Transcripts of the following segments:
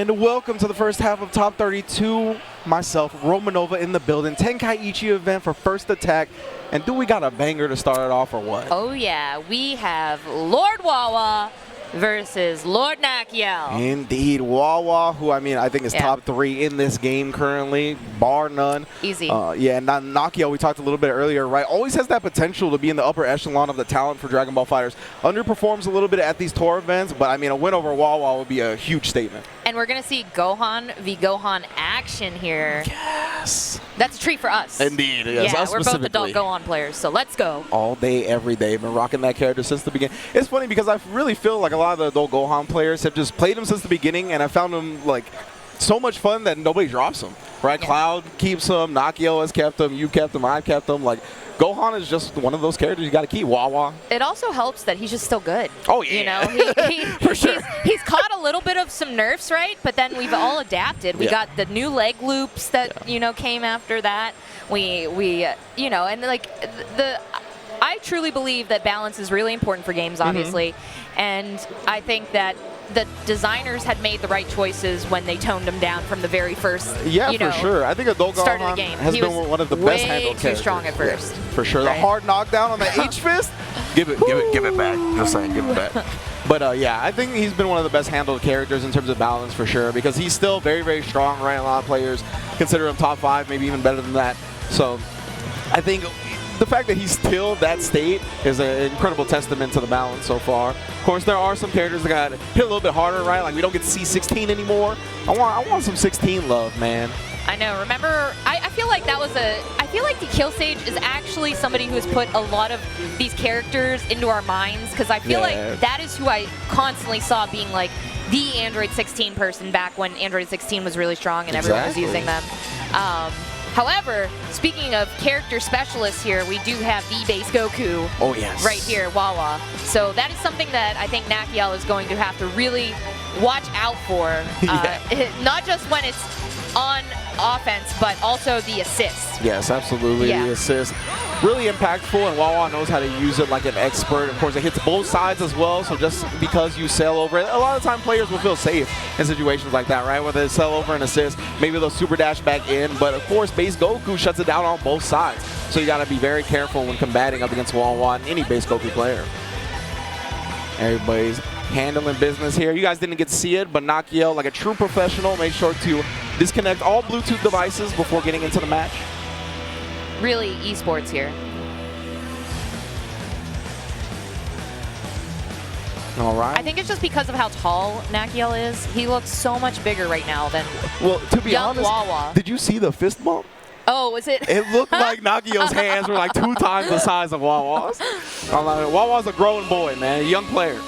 And welcome to the first half of Top 32. Myself, Romanova in the building. Tenkaichi event for first attack. And do we got a banger to start it off or what? Oh yeah, we have Lord Wawa versus Lord Nakkiel. Indeed, Wawa, who I think is top 3 in this game currently, bar none. Easy. Yeah, and Nakkiel, we talked a little bit earlier, right? Always has that potential to be in the upper echelon of the talent for Dragon Ball FighterZ. Underperforms a little bit at these tour events, but a win over Wawa would be a huge statement. And we're going to see Gohan v. Gohan action here. Yes. That's a treat for us. Indeed, yes. Yeah, us we're both adult Gohan players, so let's go. All day, every day. Been rocking that character since the beginning. It's funny because I really feel like a lot of the adult Gohan players have just played him since the beginning, and I found him like so much fun that nobody drops him. Right? Yeah. Cloud keeps him, Nakkiel has kept him, you kept him, I've kept him. Like, Gohan is just one of those characters you got to keep. Wawa. It also helps that he's just still good. Oh, yeah. You know, for sure. He's caught a little bit of some nerfs, right? But then we've all adapted. We got the new leg loops that, came after that. And like I truly believe that balance is really important for games, obviously. And I think that the designers had made the right choices when they toned him down from the very first, for sure. I think adult start of Gohan the game. has been one of the best handled characters. Way too strong at first. Yeah, for sure. Right? The hard knockdown on the H-fist, give it back. Just saying, give it back. But yeah, I think he's been one of the best handled characters in terms of balance for sure, because he's still very, very strong, right? A lot of players consider him top 5, maybe even better than that. So I think the fact that he's still that state is an incredible testament to the balance so far. Of course, there are some characters that got hit a little bit harder, right? Like, we don't get to see 16 anymore. I want some 16 love, man. I know. Remember, I feel like I feel like Dekillsage is actually somebody who has put a lot of these characters into our minds, because I feel like that is who I constantly saw being like the Android 16 person back when Android 16 was really strong and everyone was using them. However, speaking of character specialists here, we do have the base Goku right here, Wawa. So that is something that I think Nakkiel is going to have to really watch out for. Not just when it's on offense, but also the assists. Yes, absolutely. The assist. Really impactful, and Wawa knows how to use it like an expert. Of course, it hits both sides as well, so just because you sail over it, a lot of time players will feel safe in situations like that, right? Whether they sail over an assist, maybe they'll super dash back in, but of course, base Goku shuts it down on both sides. So you got to be very careful when combating up against Wawa and any base Goku player. Everybody's handling business here. You guys didn't get to see it, but Nakkiel, like a true professional, made sure to disconnect all Bluetooth devices before getting into the match. Really esports here. All right. I think it's just because of how tall Nakkiel is. He looks so much bigger right now than to be young honest, Wawa. Did you see the fist bump? Oh, was it? It looked like Nakkiel's hands were like 2 times the size of Wawa's. Wawa's a growing boy, man, a young player.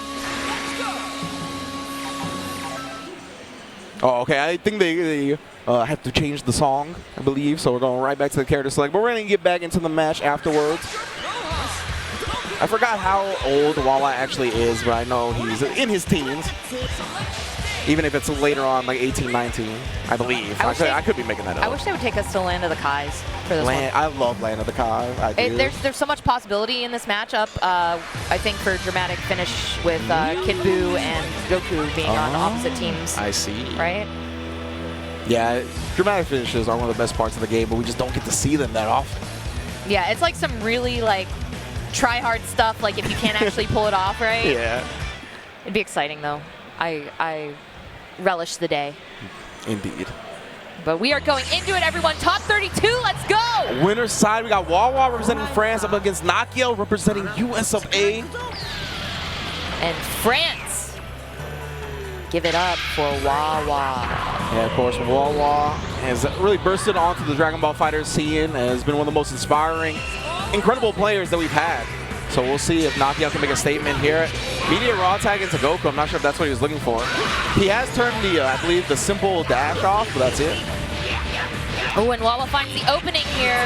Oh, okay. I think they have to change the song, I believe, so we're going right back to the character select. But we're going to get back into the match afterwards. I forgot how old Wawa actually is, but I know he's in his teens. Even if it's later on, like 18, 19, I believe. I could be making that up. I wish they would take us to Land of the Kais for this one. I love Land of the Kai. I do. There's so much possibility in this matchup, I think, for dramatic finish with Kid Buu and Goku being on opposite teams. I see. Right? Yeah, dramatic finishes are one of the best parts of the game, but we just don't get to see them that often. Yeah, it's like some really, like, try-hard stuff, like if you can't actually pull it off, right? Yeah. It'd be exciting, though. I relish the day. Indeed. But we are going into it, everyone. Top 32, let's go! Winner's side, we got Wawa representing France up against Nakkiel representing US of A. And France, give it up for Wawa. Yeah, of course, Wawa has really bursted onto the Dragon Ball FighterZ scene and has been one of the most inspiring, incredible players that we've had. So we'll see if Nakkiel can make a statement here. Immediate raw tag into Goku. I'm not sure if that's what he was looking for. He has turned the, I believe, the simple dash off, but that's it. Oh, and Wawa finds the opening here.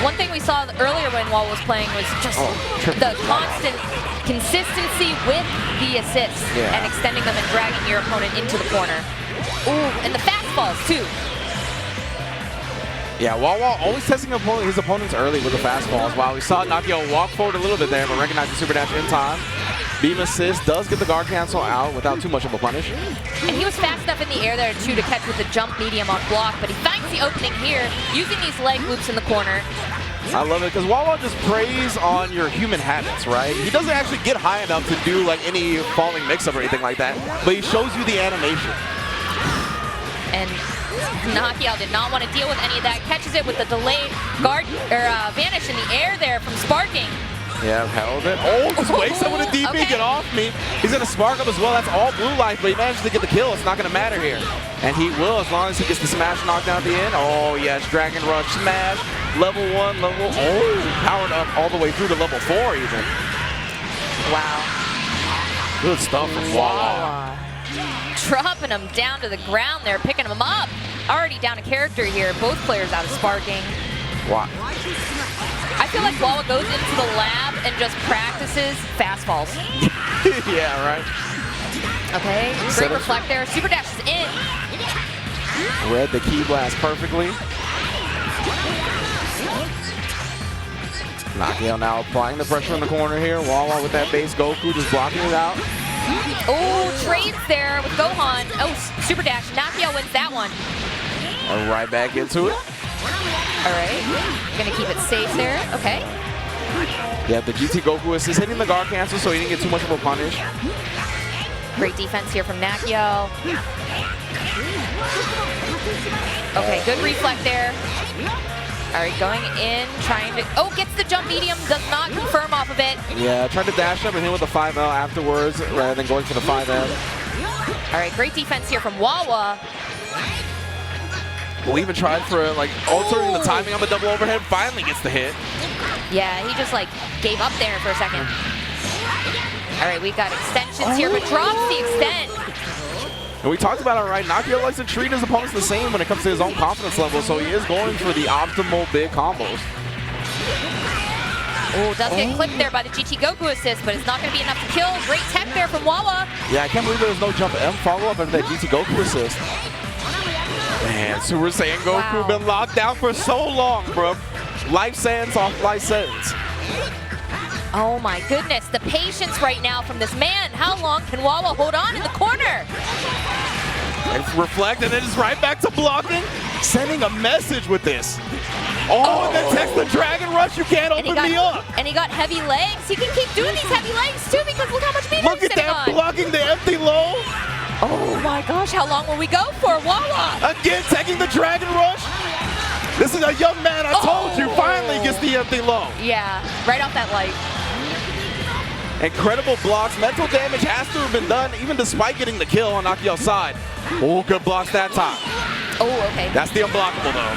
One thing we saw earlier when Wawa was playing was just the constant consistency with the assists and extending them and dragging your opponent into the corner. Ooh, and the fastballs, too. Yeah, Wawa always testing his opponents early with the fastballs. While we saw Nakkiel walk forward a little bit there, but recognize the super dash in time. Beam assist does get the guard cancel out without too much of a punish. And he was fast enough in the air there, too, to catch with the jump medium on block, but he finds the opening here, using these leg loops in the corner. I love it, because Wawa just preys on your human habits, right? He doesn't actually get high enough to do like any falling mix-up or anything like that, but he shows you the animation. And Nakkiel did not want to deal with any of that. Catches it with the delayed guard or vanish in the air there from sparking. Yeah, held it. Oh, just wakes up with a DP, okay. Get off me. He's going to spark up as well. That's all blue life, but he manages to get the kill. It's not going to matter here. And he will, as long as he gets the smash knocked down at the end. Oh, yes, Dragon Rush smash. Level 1, powered up all the way through to level 4 even. Wow. Good stuff from Wawa. Dropping him down to the ground there, picking him up. Already down a character here. Both players out of sparking. Wow. I feel like Wawa goes into the lab and just practices fastballs. Yeah, right. Okay, great reflect there. Super dash is in. Read the key blast perfectly. Nakkiel now applying the pressure in the corner here. Wawa with that base Goku just blocking it out. Oh, trades there with Gohan. Oh, super dash. Nakkiel wins that one. Right back into it. All right, gonna keep it safe there. Okay. Yeah, the GT Goku assist hitting the guard cancel, so he didn't get too much of a punish. Great defense here from Nakkiel. Okay, good reflect there. All right, going in, trying to, oh, gets the jump medium, does not confirm off of it. Yeah, tried to dash up and hit with the 5L afterwards rather than going for the 5M. All right, great defense here from Wawa. We even tried for like altering the timing on the double overhead, finally gets the hit. Yeah, he just like gave up there for a second. All right, we got extensions here, but drops the extent. And we talked about it, right? Nakkiel likes to treat his opponents the same when it comes to his own confidence level, so he is going for the optimal big combos. Oh, does get clipped there by the GT Goku assist, but it's not going to be enough to kill. Great tech there from Wawa. Yeah, I can't believe there was no jump M follow-up after that GT Goku assist. Man, Super Saiyan Goku been locked down for so long, bro. Life sentence off life sentence. Oh my goodness, the patience right now from this man. How long can Wawa hold on in the corner? And reflect, and then it's right back to blocking. Sending a message with this. Oh, and then text the Dragon Rush, you can't open me up. And he got heavy legs. He can keep doing these heavy legs too, because look how much meter Look he's at sitting that, on. blocking the empty low. Oh my gosh, how long will we go for, Wawa? Again, taking the Dragon Rush. This is a young man, I told you, finally gets the empty low. Yeah, right off that light. Incredible blocks. Mental damage has to have been done, even despite getting the kill on Nakkiel's side. Oh, good blocks that time. Oh, okay. That's the unblockable, though.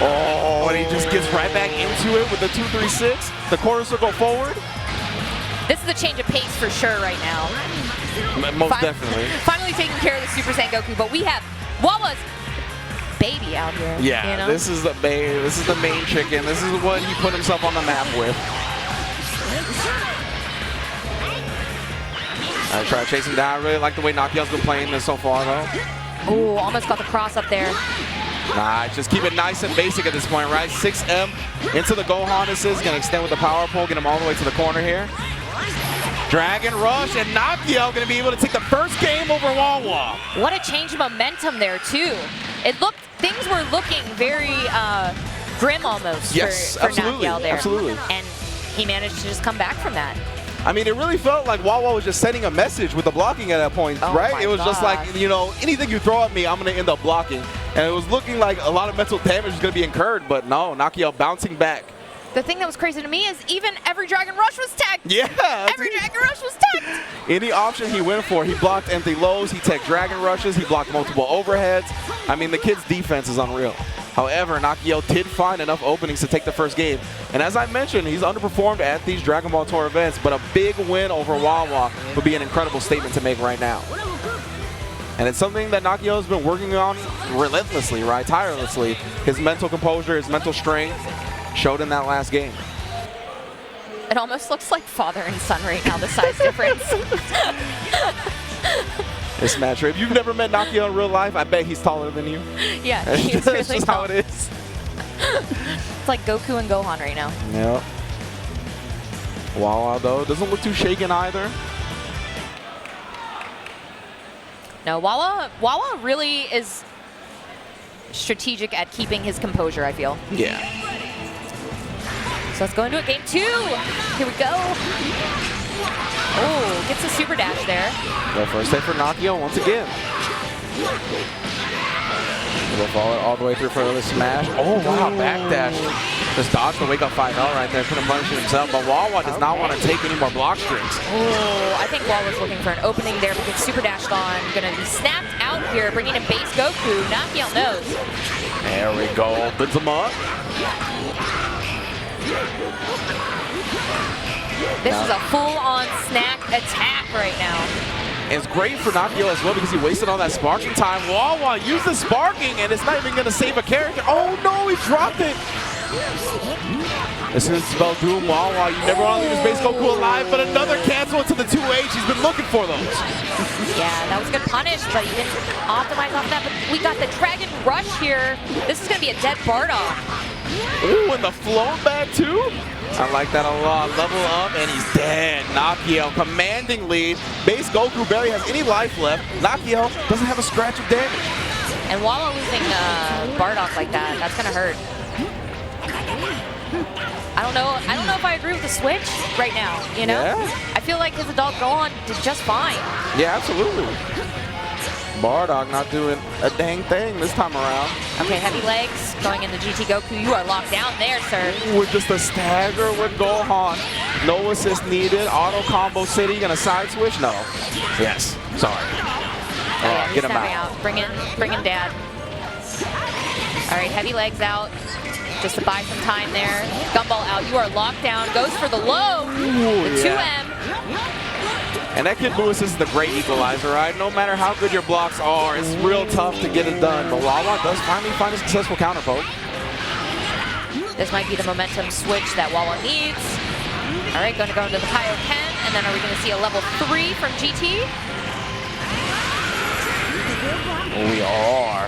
Oh, and he just gets right back into it with the 2-3-6. The quarter circle forward. This is a change of pace for sure right now. Most definitely. Finally taking care of the Super Saiyan Goku, but we have Wawa's baby out here. Yeah, you know? This is the baby. This is the main chicken. This is what he put himself on the map with. I try to chase him down. I really like the way Nakkiel's been playing this so far, though. Oh, almost got the cross up there. Nah, just keep it nice and basic at this point, right? 6M into the Gohan assist. Gonna extend with the power pole, get him all the way to the corner here. Dragon Rush, and Nakkiel gonna be able to take the first game over Wawa. What a change of momentum there, too. Things were looking very grim almost for Nakkiel there. Absolutely. And he managed to just come back from that. I mean, it really felt like Wawa was just sending a message with the blocking at that point, right? It was just like, you know, anything you throw at me, I'm going to end up blocking. And it was looking like a lot of mental damage was going to be incurred, but no, Nakkiel bouncing back. The thing that was crazy to me is even every Dragon Rush was tagged. Yeah. Every Dragon Rush was tagged. Any option he went for, he blocked empty lows, he tagged Dragon Rushes, he blocked multiple overheads. I mean, the kid's defense is unreal. However, Nakkiel did find enough openings to take the first game. And as I mentioned, he's underperformed at these Dragon Ball Tour events, but a big win over Wawa would be an incredible statement to make right now. And it's something that Nakkiel has been working on relentlessly, right? Tirelessly. His mental composure, his mental strength showed in that last game. It almost looks like father and son right now, the size difference. This match, if you've never met Nakkiel in real life, I bet he's taller than you. Yeah, he's really just tall. how it is. It's like Goku and Gohan right now. Yep. Wawa, though, doesn't look too shaken either. No, Wawa really is strategic at keeping his composure, I feel. Yeah. So let's go into it. Game 2. Here we go. Oh, gets a super dash there. Go first hit for Nakkiel once again. We'll follow it all the way through for the smash. Oh, wow, backdash. Just dodged the wake-up 5L right there. Couldn't punish it himself, but Wawa does not want to take any more block strings. Oh, I think Wawa's looking for an opening there because super dashed on. Going to be snapped out here, bringing in base Goku. Nakkiel knows. There we go. Opens him up. This is a full-on snack attack right now. And it's great for Nakkiel as well because he wasted all that sparking time. Wawa used the sparking and it's not even going to save a character. Oh no, he dropped it. As soon as it's spelled doom, Wawa, you never want to leave his base Goku alive, but another cancel into the 2H. He's been looking for those. Yeah, that was good punish, but he didn't optimize off that. But we got the Dragon Rush here. This is going to be a dead Bardock. Ooh, and the float back too? I like that a lot. Level up, and he's dead. Nakkiel, commanding lead. Base Goku barely has any life left. Nakkiel doesn't have a scratch of damage. And Wawa losing Bardock like that, that's gonna hurt. I don't know if I agree with the switch right now, you know? Yeah. I feel like his adult Gohan did just fine. Yeah, absolutely. Bardock not doing a dang thing this time around. Okay, heavy legs going into GT Goku. You are locked down there, sir. With just a stagger with Gohan. No assist needed. Auto combo city. Gonna side switch? No. Yes. Sorry. Oh, yeah, get him out. Bring in Dad. All right, heavy legs out. Just to buy some time there. Gumball out. You are locked down. Goes for the low. Ooh, the 2M. And that Kid Buu assist is the great equalizer, right? No matter how good your blocks are, it's real tough to get it done. But Wawa does finally find a successful counter poke. This might be the momentum switch that Wawa needs. All right, going to go into the Kaioken, and then are we going to see a level 3 from GT? We are.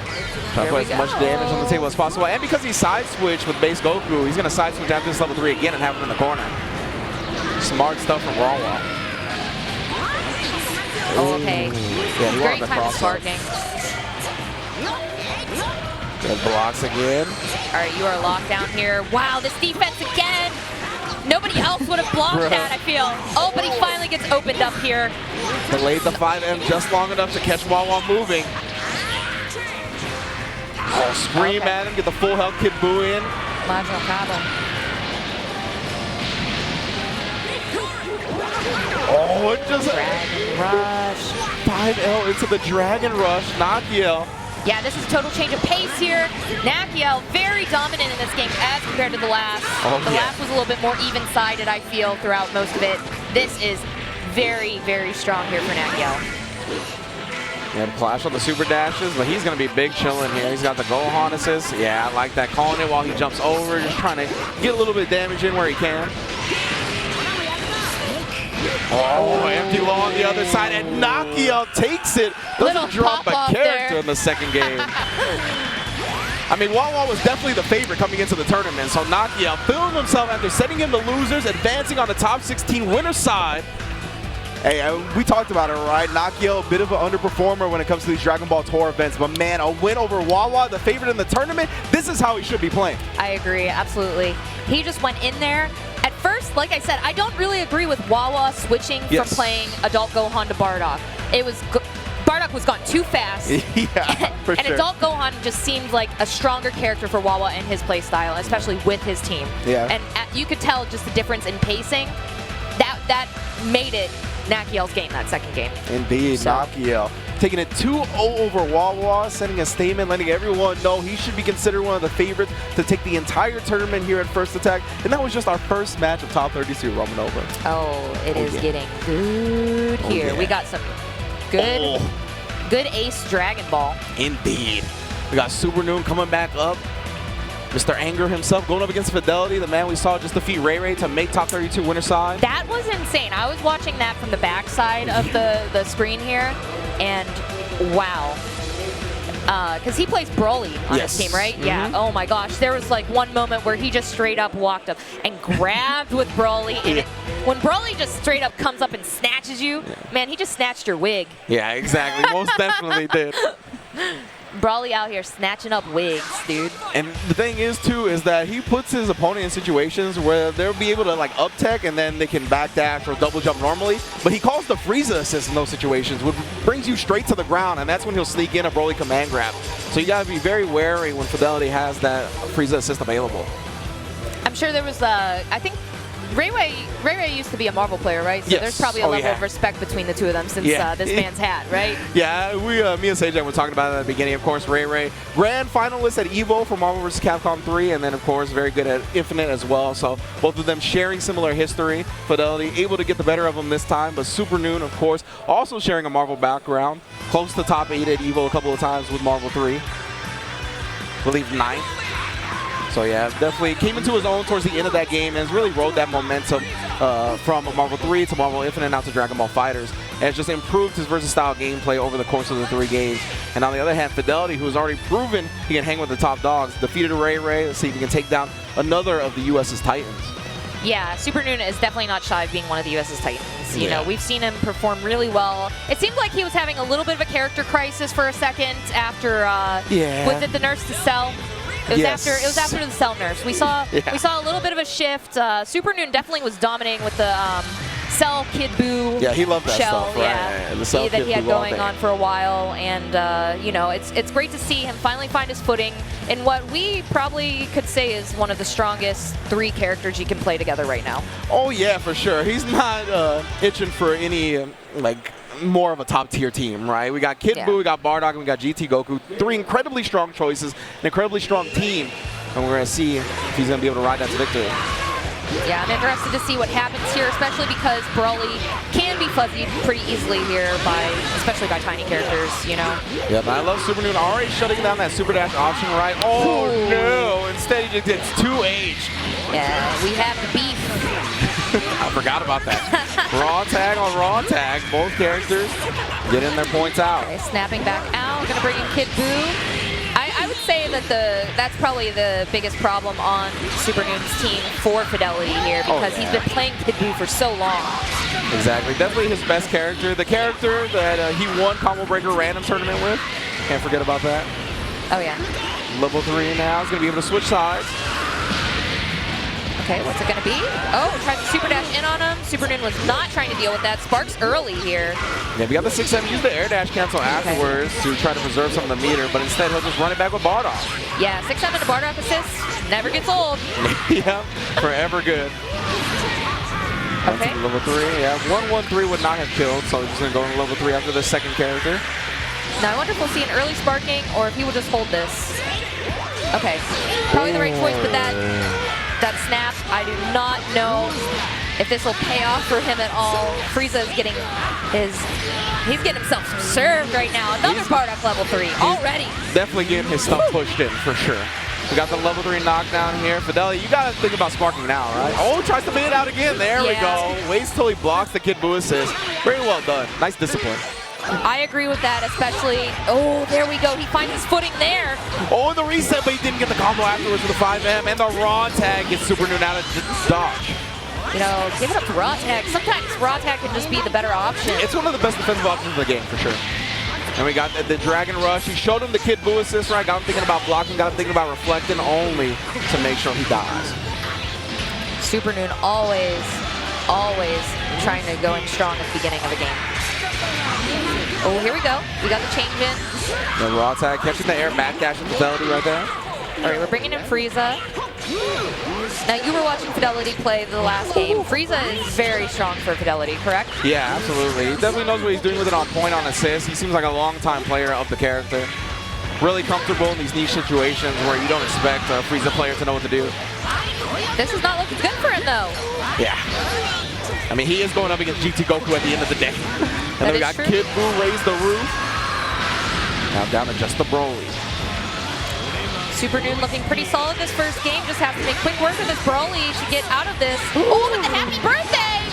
Trying to put as much damage on the table as possible. And because he side switched with base Goku, he's going to side switch after this level 3 again and have him in the corner. Smart stuff from Wawa. Oh, okay. Yeah, he great wanted the time cross sparking. Good blocks again. All right, you are locked down here. Wow, this defense again. Nobody else would have blocked that, I feel. Oh, but he finally gets opened up here. Delayed the 5M just long enough to catch Wawa moving. Oh, scream at him, get the full health Kid Buu in. Marginal problem. Oh, it just... Dragon Rush. 5L into the Dragon Rush. Nakkiel. Yeah, this is a total change of pace here. Nakkiel very dominant in this game as compared to the last. The last was a little bit more even-sided, I feel, throughout most of it. This is very, very strong here for Nakkiel. And Flash on the super dashes, but he's going to be big chilling here. He's got the Gohan assist. Yeah, I like that. Calling it while he jumps over, just trying to get a little bit of damage in where he can. Oh, empty low on the other side, and Nakkiel takes it. Doesn't drop a character in the second game. I mean, Wawa was definitely the favorite coming into the tournament, so Nakkiel filling himself after setting him the losers, advancing on the top 16 winner side. Hey, we talked about it, right? Nakkiel, a bit of an underperformer when it comes to these Dragon Ball Tour events, but man, a win over Wawa, the favorite in the tournament, this is how he should be playing. I agree, absolutely. He just went in there. At first, like I said, I don't really agree with Wawa switching from playing Adult Gohan to Bardock. Bardock was gone too fast. Yeah, for and sure. Adult Gohan just seemed like a stronger character for Wawa in his play style, especially with his team. Yeah. And you could tell just the difference in pacing. That made it Nakkiel's game, that second game. Indeed, so. Nakkiel taking it 2-0 over Wawa, sending a statement, letting everyone know he should be considered one of the favorites to take the entire tournament here at First Attack. And that was just our first match of Top 32 Romanova. Oh, it is getting good here. We got some good ace Dragon Ball. Indeed. We got Supernoon coming back up. Mr. Anger himself going up against Fidelity, the man we saw just defeat RayRay to make Top 32 winner side. That was insane. I was watching that from the back side of the screen here, and wow. because he plays Broly on his team, right? Yeah. Oh my gosh, there was like one moment where he just straight up walked up and grabbed with Broly, and when Broly just straight up comes up and snatches you, man, he just snatched your wig. Yeah, exactly. Most definitely did. Broly out here snatching up wigs, dude. And the thing is, too, is that he puts his opponent in situations where they'll be able to, like, up-tech and then they can backdash or double jump normally. But he calls the Frieza assist in those situations, which brings you straight to the ground, and that's when he'll sneak in a Broly command grab. So you got to be very wary when Fidelity has that Frieza assist available. I'm sure there was, I think, RayRay used to be a Marvel player, right? So there's probably a level of respect between the two of them since this man's had, right? Yeah, me and Sage were talking about it at the beginning. Of course, RayRay, grand finalist at EVO for Marvel vs. Capcom 3, and then, of course, very good at Infinite as well. So both of them sharing similar history. Fidelity able to get the better of them this time, but Supernoon, of course, also sharing a Marvel background. Close to top 8 at EVO a couple of times with Marvel 3. I believe 9th. So yeah, definitely came into his own towards the end of that game and has really rode that momentum from Marvel 3 to Marvel Infinite now to Dragon Ball FighterZ. And has just improved his versatile gameplay over the course of the 3 games. And on the other hand, Fidelity, who has already proven he can hang with the top dogs, defeated RayRay. Let's see if he can take down another of the US's Titans. Yeah, Supernoon is definitely not shy of being one of the US's Titans. You know, we've seen him perform really well. It seemed like he was having a little bit of a character crisis for a second after, was it the Nurse to Cell? It was after the Cell nerfs. We saw a little bit of a shift. Supernoon definitely was dominating with the Cell Kid Buu. Yeah, he loved that stuff, right? Yeah, the Cell that Kid he had Buu going on for a while, and you know, it's great to see him finally find his footing in what we probably could say is one of the strongest 3 characters you can play together right now. Oh yeah, for sure. He's not itching for any like more of a top-tier team, right? We got Kid Buu, we got Bardock, and we got GT Goku. 3 incredibly strong choices, an incredibly strong team, and we're going to see if he's going to be able to ride that to victory. Yeah, I'm interested to see what happens here, especially because Broly can be fuzzied pretty easily here especially by tiny characters, you know? Yeah, but I love Supernoon already shutting down that Super Dash option, right? Oh, no. Instead, he just gets 2H. Yeah, we have the beef. I forgot about that. Raw tag on raw tag. Both characters getting their points out. Okay, snapping back out. Going to bring in Kid Buu. I would say that that's probably the biggest problem on Supernoon's team for Fidelity here because he's been playing Kid Buu for so long. Exactly. Definitely his best character. The character that he won Combo Breaker Random Tournament with. Can't forget about that. Oh, yeah. Level 3 now. He's going to be able to switch sides. Okay, what's it going to be? Oh, tries to super dash in on him. Supernoon was not trying to deal with that. Sparks early here. Yeah, we got the 6-7. Use the air dash cancel afterwards to try to preserve some of the meter, but instead he'll just run it back with Bardock. Yeah, 6-7 to Bardock assist never gets old. Yeah, forever good. Okay. Level 3, yeah. 1-1-3 would not have killed, so we're just going to go into level 3 after the second character. Now I wonder if we'll see an early sparking or if he will just hold this. Okay, probably the right choice, but that snap, I do not know if this will pay off for him at all. Frieza is getting he's getting himself served right now. Another Bardock level 3 already. Definitely getting his stuff pushed in for sure. We got the level 3 knockdown here. Fidelity, you got to think about sparking now, right? Oh, tries to bait it out again. There we go. Waits till he blocks the Kid Buu assist. Very well done. Nice discipline. I agree with that, especially. Oh, there we go. He finds his footing there. Oh, the reset, but he didn't get the combo afterwards with the 5M, and the raw tag gets Supernoon out of dodge. You know, give it up to raw tag. Sometimes raw tag can just be the better option. It's one of the best defensive options in the game, for sure. And we got the Dragon Rush. He showed him the Kid Buu assist, right? Got him thinking about blocking, got him thinking about reflecting only to make sure he dies. Supernoon always trying to go in strong at the beginning of a game. Oh, here we go. We got the change in. The raw tag, catching the air backdash with Fidelity right there. All right, we're bringing in Frieza. Now, you were watching Fidelity play the last game. Frieza is very strong for Fidelity, correct? Yeah, absolutely. He definitely knows what he's doing with it on point on assist. He seems like a long-time player of the character. Really comfortable in these niche situations where you don't expect a Frieza player to know what to do. This is not looking good for him, though. Yeah. I mean, he is going up against GT Goku at the end of the day. And then we got Kid Buu raise the roof. Now down to just the Broly. Supernoon looking pretty solid this first game. Just have to make quick work of this Broly to get out of this. Oh, with the happy birthday!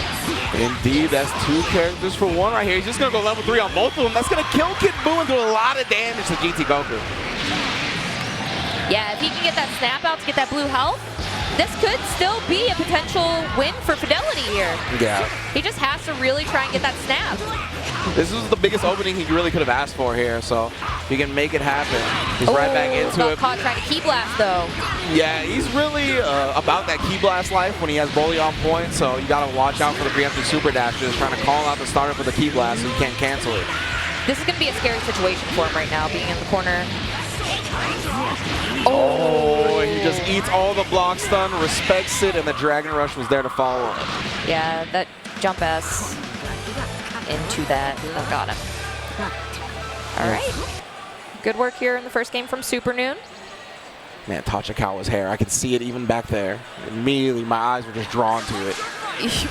Indeed, that's 2 characters for 1 right here. He's just going to go level 3 on both of them. That's going to kill Kid Buu and do a lot of damage to GT Goku. Yeah, if he can get that snap out to get that blue health, this could still be a potential win for Fidelity here. Yeah. He just has to really try and get that snap. This was the biggest opening he really could have asked for here, so if he can make it happen, he's right back into got it. Caught trying to key blast though. Yeah, he's really about that key blast life when he has Broly on point, so you gotta watch out for the preemptive super dashes, trying to call out the startup with the key blast so you can't cancel it. This is gonna be a scary situation for him right now, being in the corner. Oh, he just eats all the block stun, respects it, and the Dragon Rush was there to follow him. Yeah, that jump S into that. Oh, got him. All right. Good work here in the first game from Supernoon. Man, Tachikawa's hair, I can see it even back there. Immediately, my eyes were just drawn to it.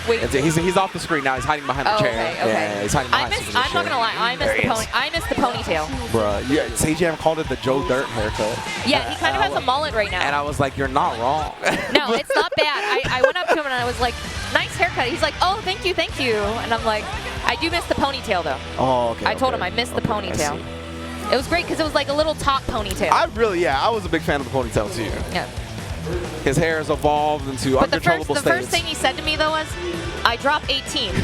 Wait. He's off the screen now. He's hiding behind the chair. Okay. Yeah, he's hiding behind the chair. I'm not gonna lie. I missed the ponytail. Bruh, yeah, CJM called it the Joe Dirt haircut. Yeah, he kind of has a mullet right now. And I was like, you're not wrong. No, it's not bad. I went up to him and I was like, nice haircut. He's like, oh, thank you. And I'm like, I do miss the ponytail though. Oh, okay. I told him I missed the ponytail. It was great because it was like a little top ponytail. I was a big fan of the ponytail too. Yeah. His hair has evolved into uncontrollable states. The first thing he said to me though was, I dropped 18.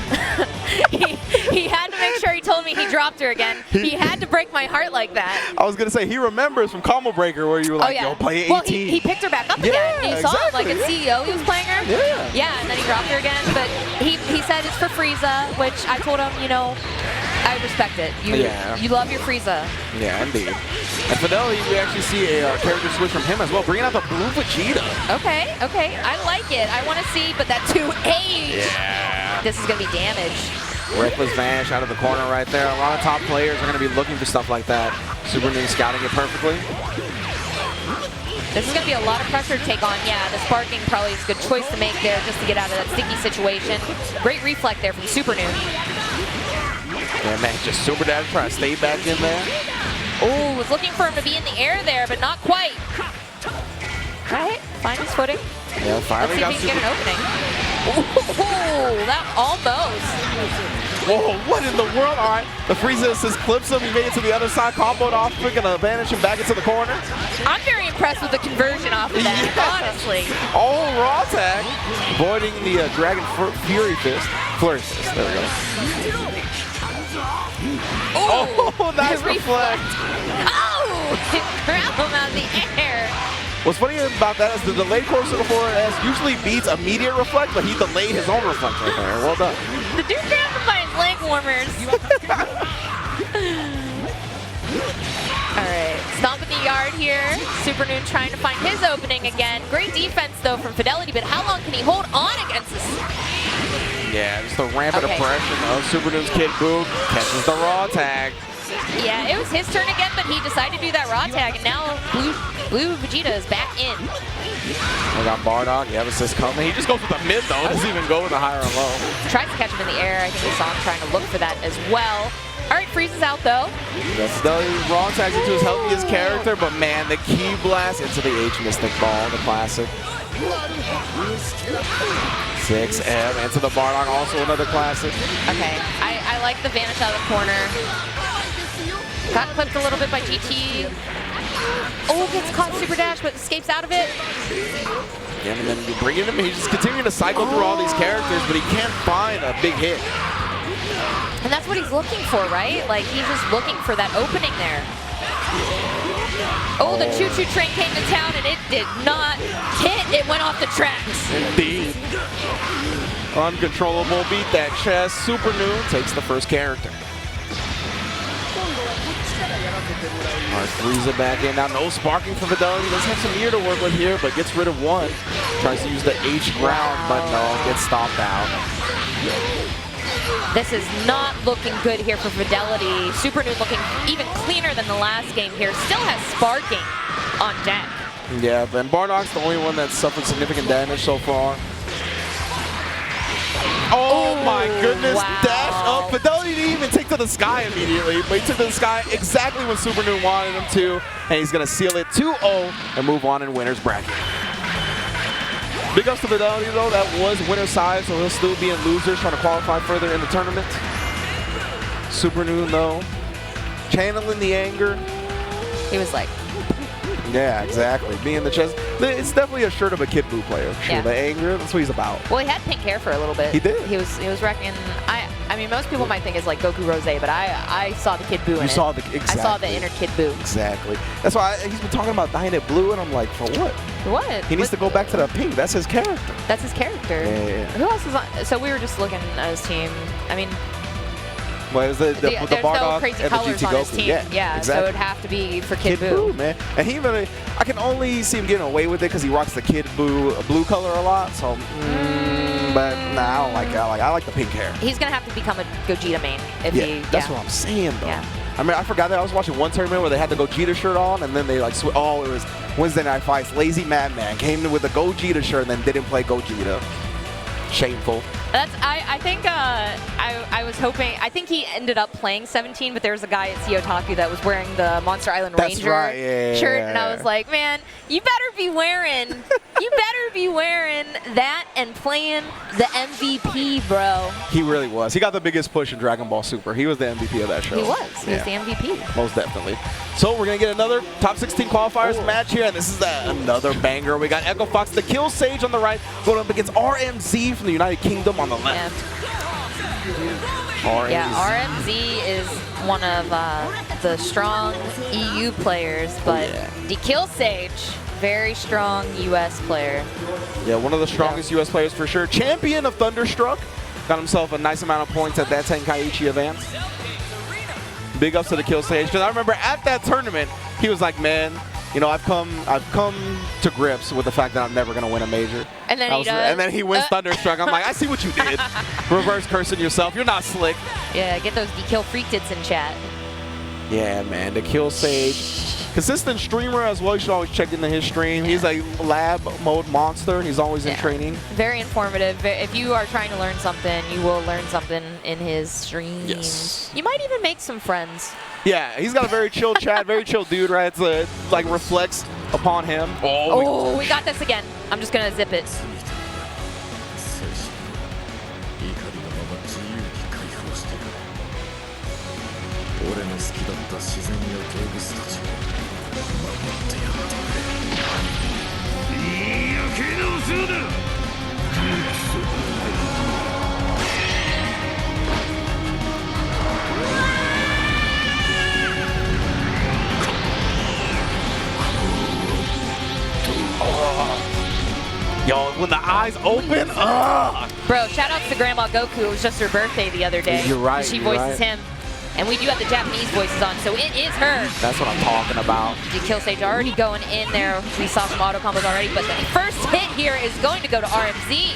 he had to make sure he told me he dropped her again. He had to break my heart like that. I was going to say, he remembers from Combo Breaker where you were like, yo, play 18. Well, he picked her back up again. You saw it, like in CEO he was playing her. Yeah. Yeah, and then he dropped her again. But he said it's for Frieza, which I told him, you know, I respect it. You love your Frieza. Yeah, indeed. And Fidelity, we actually see a character switch from him as well, bringing out the blue Vegeta. Okay. I like it. I want to see, but that 2H. Yeah. This is going to be damage. Reckless Vanish out of the corner right there. A lot of top players are going to be looking for stuff like that. Supernoon scouting it perfectly. This is going to be a lot of pressure to take on. Yeah, the sparking probably is a good choice to make there just to get out of that sticky situation. Great reflect there from Supernoon. Yeah, man, just super dash trying to stay back in there. Oh, was looking for him to be in the air there, but not quite. All right, find his footing. Yeah, finally got Let's see if he can get an opening. Oh, that almost. Whoa, what in the world? All right, the Frieza assist clips him. He made it to the other side, comboed off, freaking vanish him back into the corner. I'm very impressed with the conversion off of that, honestly. Oh, raw tag, avoiding the Dragon Fury Fist. Flurry Fist, there we go. Oh, nice reflect. Oh, grab him out of the air. What's funny about that is the delayed course of the 4S usually beats immediate reflect, but he delayed his own reflect right there. Well done. The dude grabbed him by his leg warmers. All right, stomp in the yard here. Supernoon trying to find his opening again. Great defense, though, from Fidelity, but how long can he hold on against this? Yeah, just the rampant oppression of Supernoon's Kid Buu. Catches the raw tag. Yeah, it was his turn again, but he decided to do that raw tag, and now Blue Vegeta is back in. We got Bardock, you have assist coming. He just goes with the mid, though. Doesn't even go with the higher or low. Tries to catch him in the air. I think we saw him trying to look for that as well. All right, Frieza's out, though. Fidelity raw tags into his healthiest character, but man, the key blast into the H Mystic Ball, the classic. 6M into the Bardock, also another classic. Okay, I like the vanish out of the corner. Got clipped a little bit by GT. Oh, gets caught super dash, but escapes out of it. Yeah, and then bringing him, he's just continuing to cycle through all these characters, but he can't find a big hit. And that's what he's looking for, right? Like, he's just looking for that opening there. Oh, the choo-choo train came to town, and it did not hit. It went off the tracks. Indeed. Uncontrollable, beat that chest. Supernoon takes the first character. All right, Frieza back in. Now, no sparking for Fidelity. Does have some ear to work with here, but gets rid of one. Tries to use the H ground, but no, gets stomped out. This is not looking good here for Fidelity. Supernoon looking even cleaner than the last game here. Still has sparking on deck. Yeah, but Bardock's the only one that's suffered significant damage so far. Oh my goodness, wow. Dash up. Fidelity didn't even take to the sky immediately, but he took to the sky exactly when Supernoon wanted him to, and he's going to seal it 2-0 and move on in winner's bracket. Big ups to Fidelity, though. That was winner side, so he'll still be in losers trying to qualify further in the tournament. Supernoon, though, channeling the anger. He was like, yeah, exactly. Being the chest. It's definitely a shirt of a Kid Buu player. Sure, yeah. The anger, that's what he's about. Well, he had pink hair for a little bit. He did. He was wrecking. I mean, most people might think it's like Goku Rose, but I saw the Kid Buu in it. You saw the exactly. I saw the inner Kid Buu. Exactly. That's why he's been talking about dyeing it blue, and I'm like, for what? What? He needs to go back to the pink. That's his character. That's his character. Yeah. Who else is on? So we were just looking at his team. I mean, well, it was the there's Bardock no crazy and the colors GT on Goku. his team. Yeah, exactly. So it would have to be for Kid Buu. Man. And he even, I can only see him getting away with it because he rocks the Kid Buu blue color a lot. So, but nah, I don't like it. I like the pink hair. He's gonna have to become a Gogeta main if he. That's what I'm saying though. Yeah. I mean, I forgot that I was watching one tournament where they had the Gogeta shirt on, and then they like, oh, it was Wednesday Night Fights. Lazy Madman came in with the Gogeta shirt and then didn't play Gogeta. Shameful. That's I think I was hoping. I think he ended up playing 17, but there was a guy at SubAtomicSabers that was wearing the Monster Island Ranger shirt, and I was like, man, you better be wearing that and playing the MVP, bro. He really was. He got the biggest push in Dragon Ball Super. He was the MVP of that show. He was. He was the MVP. Most definitely. So we're going to get another top 16 qualifiers match here, and this is another banger. We got Echo Fox, Dekillsage on the right, going up against RMZ from the United Kingdom on the left. RMZ. Yeah, RMZ is one of the strong EU players, but Dekillsage, very strong US player. Yeah, one of the strongest US players for sure. Champion of Thunderstruck. Got himself a nice amount of points at that Tenkaichi event. Big ups to Dekillsage, because I remember at that tournament, he was like, man, you know, I've come to grips with the fact that I'm never gonna win a major. And then and then he wins Thunderstruck. I'm like, I see what you did. Reverse cursing yourself. You're not slick. Yeah, get those Dekill freak tits in chat. Yeah, man, Dekillsage. Consistent streamer as well. You should always check into his stream. He's a lab mode monster, and he's always in training. Very informative. If you are trying to learn something, you will learn something in his stream. Yes. You might even make some friends. Yeah, he's got a very chill chat, very chill dude, right? It's like reflects upon him. Oh, we got this again. I'm just gonna zip it. Yo, when the eyes open, Bro, shout out to Grandma Goku. It was just her birthday the other day. You're right. She voices him. And we do have the Japanese voices on, so it is her. That's what I'm talking about. Dekillsage already going in there. We saw some auto combos already, but the first hit here is going to go to RMZ.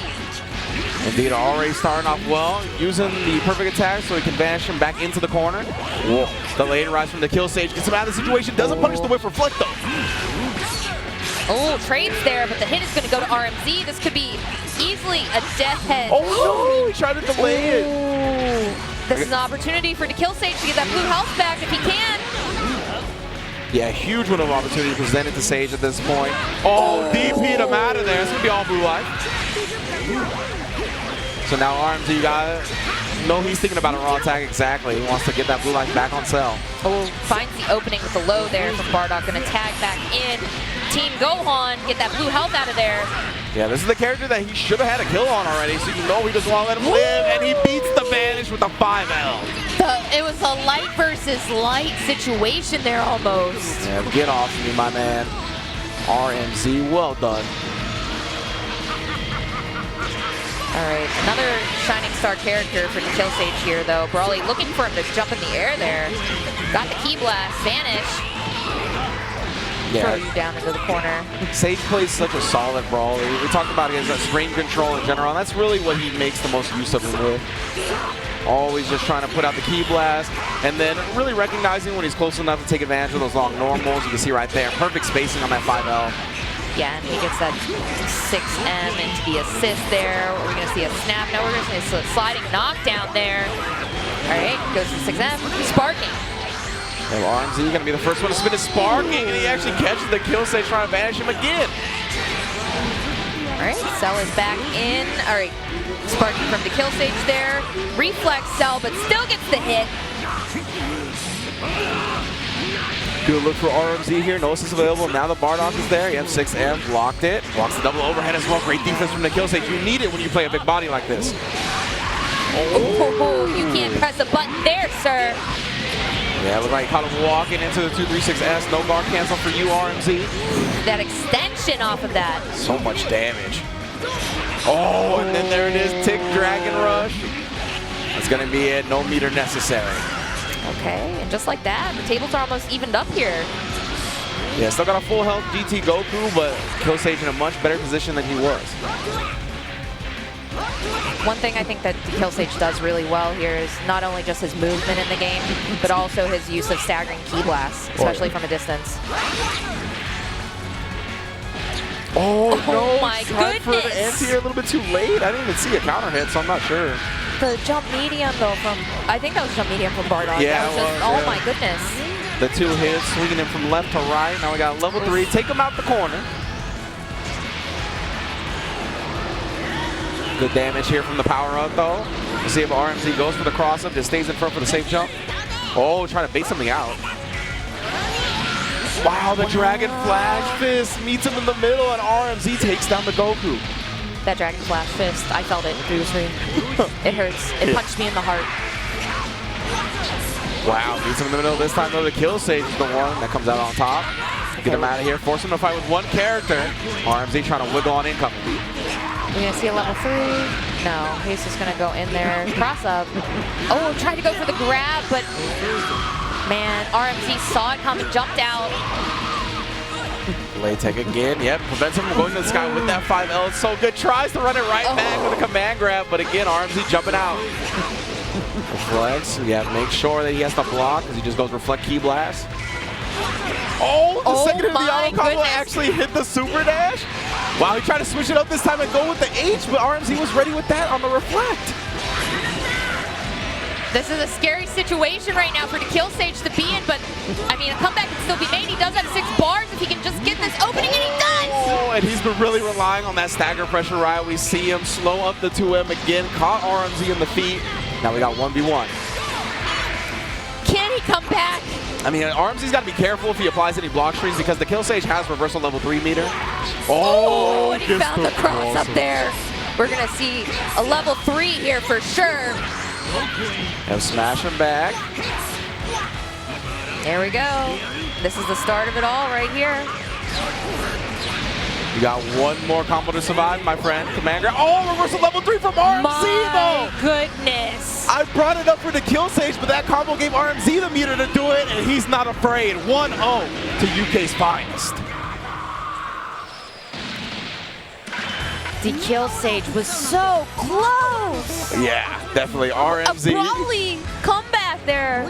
Indeed, already starting off well, using the perfect attack so he can vanish him back into the corner. Whoa. The late rise from Dekillsage gets him out of the situation, doesn't punish the whip reflect though. Oh, trades there, but the hit is going to go to RMZ. This could be easily a death head. Oh no, he tried to delay it. This is an opportunity for Dekillsage to get that blue health back if he can. Yeah, huge one of opportunity presented to Sage at this point. Oh, DP'd him out of there. It's going to be all blue life. So now RMZ, you got it. No, he's thinking about a raw attack exactly. He wants to get that blue life back on cell. Oh, finds the opening with the low there from Bardock. Going to tag back in. Team Gohan, get that blue health out of there. Yeah, this is the character that he should have had a kill on already, so you know he doesn't want to let him live, and he beats the Vanish with a 5L. It was a light versus light situation there almost. Yeah, get off me, my man. RMZ, well done. All right, another Shining Star character for Dekillsage here, though. Brawly looking for him to jump in the air there. Got the Key Blast, Vanish. Throw you down into the corner. Sage plays such a solid brawler. We talked about his screen control in general, and that's really what he makes the most use of him with. Always just trying to put out the Key Blast, and then really recognizing when he's close enough to take advantage of those long normals. You can see right there, perfect spacing on that 5L. Yeah, and he gets that 6M into the assist there. We're going to see a snap. Now we're going to see a sliding knockdown there. All right, goes to 6M, sparking. RMZ going to be the first one to spin his sparking, and he actually catches the Dekillsage trying to vanish him again. All right, Cell is back in. All right, sparking from Dekillsage there. Reflex Cell, but still gets the hit. Good look for RMZ here. No assist available. Now the Bardock is there. You have 6M. Blocked it. Blocks the double overhead as well. Great defense from Dekillsage. You need it when you play a big body like this. Oh, you can't press a button there, sir. Yeah, look like caught him walking into the 236S. No guard cancel for you, RMZ. That extension off of that. So much damage. Oh, and then there it is. Tick Dragon Rush. That's going to be it. No meter necessary. Okay, and just like that, the tables are almost evened up here. Yeah, still got a full health GT Goku, but Dekillsage in a much better position than he was. One thing I think that Dekillsage does really well here is not only just his movement in the game, but also his use of staggering Ki blasts, especially from a distance. Oh no, my tried for the anti-air a little bit too late. I didn't even see a counter hit, so I'm not sure. The jump medium though from, I think that was jump medium from Bardock. Yeah, that was just, oh my goodness. The 2 hits, swinging him from left to right. Now we got level 3. Take him out the corner. Good damage here from the power up though. Let's see if RMZ goes for the cross up, just stays in front for the safe jump. Oh, trying to bait something out. Wow, the Dragon Flash Fist meets him in the middle, and RMZ takes down the Goku. That Dragon Flash Fist, I felt it through the screen. It hurts. It punched me in the heart. Wow, meets him in the middle this time though. Dekillsage is the one that comes out on top. Get him out of here, force him to fight with one character. RMZ trying to wiggle on incoming. We're gonna see a level 3. No, he's just gonna go in there, cross up. Oh, tried to go for the grab, but man, RMZ saw it coming, jumped out. Lay tech again, yep, prevents him from going to the sky with that 5L. It's so good, tries to run it right back with a command grab, but again, RMZ jumping out. Reflex, yeah, make sure that he has to block, because he just goes reflect Ki blast. Oh, the second hit of the auto combo actually hit the super dash. Wow, he tried to switch it up this time and go with the H, but RMZ was ready with that on the reflect. This is a scary situation right now for Dekillsage to be in, but I mean, a comeback can still be made. He does have 6 bars if he can just get this opening, and he does! Oh, and he's been really relying on that stagger pressure ride. We see him slow up the 2M again, caught RMZ in the feet. Now we got 1v1. Can he come back? I mean, RMZ's got to be careful if he applies any block screens because the Dekillsage has reversal level 3 meter. Oh, and he found the cross up there. We're going to see a level 3 here for sure. And smash him back. There we go. This is the start of it all right here. You got one more combo to survive, my friend. Command grab. Oh, reversal level 3 from RMZ, though. My goodness. I brought it up for the Dekillsage, but that combo gave RMZ the meter to do it, and he's not afraid. 1-0 to UK's finest. Dekillsage was so close. Yeah, definitely. RMZ. A Broly comeback there.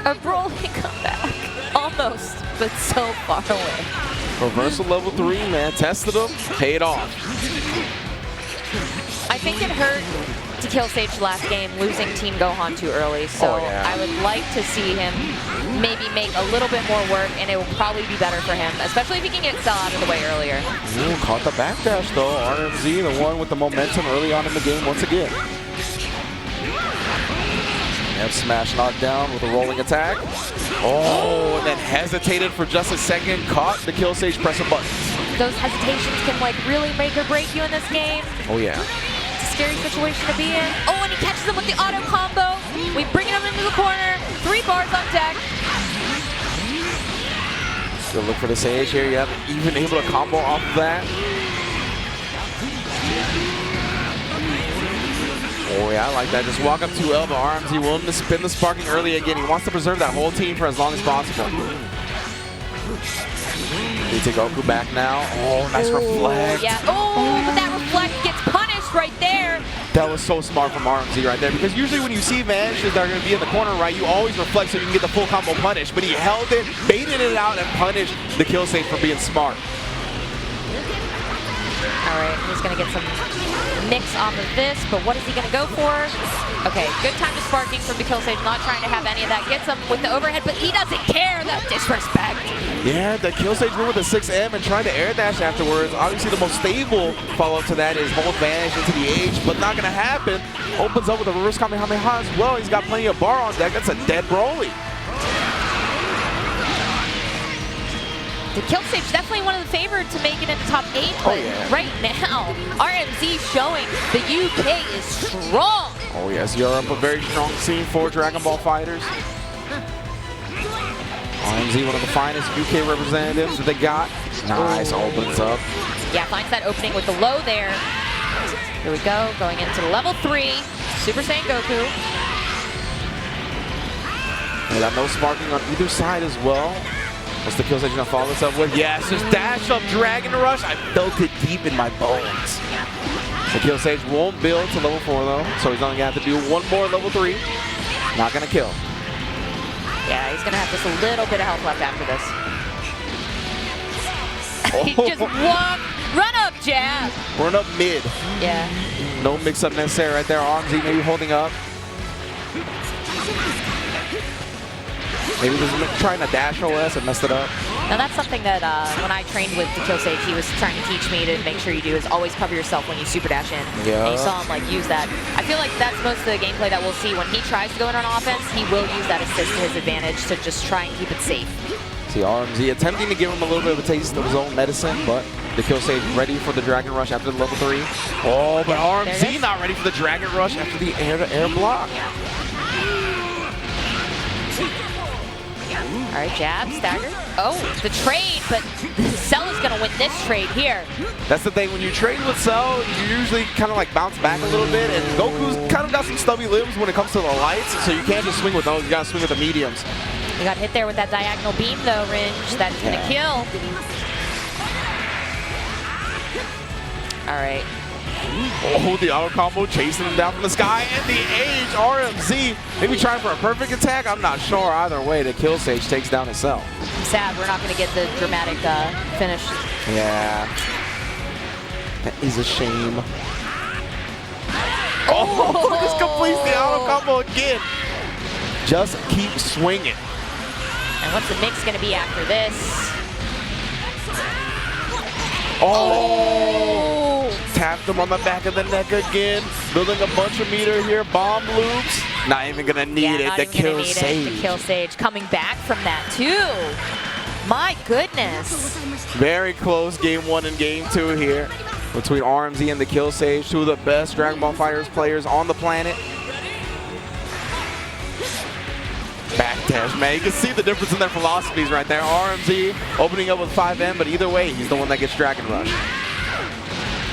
A Broly comeback. Almost, but so far away. Reversal level 3, man. Tested him, paid off. I think it hurt Dekillsage last game losing Team Gohan too early, so I would like to see him maybe make a little bit more work, and it will probably be better for him, especially if he can get Cell out of the way earlier. Ooh, caught the backdash though. RMZ, the one with the momentum early on in the game once again. And smash knocked down with a rolling attack. Oh, and then hesitated for just a second. Caught the Dekillsage pressing buttons. Those hesitations can like really make or break you in this game. Oh yeah. It's a scary situation to be in. Oh, and he catches him with the auto combo. We bring him into the corner. 3 bars on deck. Still look for the Sage here. You haven't even able to combo off of that. Oh yeah, I like that. Just walk up 2L, but RMZ willing to spin the sparking early again. He wants to preserve that whole team for as long as possible. They take Goku back now. Oh, nice reflect. Yeah. Oh, but that reflect gets punished right there. That was so smart from RMZ right there, because usually when you see vanishes that are going to be in the corner, right, you always reflect so you can get the full combo punish. But he held it, baited it out, and punished the Dekillsage for being smart. All All right, he's going to get some mix off of this, but what is he going to go for? Okay, good time to sparking from Dekillsage, not trying to have any of that. Gets him with the overhead, but he doesn't care. That disrespect. Yeah, Dekillsage went with the 6M and tried to air dash afterwards. Obviously, the most stable follow-up to that is hold vanish into the H, but not going to happen. Opens up with a reverse Kamehameha as well. He's got plenty of bar on deck. That's a dead Broly. Dekillsage definitely one of the favored to make it into top 8, but right now, RMZ showing the UK is strong. Oh yes, Europe, a very strong scene for Dragon Ball fighters. RMZ, one of the finest UK representatives that they got. Nice, opens up. Yeah, finds that opening with the low there. Here we go, going into level 3, Super Saiyan Goku. They got no sparking on either side as well. What's Dekillsage gonna follow this up with? Yes, just dash up Dragon Rush. I felt it deep in my bones. Dekillsage won't build to level 4 though, so he's only gonna have to do one more level 3. Not gonna kill. Yeah, he's gonna have just a little bit of health left after this. He just walked, run up jab. Run up mid. Yeah. No mix up necessary right there. RMZ maybe holding up. Maybe just trying to dash OS and messed it up. Now that's something that when I trained with Dekillsage, he was trying to teach me to make sure you do is always cover yourself when you super dash in. Yeah. And you saw him like use that. I feel like that's most of the gameplay that we'll see when he tries to go in on offense. He will use that assist to his advantage to just try and keep it safe. See RMZ attempting to give him a little bit of a taste of his own medicine, but Dekillsage ready for the Dragon Rush after the level 3. Oh, but RMZ not ready for the Dragon Rush after the air-to-air block. All right, jab, stagger. Oh, the trade, but Cell is going to win this trade here. That's the thing, when you trade with Cell, you usually kind of like bounce back a little bit, and Goku's kind of got some stubby limbs when it comes to the lights, so you can't just swing with those, you gotta swing with the mediums. You got hit there with that diagonal beam though, Ringe. That's going to kill. All right. Oh, the auto combo chasing him down from the sky, and the age RMZ maybe trying for a perfect attack. I'm not sure either way. Dekillsage takes down his Cell. I'm sad we're not going to get the dramatic finish. Yeah, that is a shame. Oh, this completes the auto combo again. Just keep swinging. And what's the mix going to be after this? Oh! Tapped him on the back of the neck again. Building a bunch of meter here. Bomb loops. Not even gonna need it. Dekillsage. Dekillsage coming back from that too. My goodness. Very close game 1 and game 2 here between RMZ and Dekillsage, 2 of the best Dragon Ball FighterZ players on the planet. Backdash, man. You can see the difference in their philosophies right there. RMZ opening up with 5M, but either way, he's the one that gets Dragon Rush.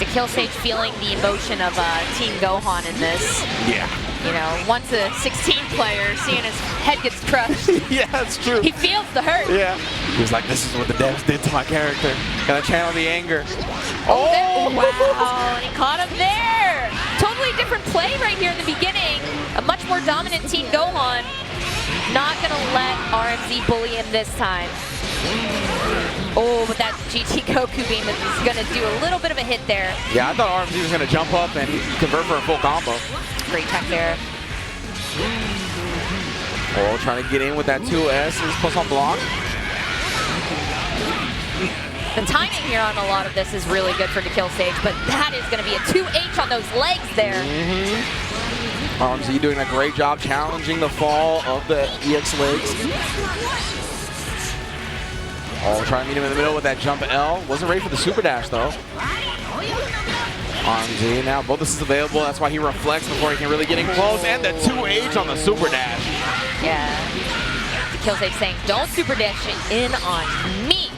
Dekillsage feeling the emotion of Team Gohan in this. Yeah. You know, once a 16 player, seeing his head gets crushed. Yeah, that's true. He feels the hurt. Yeah. He was like, this is what the devs did to my character. Gotta channel the anger. Oh, wow. And he caught him there. Totally different play right here in the beginning. A much more dominant Team Gohan. Not going to let RMZ bully him this time. Oh, but that GT Goku beam is going to do a little bit of a hit there. Yeah, I thought RMZ was going to jump up and convert for a full combo. Great tech there. Oh, trying to get in with that 2S plus on block. The timing here on a lot of this is really good for Dekillsage, but that is going to be a 2H on those legs there. RMZ doing a great job challenging the fall of the EX legs. Oh, trying to meet him in the middle with that jump L. Wasn't ready for the super dash though. RMZ now, both this is available. That's why he reflects before he can really get in close. And the 2H on the super dash. Yeah. Dekillsage saying, don't super dash in on me.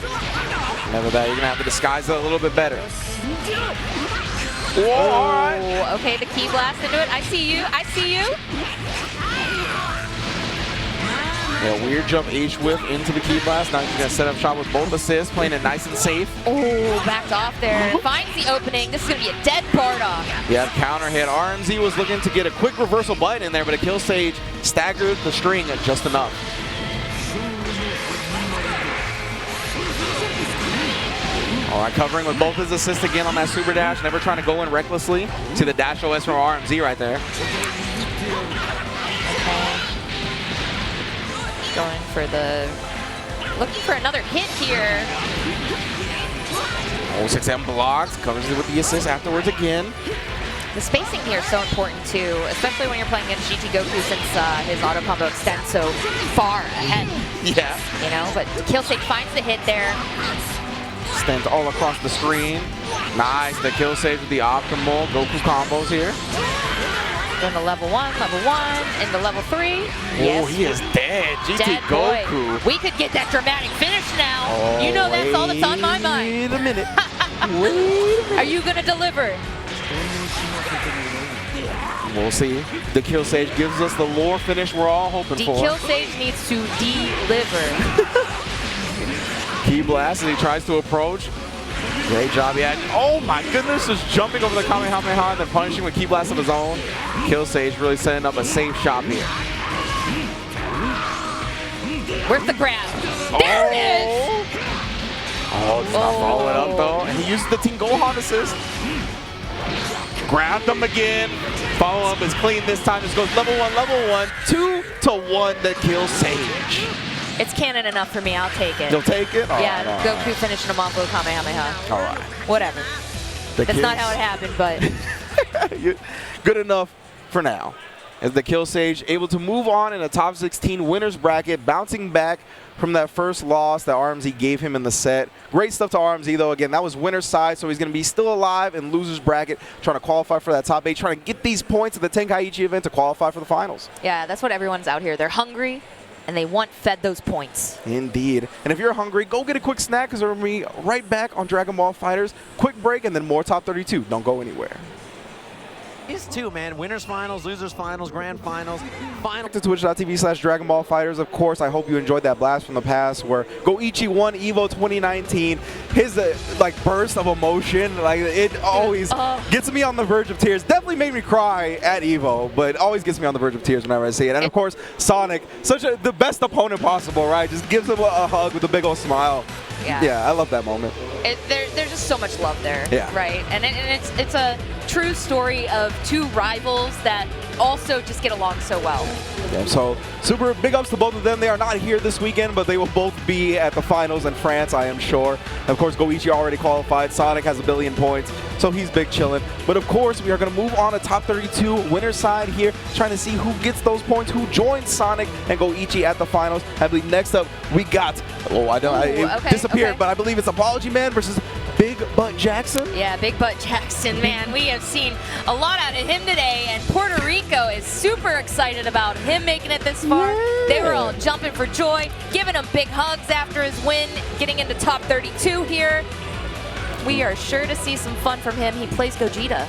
Never that, you're gonna have to disguise it a little bit better. Whoa, all right. Okay, the key blast into it. I see you. I see you. Yeah, weird jump H-whip into the key blast. Now he's going to set up shot with both assists, playing it nice and safe. Oh, backed off there. Finds the opening. This is going to be a dead Bardock. Yeah, counter hit. RMZ was looking to get a quick reversal bite in there, but Dekillsage staggered the string just enough. All right, covering with both his assists again on that super dash, never trying to go in recklessly. See the dash OS from RMZ right there. Going for the, looking for another hit here. 6M blocks, covers it with the assist afterwards again. The spacing here is so important too, especially when you're playing against GT Goku since his auto combo extends so far ahead. Yeah. You know, but Dekillsage finds the hit there. Extends all across the screen. Nice, Dekillsage with the optimal Goku combos here. Going to level 1, into level 3. Yes. Oh, he is dead. GT dead Goku. Boy. We could get that dramatic finish now. Oh, you know that's all that's on my mind. Wait a minute. Wait a minute. Are you going to deliver? We'll see. Dekillsage gives us the lore finish we're all hoping for. Dekillsage needs to deliver. Key blast as he tries to approach. Great job. Yeah. Oh my goodness, just jumping over the Kamehameha and then punishing with key blast of his own. Dekillsage really setting up a safe shot here. Where's the grab? There it is! Oh, just not follow it up though. And he uses the Team Gohan assist. Grabbed him again. Follow up is clean this time. Just goes level 1, 2 to 1 Dekillsage. It's canon enough for me. I'll take it. You'll take it? Yeah, right, Goku right. Finishing him off with Kamehameha. All right. Whatever. That's not how it happened, but. Good enough for now. As Dekillsage able to move on in a top 16 winners bracket, bouncing back from that first loss that RMZ gave him in the set. Great stuff to RMZ though. Again, that was winner's side, so he's going to be still alive in loser's bracket, trying to qualify for that top 8, trying to get these points at the Tenkaichi event to qualify for the finals. Yeah, that's what everyone's out here. They're hungry, and they want fed those points. Indeed. And if you're hungry, go get a quick snack, because we're going to be right back on Dragon Ball FighterZ. Quick break, and then more Top 32. Don't go anywhere. These two, man. Winners finals, losers finals, grand finals. To twitch.tv/Dragon Ball FighterZ. Of course, I hope you enjoyed that blast from the past where Goichi won EVO 2019. His like burst of emotion, like it always gets me on the verge of tears. Definitely made me cry at EVO, but always gets me on the verge of tears whenever I see it. And of course, Sonic, the best opponent possible, right? Just gives him a hug with a big old smile. Yeah, I love that moment. There's just so much love there, yeah. Right? And it's a true story of two rivals that also just get along so well. Yeah, so super big ups to both of them. They are not here this weekend, but they will both be at the finals in France, I am sure. And of course, Goichi already qualified. Sonic has 1 billion points, so he's big chilling. But of course, we are going to move on to top 32 winner side here, trying to see who gets those points, who joins Sonic and Goichi at the finals. I believe next up we got, it disappeared, but I believe it's Apologyman versus PRBigButtJackson. Yeah, PRBigButtJackson, man. We have seen a lot out of him today, and Puerto Rico is super excited about him making it this far. Yeah. They were all jumping for joy, giving him big hugs after his win, getting into top 32 here. We are sure to see some fun from him. He plays Gogeta.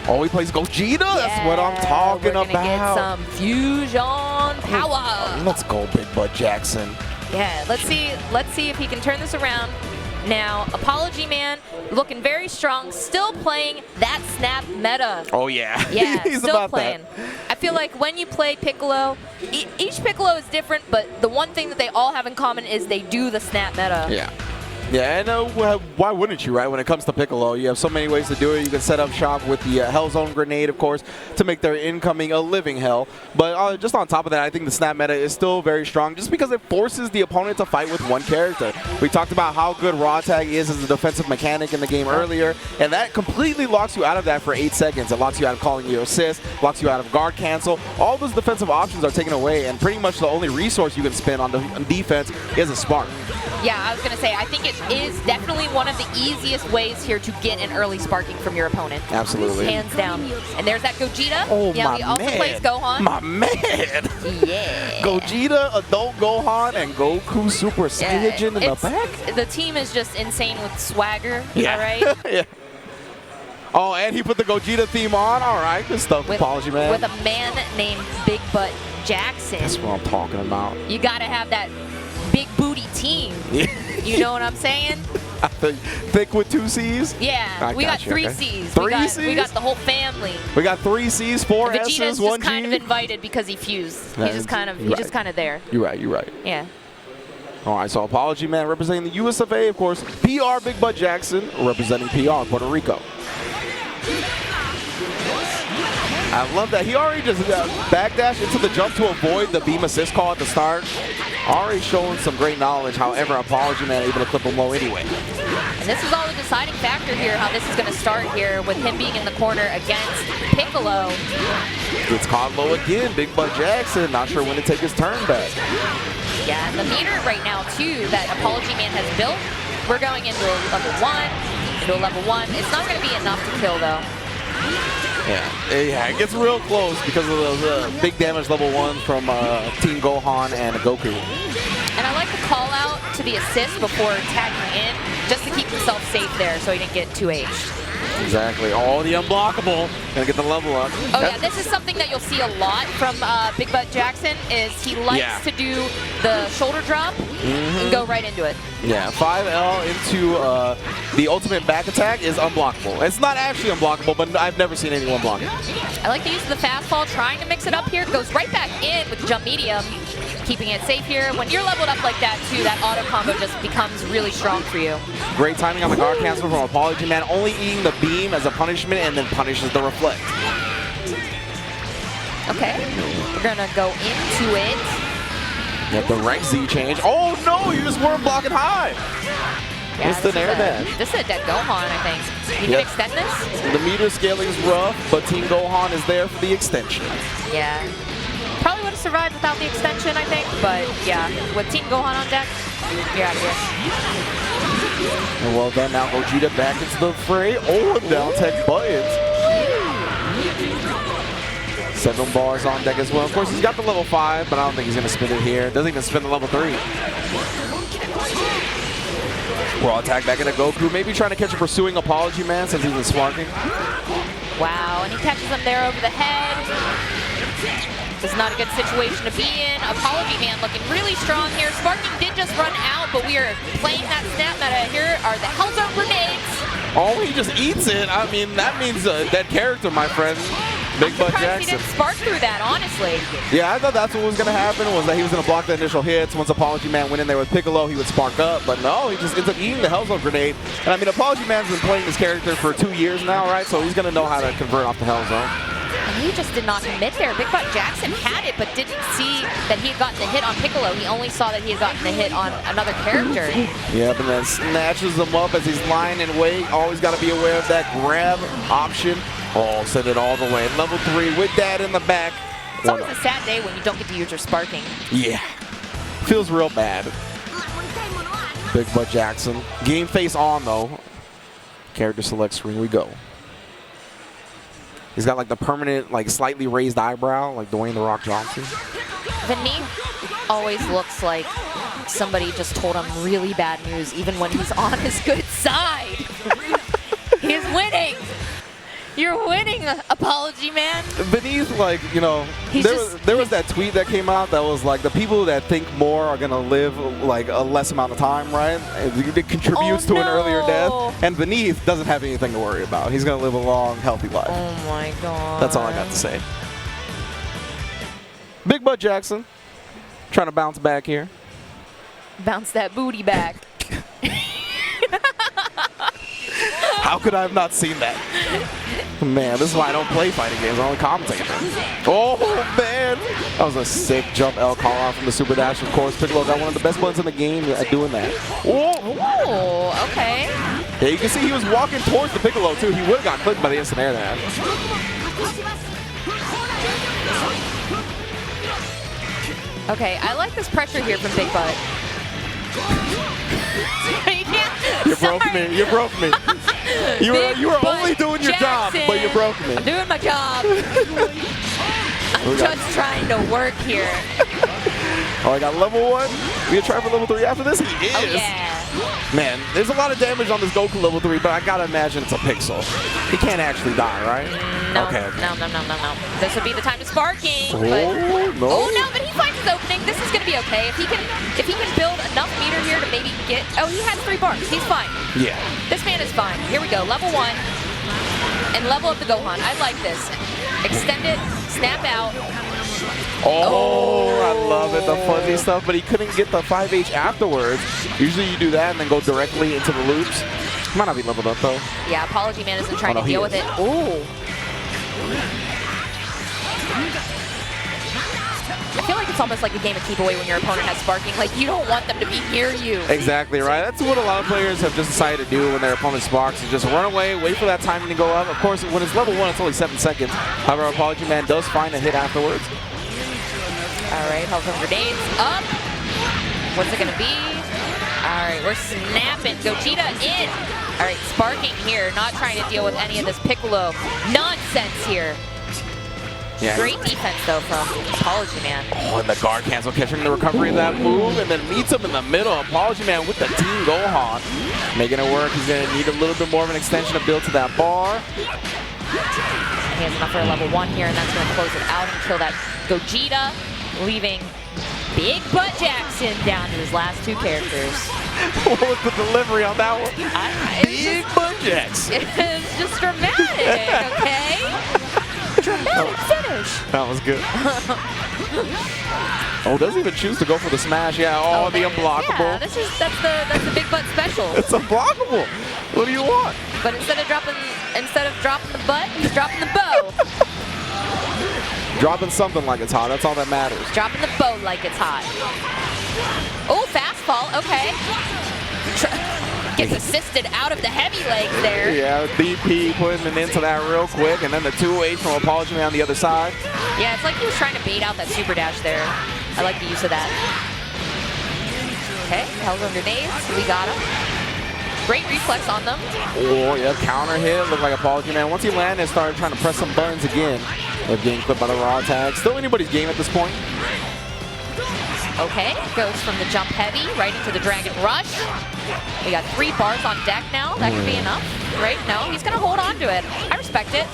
Oh, he plays Gogeta? Yeah, that's what I'm talking about. We're gonna get some fusion power. Let's go, PRBigButtJackson. Yeah, let's see if he can turn this around. Now, Apologyman looking very strong, still playing that snap meta. Oh, yeah. Yeah, He's still about playing. That. I feel like when you play Piccolo, each Piccolo is different, but the one thing that they all have in common is they do the snap meta. Yeah. Yeah, and why wouldn't you, right? When it comes to Piccolo, you have so many ways to do it. You can set up shop with the Hell Zone grenade, of course, to make their incoming a living hell. But just on top of that, I think the snap meta is still very strong just because it forces the opponent to fight with one character. We talked about how good Raw Tag is as a defensive mechanic in the game earlier, and that completely locks you out of that for 8 seconds. It locks you out of calling your assist, locks you out of guard cancel. All those defensive options are taken away, and pretty much the only resource you can spend on defense is a spark. Yeah, I was going to say, I think it is definitely one of the easiest ways here to get an early sparking from your opponent. Absolutely. Hands down. And there's that Gogeta. Oh, yeah, he also plays Gohan. My man. Yeah. Gogeta, Adult Gohan, and Goku Super Saiyajin in the back. The team is just insane with swagger. Yeah. All right? Yeah. Oh, and he put the Gogeta theme on. All right, good stuff, Apologyman. With a man named PRBigButtJackson. That's what I'm talking about. You got to have that big booty team. You know what I'm saying? Thick with 2 C's? Yeah, we got 3 C's. 3 C's? We got the whole family. We got 3 C's, 4 Vegeta's S's, 1 G. just kind of invited because he fused. He's just kind of there. You're right. Yeah. All right, so Apologyman representing the US of A, of course. PRBigButtJackson representing PR, Puerto Rico. I love that. He already just backdashed into the jump to avoid the beam assist call at the start. Already showing some great knowledge. However, Apologyman able to clip him low anyway. And this is all the deciding factor here, how this is going to start here with him being in the corner against Piccolo. Gets caught low again. BigButtJackson not sure when to take his turn back. Yeah, and the meter right now, too, that Apologyman has built, we're going into a level 1, into a level 1. It's not going to be enough to kill, though. Yeah, it gets real close because of those big damage level 1 from Team Gohan and Goku. And I like the call out to the assist before tagging in, just to keep himself safe there so he didn't get 2H'd. Exactly. Oh, the unblockable. Gonna get the level up. Oh, yeah, this is something that you'll see a lot from BigButtJackson is he likes to do the shoulder drop and go right into it. Yeah, 5L into the ultimate back attack is unblockable. It's not actually unblockable, but I've never seen anyone block it. I like the use of the fastball, trying to mix it up here. Goes right back in with the jump medium, keeping it safe here. When you're leveled up like that, too, that auto combo just becomes really strong for you. Great timing on the guard cancel from Apologyman, only eating the beam as a punishment and then punishes the reflect. Okay, we're gonna go into it. Yep, the rank Z change. Oh no, you just weren't blocking high. Yeah, it's the Nair dash. This is a dead Gohan, I think. You can extend this? The meter scaling is rough, but Team Gohan is there for the extension. Yeah. Probably would have survived without the extension, I think, but yeah, with Team Gohan on deck, you're out of here. And well done, now Gogeta back into the fray. Oh, down tech buttons. 7 bars on deck as well. Of course, he's got the level 5, but I don't think he's going to spin it here. Doesn't even spin the level 3. Raw attack back into Goku. Maybe trying to catch a pursuing Apologyman since he's been sparking. Wow, and he catches him there over the head. This is not a good situation to be in. Apologyman looking really strong here. Sparking did just run out, but we are playing that snap meta. Here are the Hellzone grenades. Oh, he just eats it. I mean, that means a dead character, my friend. BigButtJackson. He didn't spark through that, honestly. Yeah, I thought that's what was going to happen, was that he was going to block the initial hits. Once Apologyman went in there with Piccolo, he would spark up. But no, he just ends up eating the Hellzone grenade. And I mean, Apologyman's been playing this character for 2 years now, right? So he's going to know how to convert off the Hellzone. And he just did not commit there. BigButtJackson had it, but didn't see that he had gotten the hit on Piccolo. He only saw that he had gotten the hit on another character. Yep, and then snatches him up as he's lying in wait. Always got to be aware of that grab option. Oh, send it all the way. Level 3 with that in the back. It's always a sad day when you don't get to use your sparking. Yeah. Feels real bad. BigButtJackson. Game face on, though. Character select screen we go. He's got like the permanent, like slightly raised eyebrow, like Dwayne "The Rock" Johnson. Vinny always looks like somebody just told him really bad news, even when he's on his good side. He's winning. You're winning, Apologyman. Beneath, like, you know, there was that tweet that came out that was like, the people that think more are going to live like a less amount of time, right? It contributes to an earlier death. And Beneath doesn't have anything to worry about. He's going to live a long, healthy life. Oh my God. That's all I got to say. BigButtJackson trying to bounce back here. Bounce that booty back. How could I have not seen that? Man, this is why I don't play fighting games. I only commentate them. Oh, man. That was a sick jump L call out from the super dash. Of course, Piccolo got one of the best buttons in the game at doing that. Oh, okay. Yeah, you can see he was walking towards the Piccolo, too. He would have got clipped by the instant air dash. Okay, I like this pressure here from Big Butt. You broke me. You broke me. You were only doing your job, but you broke me. I'm doing my job. I'm just trying to work here. Oh, I got level 1. We gonna try for level 3 after this? He is. Oh, yeah. Man, there's a lot of damage on this Goku level 3, but I gotta imagine it's a pixel. He can't actually die, right? No, okay. No. This would be the time to sparking. Oh, but, no. Oh, no, but he finds his opening. This is going to be okay. If he can build enough meter here to maybe get... Oh, he has 3 bars. He's fine. Yeah. This man is fine. Here we go. Level 1. And level up the Gohan. I like this. Extend it. Snap out. Oh, I I love it, the fuzzy stuff, but he couldn't get the 5H afterwards. Usually you do that and then go directly into the loops. Might not be leveled up though. Yeah, Apologyman isn't trying no, to deal with it. Ooh. I feel like it's almost like a game of keep away when your opponent has sparking. Like, you don't want them to be near you. Exactly right. That's what a lot of players have just decided to do when their opponent sparks, is just run away, wait for that timing to go up. Of course, when it's level 1, it's only 7 seconds. However, Apologyman does find a hit afterwards. All right, health from grenades up. What's it gonna be? All right, we're snapping. Gogeta in. All right, sparking here, not trying to deal with any of this Piccolo nonsense here. Yeah. Great defense, though, from Apologyman. Oh, and the guard cancel catching the recovery of that move, and then meets him in the middle. Apologyman with the Team Gohan. Making it work. He's going to need a little bit more of an extension to build to that bar. He has enough for a level 1 here, and that's going to close it out and kill that Gogeta, leaving PRBigButtJackson down to his last 2 characters. What was the delivery on that one? PRBigButtJackson. It's just dramatic, okay? Dramatic finish. That was good. Oh, doesn't even choose to go for the smash. Yeah, oh, the unblockable. Yeah, that's the big butt special. It's unblockable. What do you want? But instead of dropping the butt, he's dropping the bow. Dropping something like it's hot. That's all that matters. Dropping the bow like it's hot. Oh, fast fall. Okay. Gets assisted out of the heavy legs there. Yeah, DP putting it into that real quick, and then the 2H from Apologyman on the other side. Yeah, it's like he was trying to bait out that super dash there. I like the use of that. Okay, hell's on grenades. We got him. Great reflex on them. Oh, yeah, counter hit. Looked like Apologyman. Once he landed, started trying to press some buttons again. They're getting clipped by the raw tag. Still anybody's game at this point. Okay, goes from the jump heavy right into the Dragon Rush. We got 3 bars on deck now. That could be enough, right? No, he's going to hold on to it. I respect it.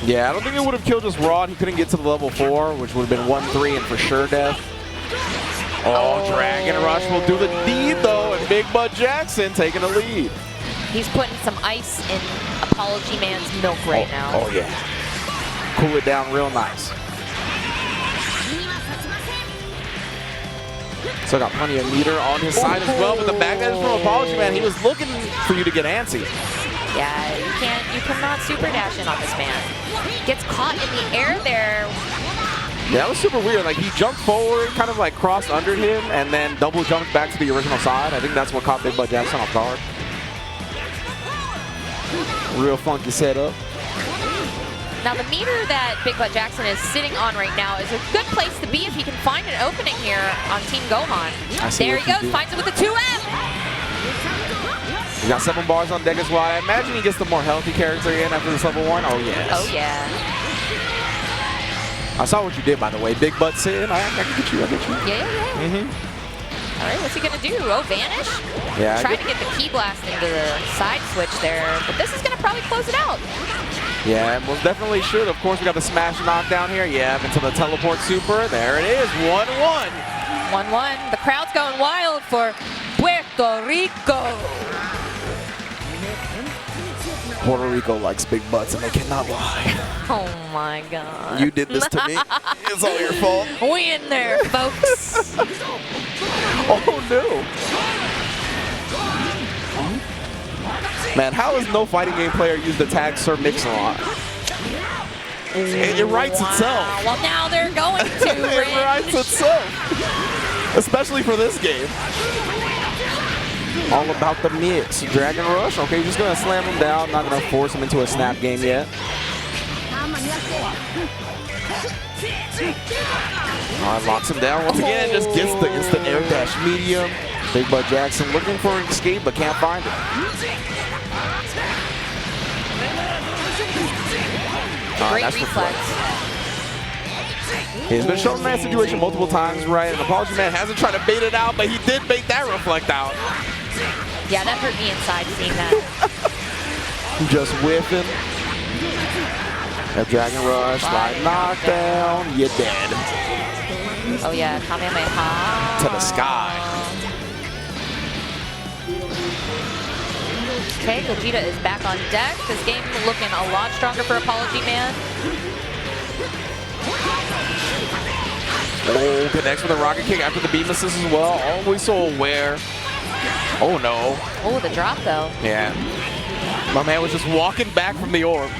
Yeah, I don't think it would have killed just Raw. He couldn't get to the level 4, which would have been 1-3 and for sure death. Oh, Dragon Rush will do the deed, though, and PRBigButtJackson taking the lead. He's putting some ice in Apologyman's milk right now. Oh, yeah. Cool it down real nice. So got plenty of meter on his side as well, but the back edge from Apologyman, he was looking for you to get antsy. Yeah, you cannot super dash in on this man. Gets caught in the air there. Yeah, that was super weird. Like, he jumped forward, kind of like crossed under him, and then double jumped back to the original side. I think that's what caught PRBigButtJackson off guard. Real funky setup. Now, the meter that PRBigButtJackson is sitting on right now is a good place to be if he can find an opening here on Team Gohan. There he goes, finds it with the 2M. He got 7 bars on deck as well. I imagine he gets the more healthy character in after this level 1. Oh, yes. Oh, yeah. I saw what you did, by the way. Big butt sitting. I can get you. I get you. Yeah. All right, what's he going to do? Oh, vanish? Yeah. Try to get the key blast into the side switch there, but this is going to probably close it out. Yeah, most definitely should. Of course, we got the smash knockdown here. Yeah, into the teleport super. There it is. 1-1. 1-1. The crowd's going wild for Puerto Rico. Puerto Rico likes big butts, and they cannot lie. Oh, my God. You did this to me. It's all your fault. We in there, folks. Oh, no. Man, how has no fighting game player used the tag Sir Mix-a-Lot? It writes itself. Well, now they're going to. It writes itself. Especially for this game. All about the mix. Dragon Rush. Okay, just going to slam him down. Not going to force him into a snap game yet. Locks him down once again. Just gets the instant air dash medium. PRBigButtJackson looking for an escape but can't find it. Great reflex. He's been shown in that situation multiple times, right? And Apologyman hasn't tried to bait it out, but he did bait that reflect out. Yeah, that hurt me inside seeing that. Just whiffing. A Dragon Rush, slide knockdown, you're dead. Oh yeah, Kamehameha. To the sky. Okay, Gogeta is back on deck. This game looking a lot stronger for Apologyman. Oh, connects with a rocket kick after the beam assist as well. Always so aware. Oh, no. Oh, the drop, though. Yeah. My man was just walking back from the orb.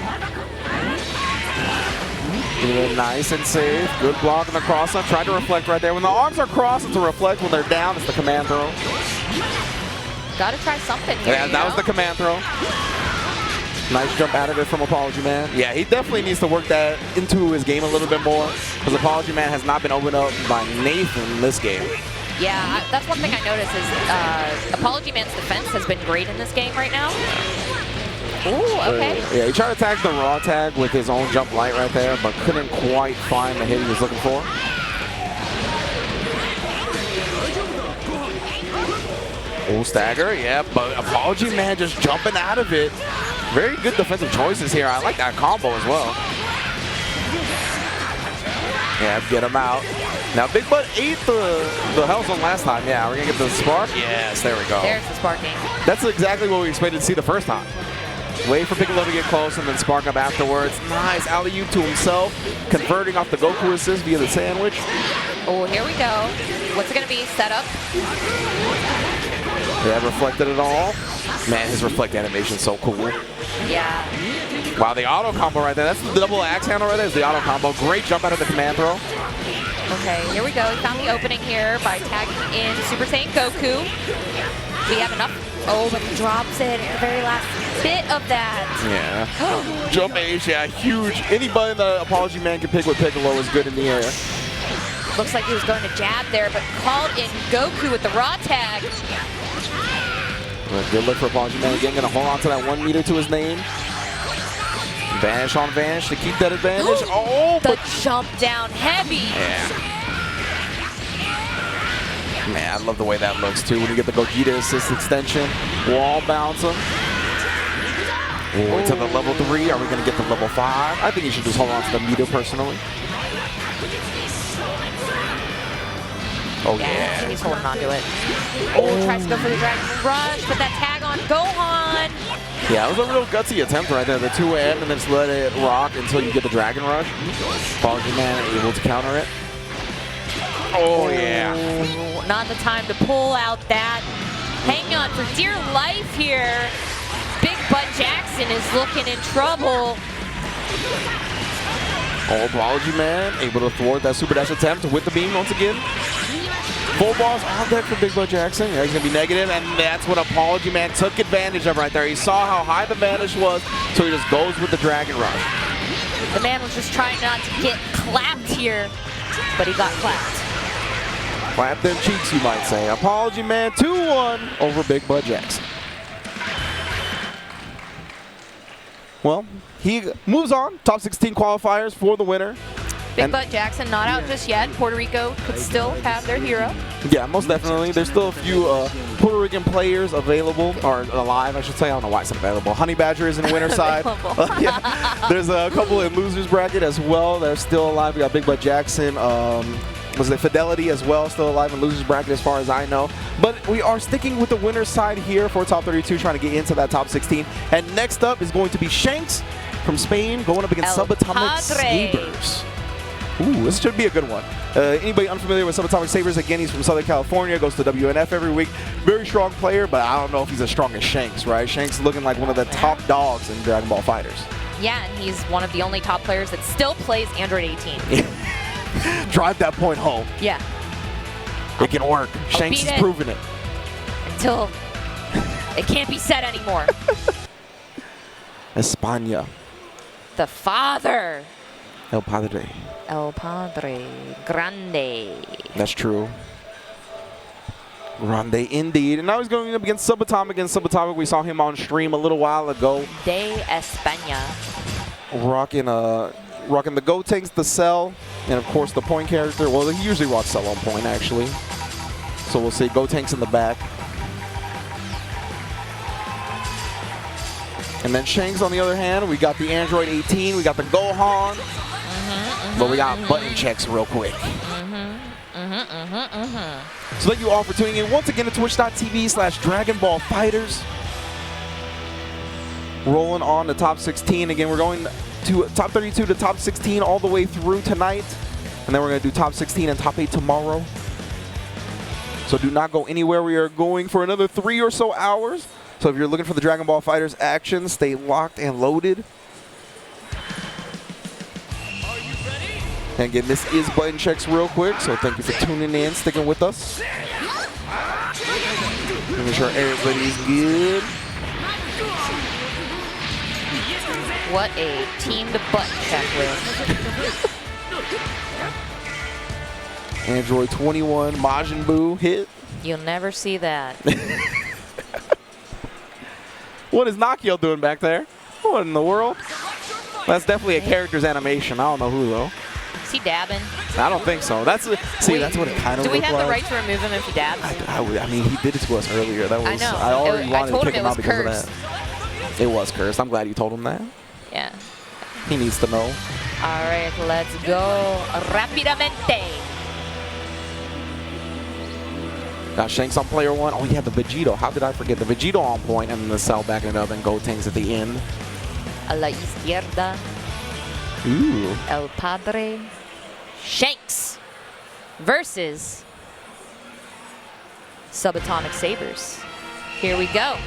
Nice and safe. Good block on the cross up. Tried to reflect right there. When the arms are crossed, it's a reflect. When they're down, it's the command throw. Gotta try something here. Yeah, that was the command throw. Nice jump out of it from Apologyman. Yeah, he definitely needs to work that into his game a little bit more, because Apologyman has not been opened up by Nathan in this game. Yeah, that's one thing I noticed is Apologyman's defense has been great in this game right now. Ooh, okay. Yeah, he tried to tag the raw tag with his own jump light right there, but couldn't quite find the hit he was looking for. Oh, stagger, yeah, but Apologyman just jumping out of it. Very good defensive choices here. I like that combo as well. Yeah, get him out. Now, Big Butt ate the Hellzone last time. Yeah, we're going to get the spark. Yes, there we go. There's the sparking. That's exactly what we expected to see the first time. Wait for Piccolo to get close and then spark up afterwards. Nice alley-oop to himself, converting off the Goku assist via the sandwich. Oh, here we go. What's it going to be? Set up? Yeah, reflected it all. Man, his reflect animation is so cool. Yeah. Wow, the auto combo right there. That's the double axe handle right there. Is the auto combo. Great jump out of the command throw. Okay, here we go. We found the opening here by tagging in Super Saiyan Goku. We have enough. Oh, but he drops it at the very last bit of that. Yeah. Jump H, yeah, huge. Anybody that Apologyman can pick with Piccolo is good in the air. Looks like he was going to jab there, but called in Goku with the raw tag. Good look for Apologyman. Again, going to hold on to that 1 meter to his name. Vanish on Vanish to keep that advantage. Oh, the jump down heavy. Yeah. Man, I love the way that looks too. When you get the Gogeta assist extension, wall bouncer. To the level 3. Are we going to get the level 5? I think you should just hold on to the meter personally. Oh, yeah. He's holding on to it. Oh, tries to go for the Dragon Rush, but that tag on Gohan. Yeah, it was a real gutsy attempt right there. The 2M and then just let it rock until you get the Dragon Rush. Apologyman able to counter it. Oh, yeah. Not the time to pull out that. Hang on for dear life here. BigButtJackson is looking in trouble. Oh, Apologyman able to thwart that super dash attempt with the beam once again. Full balls on deck for BigButtJackson. Yeah, he's going to be negative, and that's what Apologyman took advantage of right there. He saw how high the vanish was, so he just goes with the Dragon Rush. The man was just trying not to get clapped here, but he got clapped. Clap them cheeks, you might say. Apologyman 2-1 over BigButtJackson. Well, he moves on. Top 16 qualifiers for the winner. BigButtJackson not out just yet. Puerto Rico could still have their hero. Yeah, most definitely. There's still a few Puerto Rican players available, or alive, I should say. I don't know why it's available. Honeybadger is in winner side. Yeah. There's a couple in losers bracket as well that are still alive. We got BigButtJackson. Was it Fidelity as well, still alive in losers bracket as far as I know. But we are sticking with the winner's side here for top 32, trying to get into that top 16. And next up is going to be Shanks from Spain going up against SubAtomicSabers. Ooh, this should be a good one. Anybody unfamiliar with SubAtomicSabers, again, he's from Southern California, goes to WNF every week. Very strong player, but I don't know if he's as strong as Shanks, right? Shanks looking like one of the top dogs in Dragon Ball FighterZ. Yeah, and he's one of the only top players that still plays Android 18. Drive that point home. Yeah. It can work. Shanks has proven it. Until it can't be said anymore. España. The father. El Padre. El Padre. Grande. That's true. Grande indeed. And now he's going up against SubAtomic. Against SubAtomic, we saw him on stream a little while ago. De España. Rocking the Gotenks, the Cell, and of course the point character. Well, he usually rocks Cell on point, actually. So we'll see Gotenks in the back. And then Shanks on the other hand, we got the Android 18, we got the Gohan, but we got button checks real quick. So thank you all for tuning in once again to twitch.tv/Dragon Ball FighterZ. Rolling on the top 16. Again, we're going to top 32 to top 16 all the way through tonight. And then we're going to do top 16 and top 8 tomorrow. So do not go anywhere. We are going for another 3 or so hours. So if you're looking for the Dragon Ball FighterZ action, stay locked and loaded. And again, this is button checks real quick, so thank you for tuning in, sticking with us. Making sure everybody's good. What a team to button check with. Android 21 Majin Buu hit. You'll never see that. What is Nakkiel doing back there? What in the world? That's definitely a character's animation. I don't know who though. Is he dabbing? I don't think so. That's that's what it kind of Do we looked have like. the right to remove him if he dabs? I mean, he did it to us earlier. That was I know. I already wanted to told kick him him it out was because cursed. of that. It was cursed. I'm glad you told him that. Yeah. He needs to know. All right, let's go. Rapidamente. Got Shanks on player 1. Oh, yeah, the Vegito. How did I forget? The Vegito on point, and then the Cell backing it up, and Gotenks at the end. A la izquierda. Ooh. El Padre. Shanks versus SubAtomicSabers. Here we go.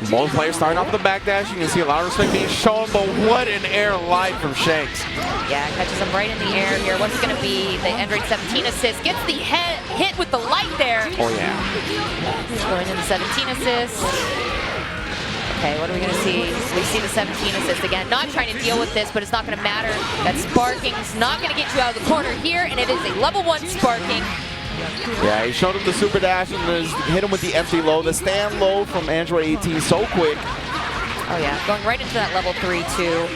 Both players starting off with the backdash. You can see a lot of respect being shown, but what an air light from Shanks. Yeah, catches him right in the air here. What's it going to be? The Android 17 assist. Gets the hit with the light there. Oh, yeah. Going in the 17 assist. Okay, what are we going to see? We see the 17 assist again. Not trying to deal with this, but it's not going to matter. That sparking's not going to get you out of the corner here, and it is a level 1 sparking. Yeah, he showed him the super dash and hit him with the empty low. The stand low from Android 18 so quick. Oh yeah, going right into that level 3 too.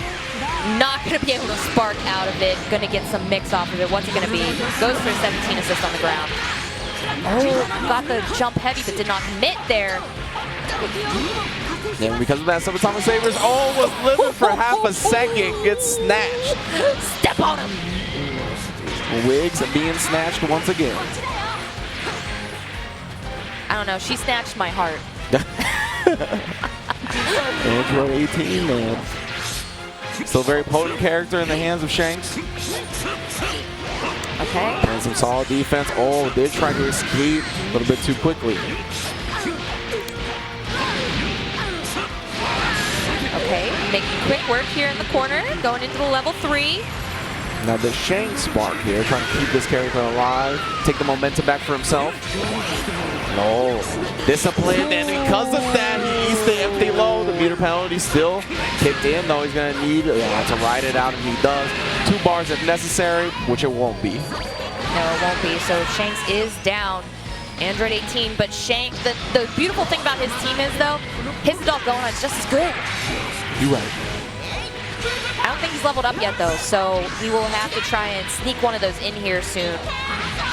Not going to be able to spark out of it. Going to get some mix off of it. What's it going to be? Goes for a 17 assist on the ground. Oh, got the jump heavy but did not commit there. And because of that, SubAtomicSabers was living for half a second. Gets snatched. Step on him. Wigs are being snatched once again. I don't know. She snatched my heart. Android 18, man. Still a very potent character in the hands of Shanks. Okay. And some solid defense. Oh, did try to escape a little bit too quickly. Okay, making quick work here in the corner. Going into the level 3. Now the Shanks spark here, trying to keep this character alive, take the momentum back for himself. No, discipline, and because of that, he eats the empty low. The meter penalty still kicked in, though he's going to need to ride it out, and he does. 2 bars if necessary, which it won't be. No, it won't be. So Shanks is down. Android 18, but Shanks, the beautiful thing about his team is, though, his adult Gohan is just as good. You're right. I don't think he's leveled up yet, though, so he will have to try and sneak one of those in here soon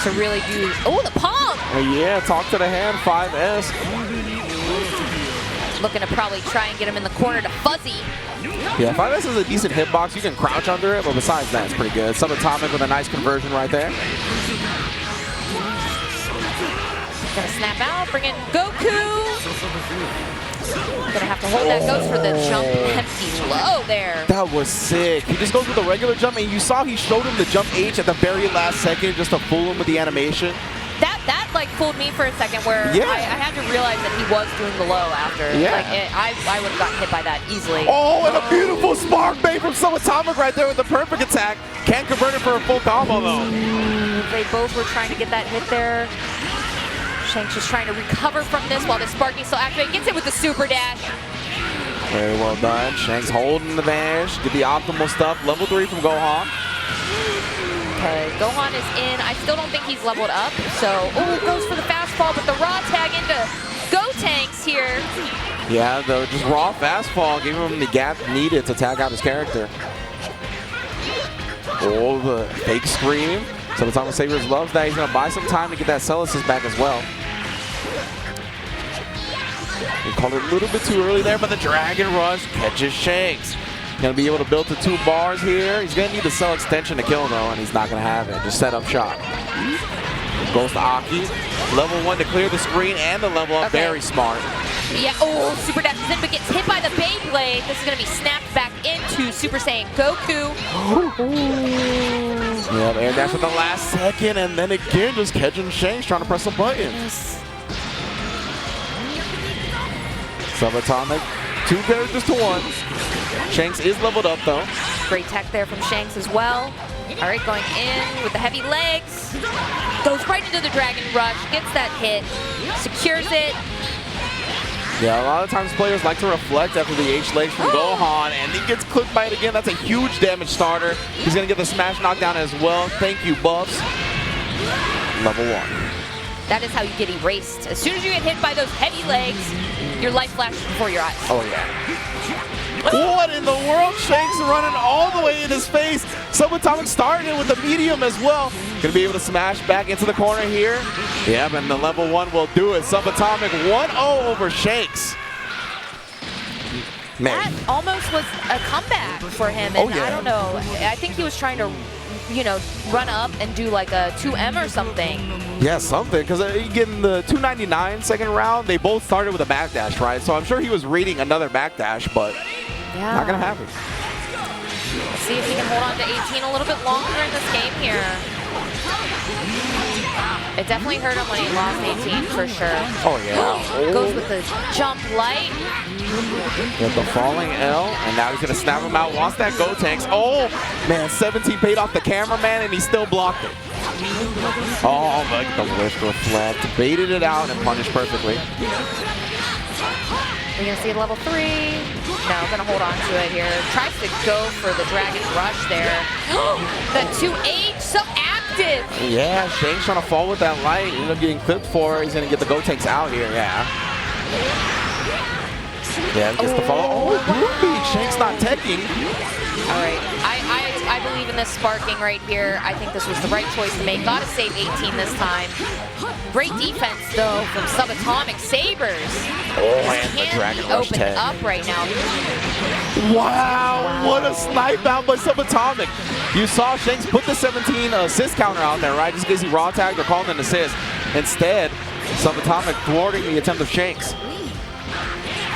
to really do... Oh, the palm! Yeah, talk to the hand, 5S. Looking to probably try and get him in the corner to Fuzzy. Yeah, 5S is a decent hitbox. You can crouch under it, but besides that, it's pretty good. SubAtomic with a nice conversion right there. Gonna snap out, bring in Goku. Gonna have to hold that. Goes for the jump empty low there. That was sick. He just goes with the regular jump, and you saw he showed him the jump H at the very last second just to fool him with the animation. That like fooled me for a second where I had to realize that he was doing the low after. Yeah. Like I would have gotten hit by that easily. Oh, and a beautiful spark bait from SubAtomic right there with the perfect attack. Can't convert it for a full combo though. They both were trying to get that hit there. Shanks just trying to recover from this while the sparking still activated. Gets it with the super dash. Very well done. Shanks holding the dash. Get the optimal stuff. Level 3 from Gohan. Okay, Gohan is in. I still don't think he's leveled up. So, goes for the fastball, but the raw tag into Gotenks here. Yeah, the just raw fastball gave him the gap needed to tag out his character. Oh, the fake scream. SubAtomicSabers loves that. He's going to buy some time to get that cell assist back as well. He called it a little bit too early there, but the Dragon Rush catches Shanks. Going to be able to build to 2 bars here. He's going to need the cell extension to kill, though, and he's not going to have it. Just set up shop. Goes to Aki. Level 1 to clear the screen and the level up. Okay. Very smart. Yeah, super dashes in, but gets hit by the Beyblade. This is going to be snapped back into Super Saiyan Goku. Yeah, air dash at the last second, and then again just catching Shanks trying to press a button. Subatomic, 2 characters to 1. Shanks is leveled up though. Great tech there from Shanks as well. All right, going in with the heavy legs. Goes right into the Dragon Rush, gets that hit, secures it. Yeah, a lot of times players like to reflect after the H-legs from Gohan, and he gets clipped by it again. That's a huge damage starter. He's going to get the smash knockdown as well. Thank you, buffs. Level 1. That is how you get erased. As soon as you get hit by those heavy legs, your life flashes before your eyes. Oh, yeah. What in the world? Shanks running all the way in his face. Subatomic starting it with the medium as well. Gonna be able to smash back into the corner here. Yeah, and the level 1 will do it. Subatomic 1-0 over Shanks. Man. That almost was a comeback for him. And I don't know. I think he was trying to, you know, run up and do like a 2M or something. Yeah, something, because getting the 299 second round, they both started with a backdash, right? So I'm sure he was reading another backdash, but not going to happen. Let's see if he can hold on to 18 a little bit longer in this game here. It definitely hurt him when he lost 18, for sure. Oh, yeah. Goes with the jump light. With the falling L, and now he's going to snap him out. Wants that Go Tanks. Oh, man, 17 paid off the cameraman, and he still blocked it. Oh, look at the lift reflect. Baited it out and punished perfectly. We're going to see level 3. No, going to hold on to it here. Tries to go for the Dragon Rush there. The 2H, so active. Yeah, Shanks trying to fall with that light. Ended up getting clipped for. He's going to get the Go Tanks out here, yeah. Yeah, gets the follow. Oh, wow. Shanks not teching. All right, I believe in this sparking right here. I think this was the right choice to make. Gotta save 18 this time. Great defense though from SubAtomicSabers. Oh, and the Dragon Rush tag. Up right now. Wow, what a snipe out by Subatomic. You saw Shanks put the 17 assist counter out there, right? Just in case he raw tagged or called an assist. Instead, Subatomic thwarting the attempt of Shanks.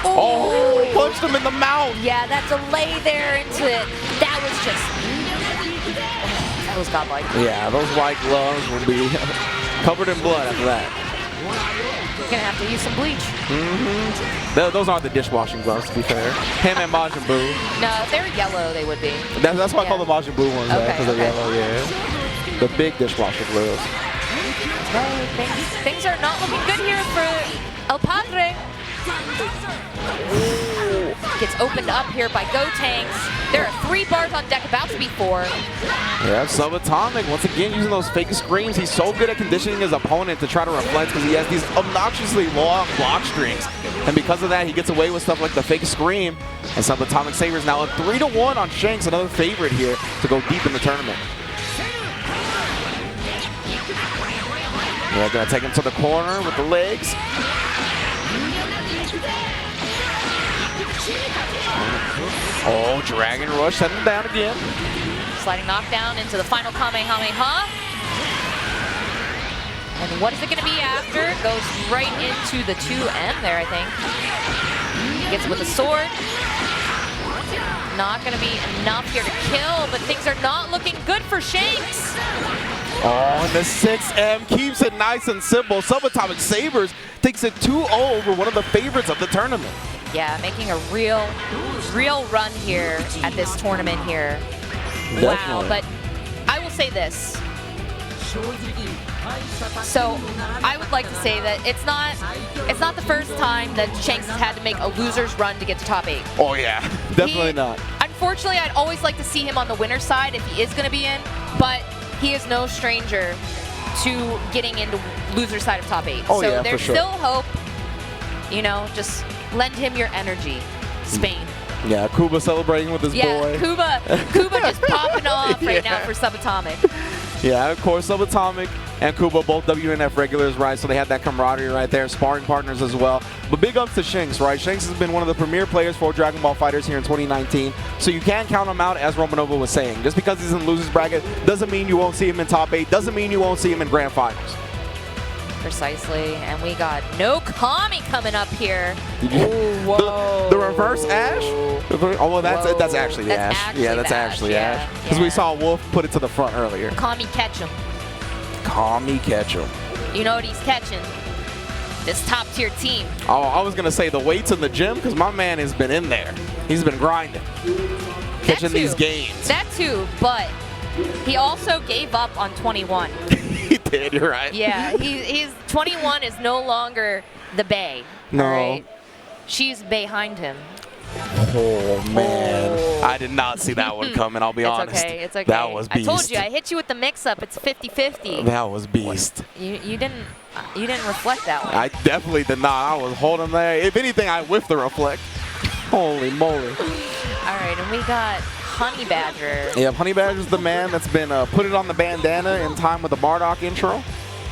Oh, punched him in the mouth. Yeah, that delay there into it. That was just, that was godlike. Yeah, those white gloves will be covered in blood after that. You're gonna have to use some bleach. Those aren't the dishwashing gloves, to be fair. Him and Majin Buu. No, if they were yellow, they would be. That's why I call the Majin Buu ones, right? Because they're yellow, yeah. The big dishwasher gloves. Okay, things are not looking good here for El Padre. Gets opened up here by Go Tanks. There are 3 bars on deck, about to be 4. Yeah, Subatomic, once again, using those fake screams. He's so good at conditioning his opponent to try to reflect because he has these obnoxiously long block strings. And because of that, he gets away with stuff like the fake scream. And SubAtomicSabers now up 3-1 on Shanks, another favorite here to go deep in the tournament. Yeah, gonna take him to the corner with the legs. Oh, Dragon Rush, setting him down again. Sliding knockdown into the final Kamehameha. And what is it going to be after? Goes right into the 2M there, I think. Gets with the sword. Not going to be enough here to kill, but things are not looking good for Shanks. Oh, and the 6M keeps it nice and simple. SubAtomicSabers takes it 2-0 over one of the favorites of the tournament. Yeah, making a real run here at this tournament here. Definitely. Wow, but I will say this. So I would like to say that it's not the first time that Shanks has had to make a loser's run to get to top 8. Oh yeah, definitely not. Unfortunately, I'd always like to see him on the winner's side if he is going to be in, but he is no stranger to getting into loser's side of top 8. Oh, so yeah, there's for sure. still hope. You know, just lend him your energy, Spain. Yeah, Kuba celebrating with his boy. Yeah, Kuba just popping off right now for Subatomic. Yeah, of course, Subatomic and Kuba, both WNF regulars, right? So they had that camaraderie right there, sparring partners as well. But big ups to Shanks, right? Shanks has been one of the premier players for Dragon Ball FighterZ here in 2019. So you can't count him out, as Romanova was saying. Just because he's in losers bracket doesn't mean you won't see him in top 8, doesn't mean you won't see him in grand finals. Precisely. And we got Knowkami coming up here. Ooh, whoa. The reverse Ash? Oh, well, that's actually the Ash. Actually Yeah, that's actually Ash. Because we saw Wolf put it to the front earlier. Kami catch him. Kami catch him. You know what he's catching? This top tier team. Oh, I was going to say the weights in the gym because my man has been in there. He's been grinding. Catching these gains. That too, but he also gave up on 21. He did, you're right. Yeah, he's 21 is no longer the Bay. No. All right? She's behind him. Oh, man. I did not see that one coming, I'll be honest. It's okay, it's okay. That was beast. I told you, I hit you with the mix-up. It's 50-50. That was beast. You didn't reflect that one. I definitely did not. I was holding there. If anything, I whiffed the reflect. Holy moly. All right, and we got Honeybadger. Yeah, Honeybadger's the man that's been put it on the bandana in time with the Bardock intro.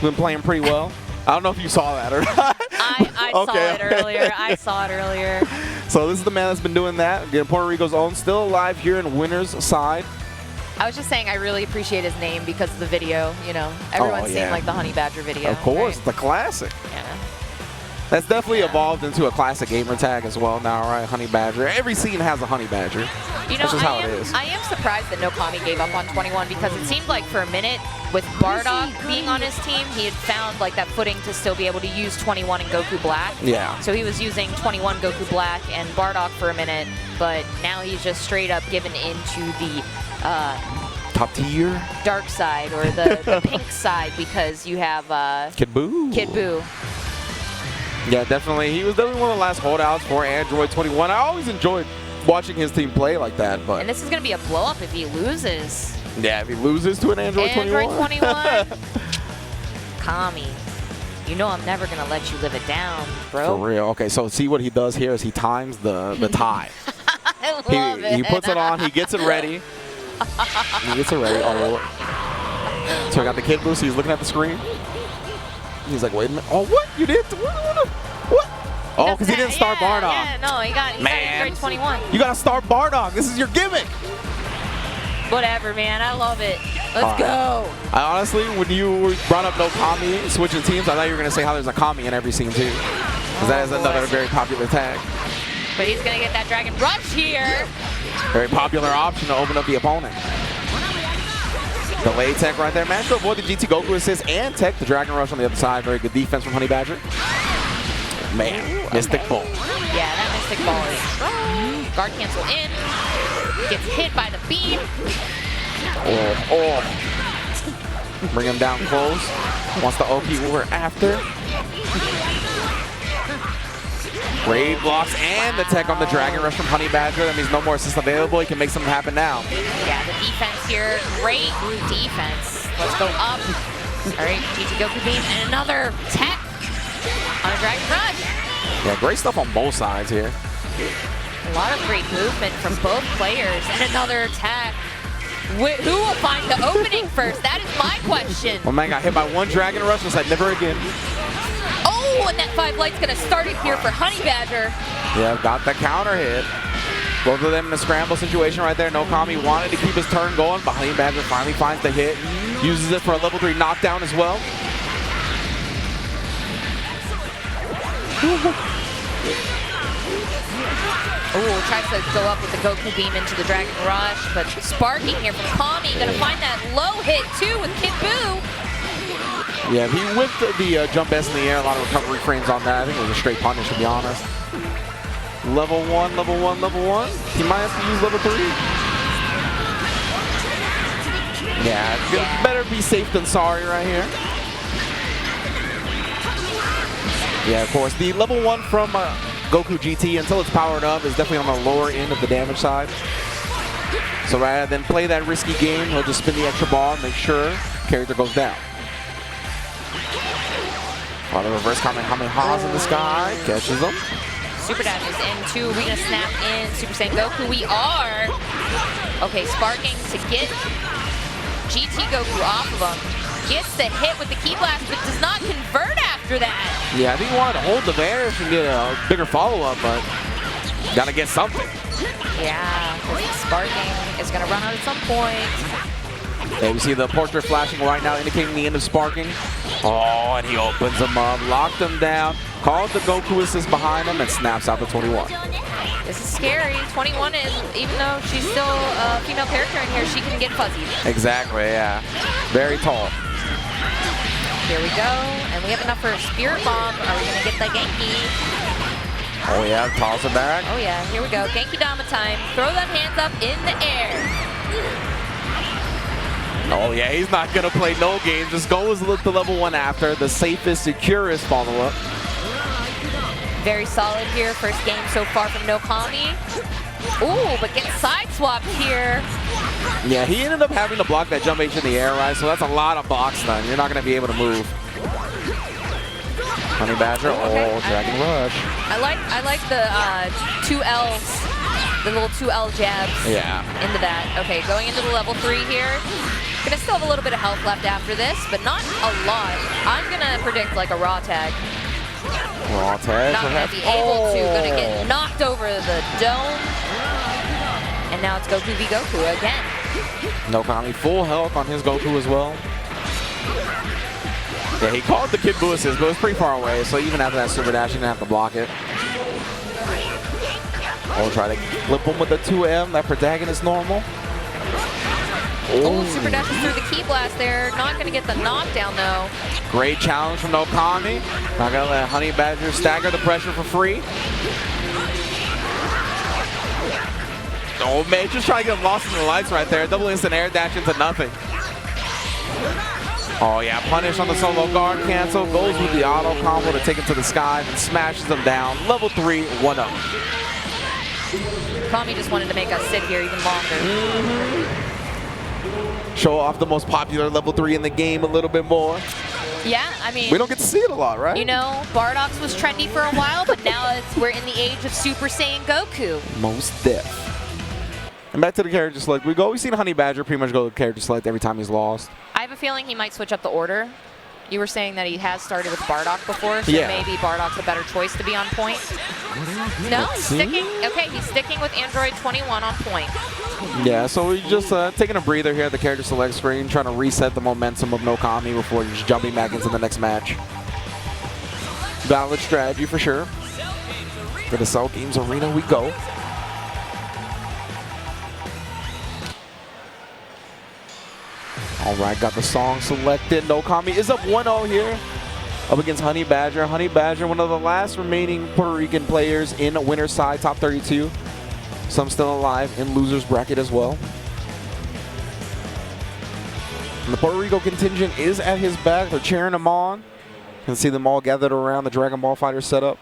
Been playing pretty well. I don't know if you saw that or not. I saw it earlier. I saw it earlier. So this is the man that's been doing that. Again, Puerto Rico's own, still alive here in winner's side. I was just saying I really appreciate his name because of the video. You know, everyone's seen like the Honeybadger video. Of course, right? the classic. Yeah. That's definitely evolved into a classic gamer tag as well now, right? Honeybadger. Every scene has a Honeybadger. You know, That's just how it is. I am surprised that Knowkami gave up on 21 because it seemed like for a minute with Bardock being on his team, he had found like that footing to still be able to use 21 and Goku Black. Yeah. So he was using 21 Goku Black and Bardock for a minute, but now he's just straight up given into the top tier dark side or the pink side because you have Kid Buu. Kid Buu. Yeah, definitely. He was definitely one of the last holdouts for Android 21. I always enjoyed watching his team play like that, but And this is going to be a blow up if he loses. yeah, if he loses to an Android 21. Android 21. Kami, you know I'm never going to let you live it down, bro. For real. Okay, so see what he does here is he times the tie. I love it. He puts it on, he gets it ready. He gets it ready. Oh, so I got the Kid Buu, so he's looking at the screen. He's like, wait a minute. Oh, what? You did? What? Oh, because he didn't start Bardock. Yeah, no, he got Android 21. You got to start Bardock. This is your gimmick. Whatever, man. I love it. Let's go. I honestly, when you brought up Knowkami switching teams, I thought you were going to say how there's a Kami in every scene, too. Because that is another very popular tag. But he's going to get that Dragon Rush here. Very popular option to open up the opponent. Delay tech right there. Managed to avoid the GT Goku assist and tech the Dragon Rush on the other side. Very good defense from Honeybadger. Man, Mystic Ball. Yeah, that Mystic Ball is strong. Guard cancel in. Gets hit by the beam. Oh. Bring him down close. Wants the OP we're after. Raid blocks and the tech on the Dragon Rush from Honeybadger. That means no more assist available. He can make something happen now. Yeah, the defense here. Great defense. Let's go up. All right, GT Goku beam and another tech on a Dragon Rush. Yeah, great stuff on both sides here. A lot of great movement from both players. And another attack. Who will find the opening first? That is my question. Oh man, got hit by one Dragon Rush and said never again. Oh, and that 5 light's going to start it here for Honeybadger. Yeah, got the counter hit. Both of them in a scramble situation right there. Knowkami wanted to keep his turn going, but Honeybadger finally finds the hit. Uses it for a level 3 knockdown as well. Oh, tries to go up with the Goku beam into the Dragon Rush, but sparking here from Kami. Gonna find that low hit too with Kid Buu. Yeah, he whipped the jump S in the air. A lot of recovery frames on that. I think it was a straight punish, to be honest. Level 1, level 1, level 1. He might have to use level 3. Yeah, better be safe than sorry right here. Yeah, of course. The level 1 from Goku GT, until it's powered up, is definitely on the lower end of the damage side. So rather than play that risky game, he'll just spin the extra ball and make sure character goes down. A lot of reverse Kamehamehas in the sky. Catches them. Super dash is in too. We're going to snap in Super Saiyan Goku. We are. Okay, sparking to get GT Goku off of him. Gets the hit with the Ki Blast, but does not convert after that. Yeah, I think he wanted to hold the Varus and get a bigger follow-up, but got to get something. Yeah, sparking is going to run out at some point. There you see the portrait flashing right now, indicating the end of sparking. Oh, and he opens him up, locked him down, calls the Goku assist behind him, and snaps out the 21. This is scary. 21 is, even though she's still a female character in here, she can get fuzzy. Exactly, yeah. Very tall. Here we go, and we have enough for a Spirit Bomb. Are we gonna get the Genki? Oh yeah, toss it back. Oh yeah, here we go. Genki Dama time. Throw them hands up in the air. Oh yeah, he's not gonna play no games. Just goes to level 1 after. The safest, securest follow-up. Very solid here. First game so far from Knowkami. Ooh, but gets side-swapped here. Yeah, he ended up having to block that jump H in the air, right? So that's a lot of box stun. You're not gonna be able to move. Honeybadger, Okay, Dragon Rush. I like the 2 Ls, the little 2 L jabs. Yeah. Into that. Okay, going into the level 3 here. Gonna still have a little bit of health left after this, but not a lot. I'm gonna predict like a raw tag. Raw tag. Not gonna be able to. Gonna get knocked over the dome. And now it's Goku v Goku again. Knowkami full health on his Goku as well. Yeah, he called the Kid Buu assist, but it was pretty far away, so even after that super dash, he didn't have to block it. We'll try to flip him with the 2M. That protagonist normal. Oh, super dashes through the Ki Blast there. Not going to get the knockdown, though. Great challenge from Knowkami. Not going to let Honeybadger stagger the pressure for free. Oh, man, just trying to get lost in the lights right there. Double instant air dash into nothing. Oh, yeah, punish on the solo guard cancel. Goes with the auto combo to take him to the sky and smashes him down. Level 3, 1-0. Kami just wanted to make us sit here even longer. Show off the most popular level 3 in the game a little bit more. Yeah, I mean, we don't get to see it a lot, right? You know, Bardock's was trendy for a while, but now we're in the age of Super Saiyan Goku. Most death. And back to the character select. We've always seen Honeybadger pretty much go to character select every time he's lost. I have a feeling he might switch up the order. You were saying that he has started with Bardock before, so yeah, maybe Bardock's a better choice to be on point. No, he's sticking. Okay, he's sticking with Android 21 on point. Yeah, so we're just taking a breather here at the character select screen, trying to reset the momentum of Knowkami before just jumping back into the next match. Valid strategy for sure. For the Cell Games Arena we go. All right, got the song selected. Knowkami is up 1-0 here, up against Honeybadger. Honeybadger, one of the last remaining Puerto Rican players in winner's side, top 32. Some still alive in loser's bracket as well. And the Puerto Rico contingent is at his back. They're cheering him on. You can see them all gathered around the Dragon Ball Fighter setup.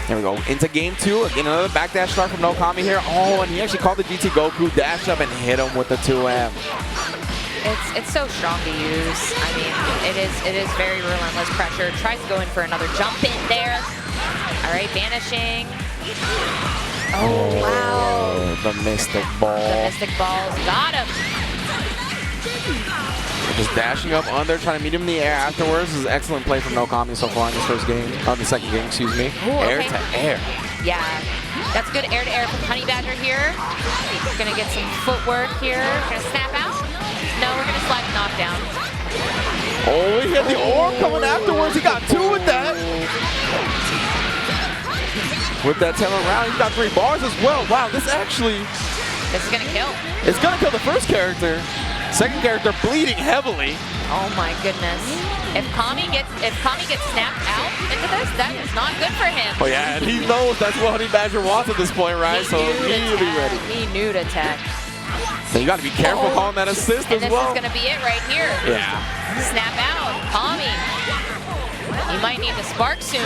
There we go. Into game 2. Again, another backdash start from Knowkami here. Oh, and he actually called the GT Goku, dash up and hit him with the 2M. It's so strong to use. I mean, it is very relentless pressure. Tries to go in for another jump in there. All right, vanishing. Oh, wow. The Mystic Ball. The Mystic Balls got him. Just dashing up under, trying to meet him in the air afterwards. This is excellent play from Knowkami so far in this first game. The second game, excuse me. Ooh, air okay. to air. Yeah, that's good air to air from Honeybadger here. Gonna get some footwork here. Gonna snap out. No, we're gonna slide the knockdown. Oh, he had the orb coming afterwards. He got 2 with that. With that tail around, he's got 3 bars as well. Wow, this is gonna kill. It's gonna kill the first character. Second character bleeding heavily. Oh my goodness. If Kami gets snapped out into this, that is not good for him. Oh yeah, and he knows that's what Honeybadger wants at this point, right? So really ready. He knew to attack. So you got to be careful calling that assist as well. And this is gonna be it right here. Yeah. Snap out, Kami. You might need to spark soon.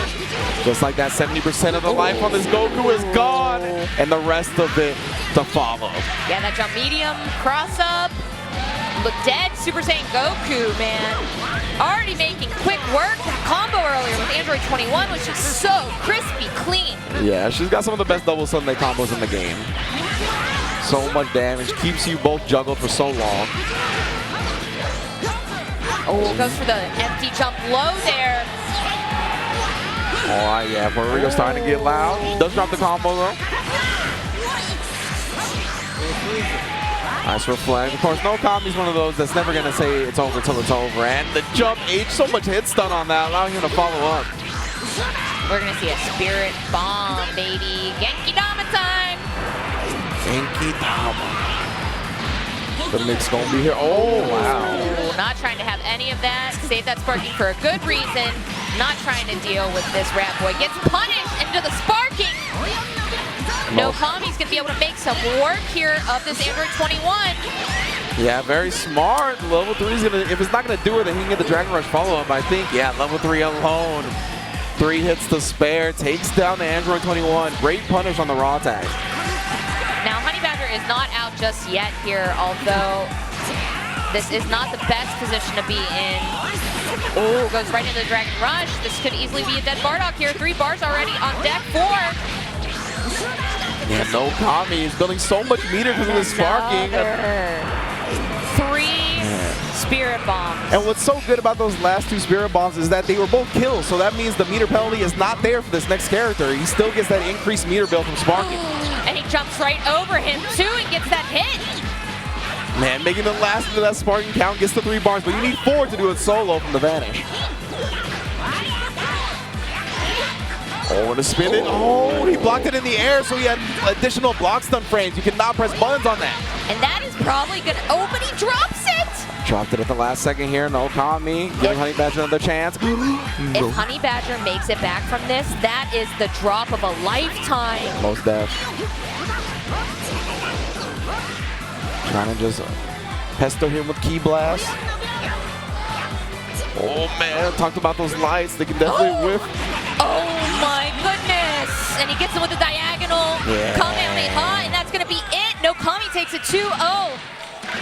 Just like that, 70% of the life on this Goku is gone, and the rest of it to follow. Yeah, that jump medium, cross up. Look dead, Super Saiyan Goku, man. Already making quick work. That combo earlier with Android 21 was just so crispy clean. Yeah, she's got some of the best double Sunday combos in the game. So much damage, keeps you both juggled for so long. Oh, goes for the empty jump low there. Oh, yeah, Puerto Rico's starting to get loud. Does drop the combo, though. Nice reflect. Of course, Knowkami's one of those that's never going to say it's over till it's over. And the jump H, so much hit stun on that, allowing him to follow up. We're going to see a Spirit Bomb, baby. Genki Dama time. Genki Dama. The mix going to be here. Oh, wow. Ooh, not trying to have any of that. Save that sparking for a good reason. Not trying to deal with this rat boy. Gets punished into the sparking. Knowkami's going to be able to make some work here of this Android 21. Yeah, very smart. Level 3 is going to, if it's not going to do it, then he can get the Dragon Rush follow-up, I think. Yeah, level 3 alone. 3 hits to spare. Takes down the Android 21. Great punish on the raw tag. Now, Honeybadger is not out just yet here, although this is not the best position to be in. Oh, goes right into the Dragon Rush. This could easily be a dead Bardock here. 3 bars already on deck. 4. Yeah, Knowkami is building so much meter because of the sparking. 3 Spirit Bombs. And what's so good about those last 2 Spirit Bombs is that they were both kills, so that means the meter penalty is not there for this next character. He still gets that increased meter build from sparking. And he jumps right over him too and gets that hit. Man, making the last of that sparking count, gets the 3 bars, but you need 4 to do it solo from the vanish. Oh, and a spin it. Oh, he blocked it in the air, so he had additional block stun frames. You cannot press buttons on that. And that is probably good. Oh, but he drops it. Dropped it at the last second here. Knowkami giving Honeybadger another chance. If Honeybadger makes it back from this, that is the drop of a lifetime. Most def. Trying to just pester him with Ki Blast. Oh man, talked about those lights. They can definitely whiff. Oh my goodness! And he gets him with the diagonal. Kamehameha, and that's going to be it. Knowkami takes it 2-0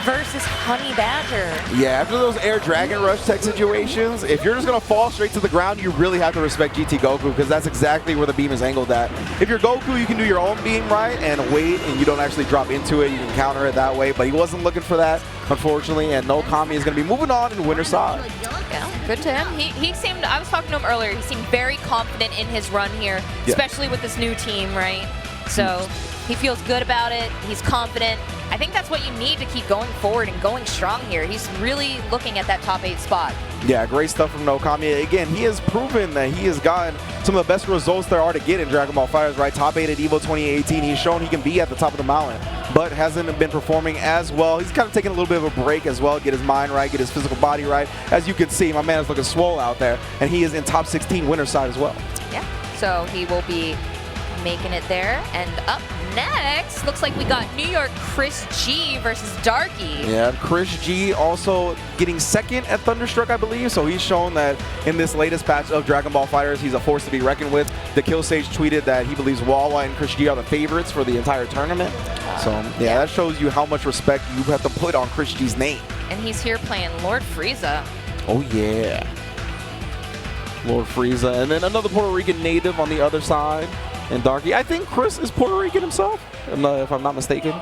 versus Honeybadger. Yeah, after those air Dragon Rush tech situations, if you're just going to fall straight to the ground, you really have to respect GT Goku because that's exactly where the beam is angled at. If you're Goku, you can do your own beam right and wait, and you don't actually drop into it. You can counter it that way, but he wasn't looking for that, unfortunately, and Knowkami is going to be moving on in winner's side. Yeah, good to him. He seemed, I was talking to him earlier, he seemed very confident in his run here, especially with this new team, right? So he feels good about it. He's confident. I think that's what you need to keep going forward and going strong here. He's really looking at that top 8 spot. Yeah, great stuff from Knowkami. Again, he has proven that he has gotten some of the best results there are to get in Dragon Ball FighterZ, right? Top 8 at EVO 2018. He's shown he can be at the top of the mountain, but hasn't been performing as well. He's kind of taking a little bit of a break as well, get his mind right, get his physical body right. As you can see, my man is looking swole out there, and he is in top 16 winner's side as well. Yeah, so he will be making it there. And up next, looks like we got NYChrisG versus Darky. Yeah, ChrisG also getting second at Thunderstruck, I believe. So he's shown that in this latest patch of Dragon Ball FighterZ, he's a force to be reckoned with. Dekillsage tweeted that he believes Wawa and ChrisG are the favorites for the entire tournament. So yeah, that shows you how much respect you have to put on ChrisG's name. And he's here playing Lord Frieza. Oh yeah, Lord Frieza, and then another Puerto Rican native on the other side. And Darky, I think Chris is Puerto Rican himself, if I'm not mistaken,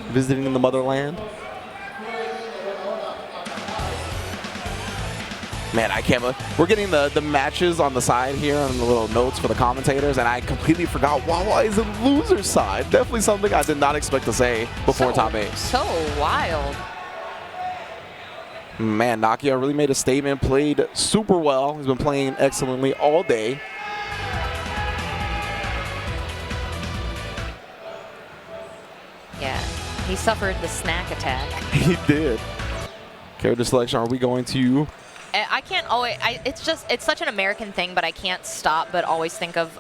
visiting the motherland. Man, I can't believe we're getting the matches on the side here and the little notes for the commentators, and I completely forgot Wawa is a loser's side. Definitely something I did not expect to say before top 8. So wild. Man, Nakkiel really made a statement, played super well. He's been playing excellently all day. Yeah, he suffered the snack attack. He did. Character selection, are we going to? I can't always, it's such an American thing, but I can't stop but always think of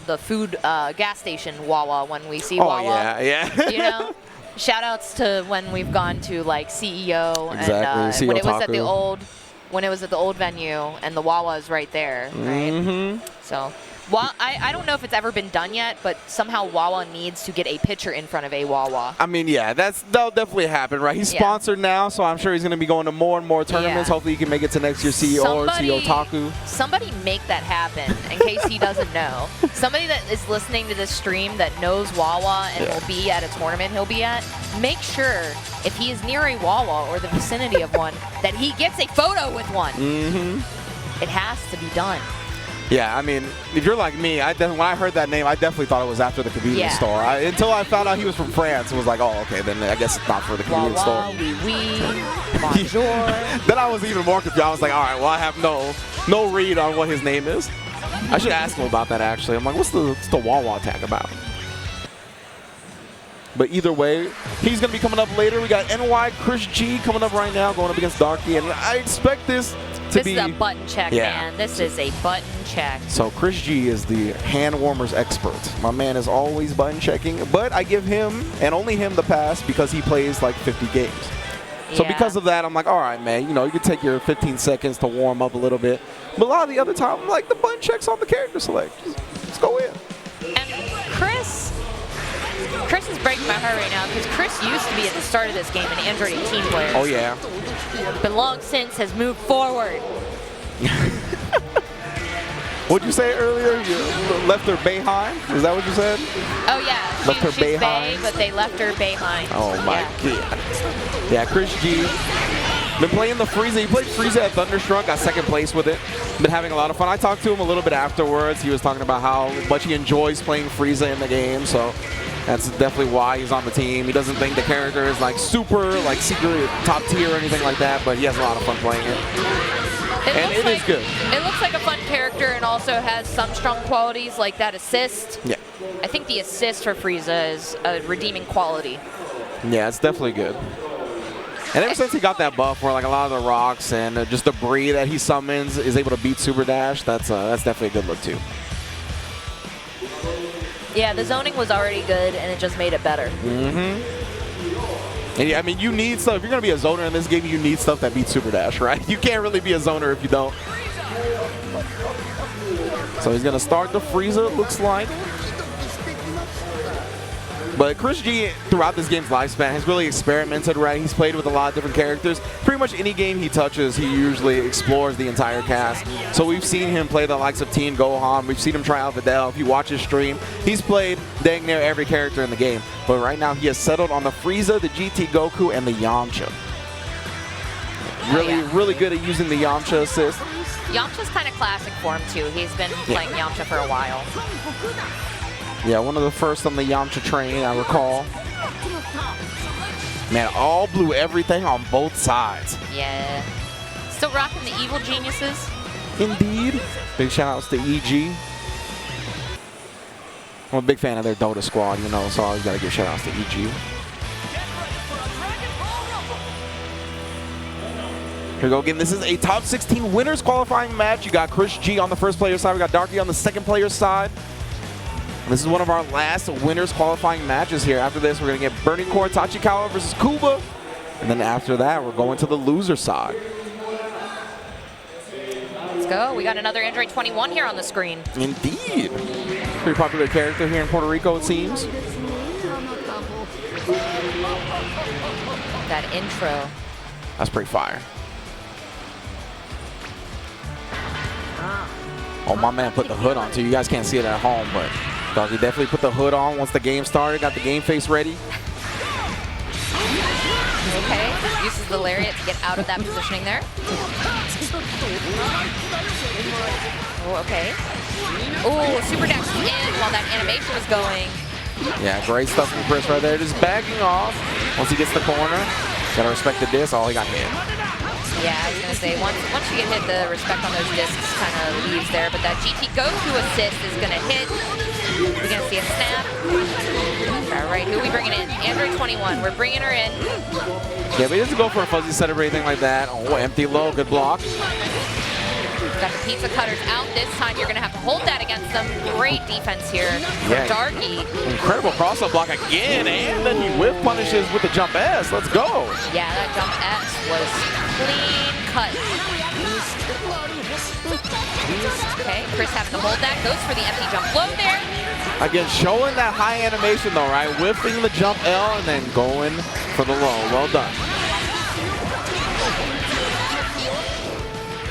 the food gas station Wawa when we see Wawa. Oh, yeah. You know? Shout outs to when we've gone to like CEO and when it was at the old venue and the Wawa is right there, right? So I don't know if it's ever been done yet, but somehow Wawa needs to get a picture in front of a Wawa. I mean, yeah, that'll definitely happen, right? He's sponsored now, so I'm sure he's going to be going to more and more tournaments. Hopefully he can make it to next year's CEO or CEO Otaku. Somebody make that happen in case he doesn't know. Somebody that is listening to this stream that knows Wawa and will be at a tournament he'll be at, make sure if he is near a Wawa or the vicinity of one that he gets a photo with one. It has to be done. Yeah, I mean, if you're like me, when I heard that name, I definitely thought it was after the convenience store. Until I found out he was from France, it was like, oh, okay, then I guess it's not for the convenience store. Wawa, oui, bonjour. Then I was even more confused. I was like, all right, well, I have no read on what his name is. I should ask him about that, actually. I'm like, what's the Wawa tag about? But either way, he's going to be coming up later. We got NYChrisG coming up right now, going up against Darky, and I expect this to be... This is a button check, man. This is a button check. So ChrisG is the hand warmers expert. My man is always button checking, but I give him, and only him, the pass because he plays like 50 games. So because of that, I'm like, all right, man, you can take your 15 seconds to warm up a little bit. But a lot of the other time, I'm like, the button checks on the character select. Just go in. And Chris is breaking my heart right now because Chris used to be at the start of this game an Android 18 player. Oh, yeah. But long since has moved forward. What'd you say earlier? You left her behind? Is that what you said? Oh, yeah. Left her she's behind? Bay, but they left her behind. Oh, my God. Yeah, ChrisG. Been playing the Frieza. He played Frieza at Thunderstruck, got second place with it. Been having a lot of fun. I talked to him a little bit afterwards. He was talking about how much he enjoys playing Frieza in the game, so that's definitely why he's on the team. He doesn't think the character is like super, like secret, top tier or anything like that, but he has a lot of fun playing it. It is good. It looks like a fun character and also has some strong qualities like that assist. Yeah. I think the assist for Frieza is a redeeming quality. Yeah, it's definitely good. And ever since he got that buff where like a lot of the rocks and just debris that he summons is able to beat Super Dash, that's definitely a good look too. Yeah, the zoning was already good and it just made it better. Mm-hmm. And yeah, I mean, you need stuff. If you're going to be a zoner in this game, you need stuff that beats Super Dash, right? You can't really be a zoner if you don't. So he's going to start the Frieza, it looks like. But ChrisG, throughout this game's lifespan, has really experimented, right? He's played with a lot of different characters. Pretty much any game he touches, he usually explores the entire cast. So we've seen him play the likes of Teen Gohan. We've seen him try out Videl. If you watch his stream, he's played dang near every character in the game. But right now, he has settled on the Frieza, the GT Goku, and the Yamcha. Really good at using the Yamcha assist. Yamcha's kind of classic for him, too. He's been playing Yamcha for a while. Yeah, one of the first on the Yamcha train, I recall. Man, all blue everything on both sides. Yeah. Still rocking the evil geniuses. Indeed. Big shout outs to EG. I'm a big fan of their Dota squad, so I always got to give shout outs to EG. Here we go again. This is a top 16 winners qualifying match. You got ChrisG on the first player side. We got Darky on the second player side. This is one of our last winners qualifying matches here. After this, we're going to get Burning Core Tachikawa versus Kuba. And then after that, we're going to the loser side. Let's go. We got another Android 21 here on the screen. Indeed. Pretty popular character here in Puerto Rico, it seems. That intro. That's pretty fire. Oh, my man put the hood on too. You guys can't see it at home, but Darky definitely put the hood on once the game started. Got the game face ready. Okay, uses the lariat to get out of that positioning there. Oh, okay. Oh, Super Dash in while that animation was going. Yeah, great stuff from Chris right there. Just backing off once he gets the corner. Gotta respect the disc. Oh, he got hit. Yeah, I was going to say, once you get hit, the respect on those discs kind of leaves there. But that GT Goku assist is going to hit. We're going to see a snap. All right, who are we bringing in? Android 21. We're bringing her in. Yeah, but he doesn't go for a fuzzy setup or anything like that. Oh, empty low. Good block. Got the pizza cutters out this time. You're going to have to hold that against them. Great defense here from Darky. Incredible cross-up block again, and then he whiff punishes with the jump S. Let's go. Yeah, that jump S was clean cut. Okay, Chris having to hold that. Goes for the empty jump low there. Again, showing that high animation though, right? Whiffing the jump L and then going for the low. Well done.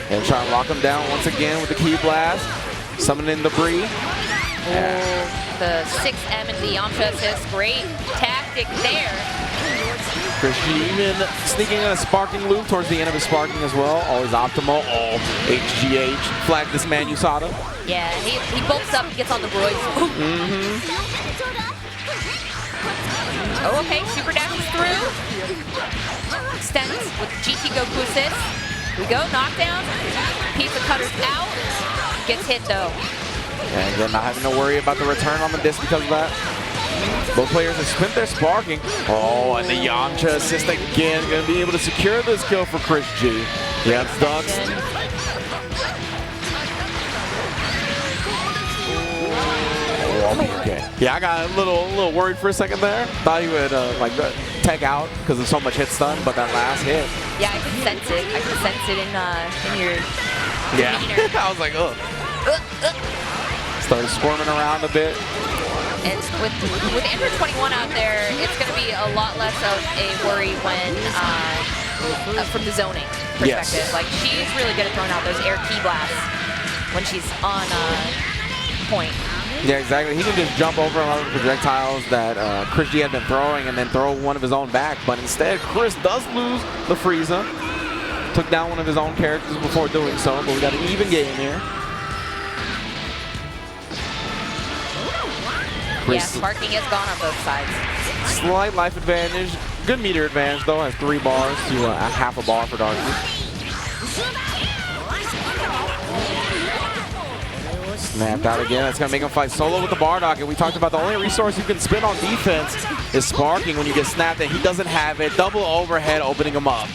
And trying to lock him down once again with the key blast. Summoning debris. Oh, the 6M and the Yamcha assist. Great tactic there. ChrisG even sneaking in a sparking loop towards the end of his sparking as well. Always optimal. Oh, HGH. Flag this man USADA. Yeah, he bulks up, he gets on the roids. Oh, okay, super dashes through. Extends with GT Goku assist. We go, knockdown. Pizza Cutter's out. Gets hit though. And again, not having to worry about the return on the disc because of that. Both players have spent their sparking. Oh, and the Yamcha assist again. Going to be able to secure this kill for ChrisG. Yeah, it's ducks. Okay. Yeah, I got a little worried for a second there. Thought he would like tech out because of so much hit stun, but that last hit. Yeah, I could sense it. I could sense it in your demeanor. I was like, ugh. Started squirming around a bit. And with Android 21 out there, it's going to be a lot less of a worry when from the zoning perspective. Yes. Like, she's really good at throwing out those air key blasts when she's on point. Yeah, exactly. He can just jump over a lot of the projectiles that ChrisG had been throwing and then throw one of his own back. But instead, Chris does lose the Frieza. Took down one of his own characters before doing so, but we got an even game here. Yeah, sparking is gone on both sides. Slight life advantage. Good meter advantage, though. Has 3 bars to a half a bar for Darky. Snapped out again. That's going to make him fight solo with the Bardock. And we talked about the only resource you can spend on defense is sparking when you get snapped, and he doesn't have it. Double overhead opening him up.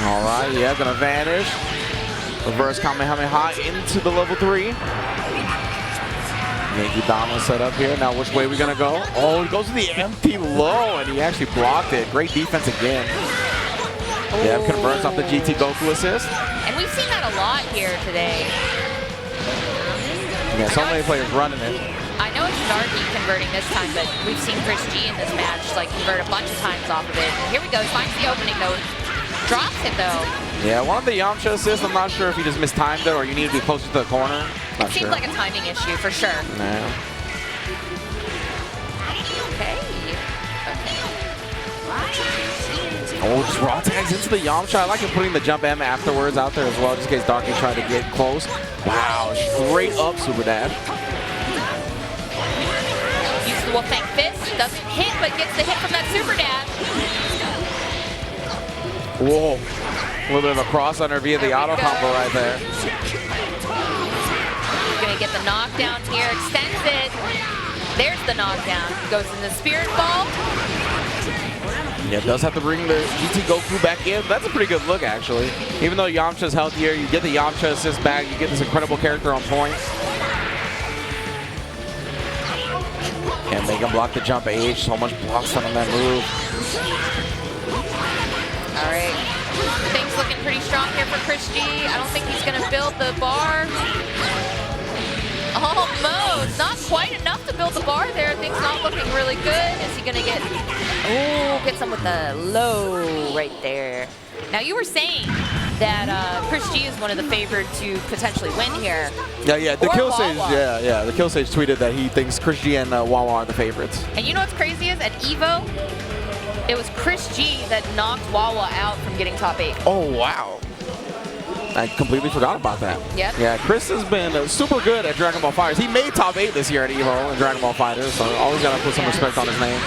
All right, yeah, going to vanish. Reverse Kamehameha into the level 3. Yankee Dama set up here. Now which way are we going to go? Oh, he goes to the empty low, and he actually blocked it. Great defense again. Yeah, converts off the GT Goku assist. And we've seen that a lot here today. Yeah, so many players running it. I know it's Darky converting this time, but we've seen ChrisG in this match like convert a bunch of times off of it. Here we go, finds the opening note. Drops it though. Yeah, one of the Yamcha assists, I'm not sure if he just mistimed it or you need to be closer to the corner. Not it seems like a timing issue for sure. No. Okay. Oh, just raw tags into the Yamcha. I like him putting the jump M afterwards out there as well, just in case Darky tried to get close. Wow, straight up super dash. Uses the Wolfang Fist, doesn't hit, but gets the hit from that super dash. Whoa, a little bit of a cross under via the auto combo right there. Gonna get the knockdown here, extends it. There's the knockdown. Goes in the Spirit Ball. Yeah, does have to bring the GT Goku back in. That's a pretty good look, actually. Even though Yamcha's healthier, you get the Yamcha assist back. You get this incredible character on point. And they can block the jump AH. So much block stun on that move. All right. Things looking pretty strong here for ChrisG. I don't think he's going to build the bar. Almost. Not quite enough to build the bar there. Things not looking really good. Is he going to get... Oh, gets him with the low right there. Now, you were saying that ChrisG is one of the favored to potentially win here. Yeah, Dekillsage, yeah, Dekillsage tweeted that he thinks ChrisG and Wawa are the favorites. And you know what's crazy is at EVO, it was ChrisG that knocked Wawa out from getting top 8. Oh, wow. I completely forgot about that. Yep. Yeah, Chris has been super good at Dragon Ball FighterZ. He made top 8 this year at EVO in Dragon Ball FighterZ, so always got to put some respect on his name.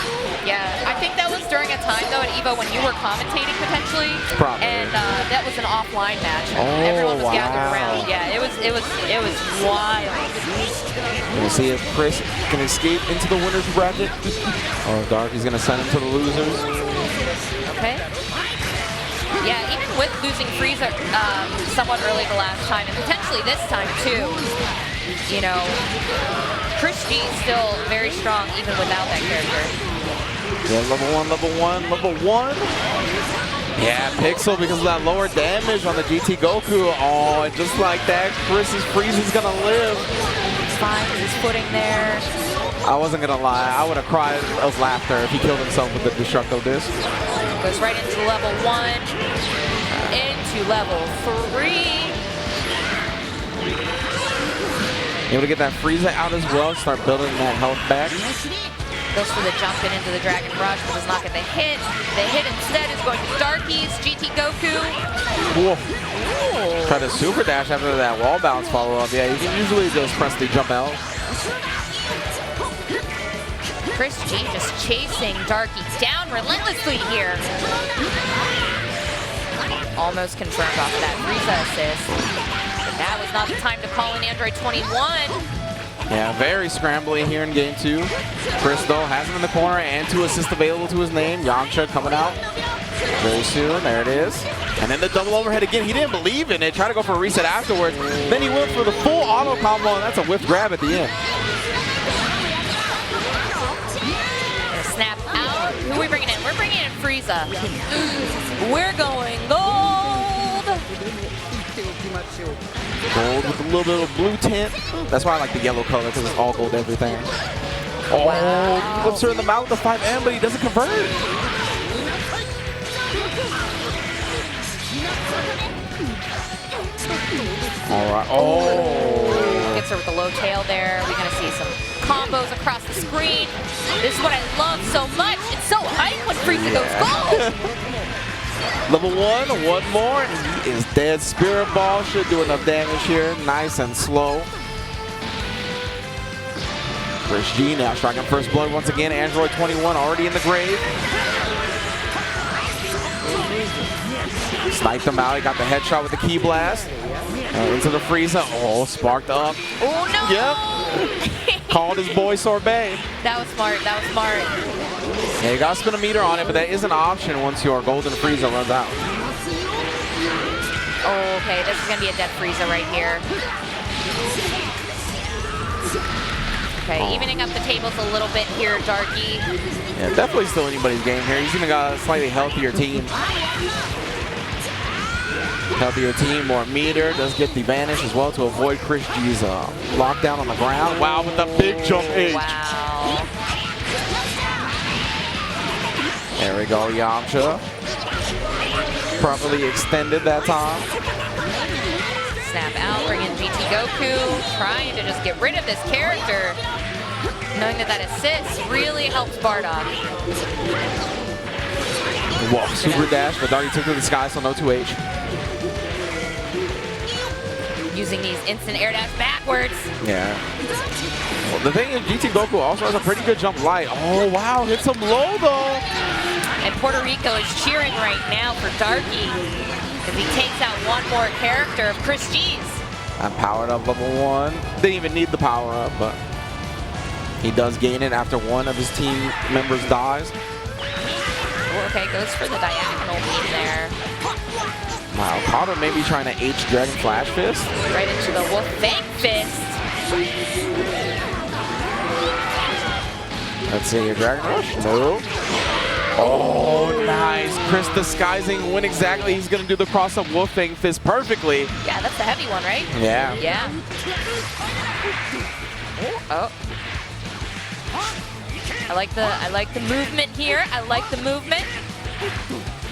Yeah, I think that was during a time though at EVO when you were commentating potentially, Probably. and that was an offline match. Oh, everyone was wow. gathered around. Yeah, it was wild. We'll see if Chris can escape into the winner's bracket. Oh, Darky's gonna send him to the losers. Okay. Yeah, even with losing Frieza somewhat early the last time, and potentially this time too, you know, ChrisG is still very strong even without that character. Yeah, level 1. Yeah, Pixel because of that lower damage on the GT Goku. Oh, and just like that, Frieza's gonna live. It's fine, his footing there. I wasn't gonna lie, I would have cried of laughter if he killed himself with the Destructo Disc. Goes right into level 1, into level 3. Able to get that Frieza out as well, start building that health back. Goes for the jump in into the Dragon Rush, but does not get the hit. The hit instead is going to Darky's GT Goku. Whoa. Try to super dash after that wall bounce follow-up. Yeah, you can usually just press the jump L. ChrisG just chasing Darky down relentlessly here. Almost confirmed off that Frieza assist. But that was not the time to call in Android 21. Yeah, very scrambly here in game 2. Chris, though, has him in the corner and 2 assists available to his name. Yamcha coming out very soon. There it is. And then the double overhead again. He didn't believe in it. Tried to go for a reset afterwards. Then he went for the full auto combo, and that's a whiff grab at the end. Snap out. Who are we bringing in? We're bringing in Frieza. We're going gold. Gold with a little bit of blue tint. That's why I like the yellow color, because it's all gold everything. Oh, wow. Flips her in the mouth with the 5M, but he doesn't convert. All right. Oh. Gets her with the low tail there. We're going to see some combos across the screen. This is what I love so much. It's so hype when Frieza goes gold. Level 1 more, and he is dead. Spirit Ball should do enough damage here. Nice and slow. ChrisG now striking first blood once again. Android 21 already in the grave. Sniped him out. He got the headshot with the Ki Blast. Into the Frieza. Oh, sparked up. Oh, no. Yep. Called his boy Sorbet. That was smart. That was smart. Yeah, you gotta spin a meter on it, but that is an option once your golden Frieza runs out. Oh, okay. This is gonna be a dead Frieza right here. Okay, evening up the tables a little bit here, Darky. Yeah, definitely still anybody's game here. He's even got a slightly healthier team. Healthier team, more meter. Does get the vanish as well to avoid ChrisG's lockdown on the ground. Wow, with the big jump H. Wow. There we go, Yamcha. Properly extended that time. Snap out, bring in GT Goku. Trying to just get rid of this character. Knowing that that assist really helps Bardock. Whoa, super dash, but Darky took to the sky, so no 2H. Using these instant air dash backwards. Yeah. Well, the thing is, GT Goku also has a pretty good jump light. Oh, wow, hits him low, though. And Puerto Rico is cheering right now for Darky as he takes out one more character of ChrisG's. I'm powered up level 1. Didn't even need the power up, but he does gain it after one of his team members dies. Oh, okay, goes for the diagonal beam there. Wow, Potter may be trying to H Dragon Flash Fist. Right into the Wolf Fang Fist. Let's see your Dragon Rush. No. Oh, nice. Chris disguising when exactly he's going to do the cross-up Wolf Fang Fist perfectly. Yeah, that's the heavy one, right? Yeah. Yeah. Oh. I like the movement here. I like the movement.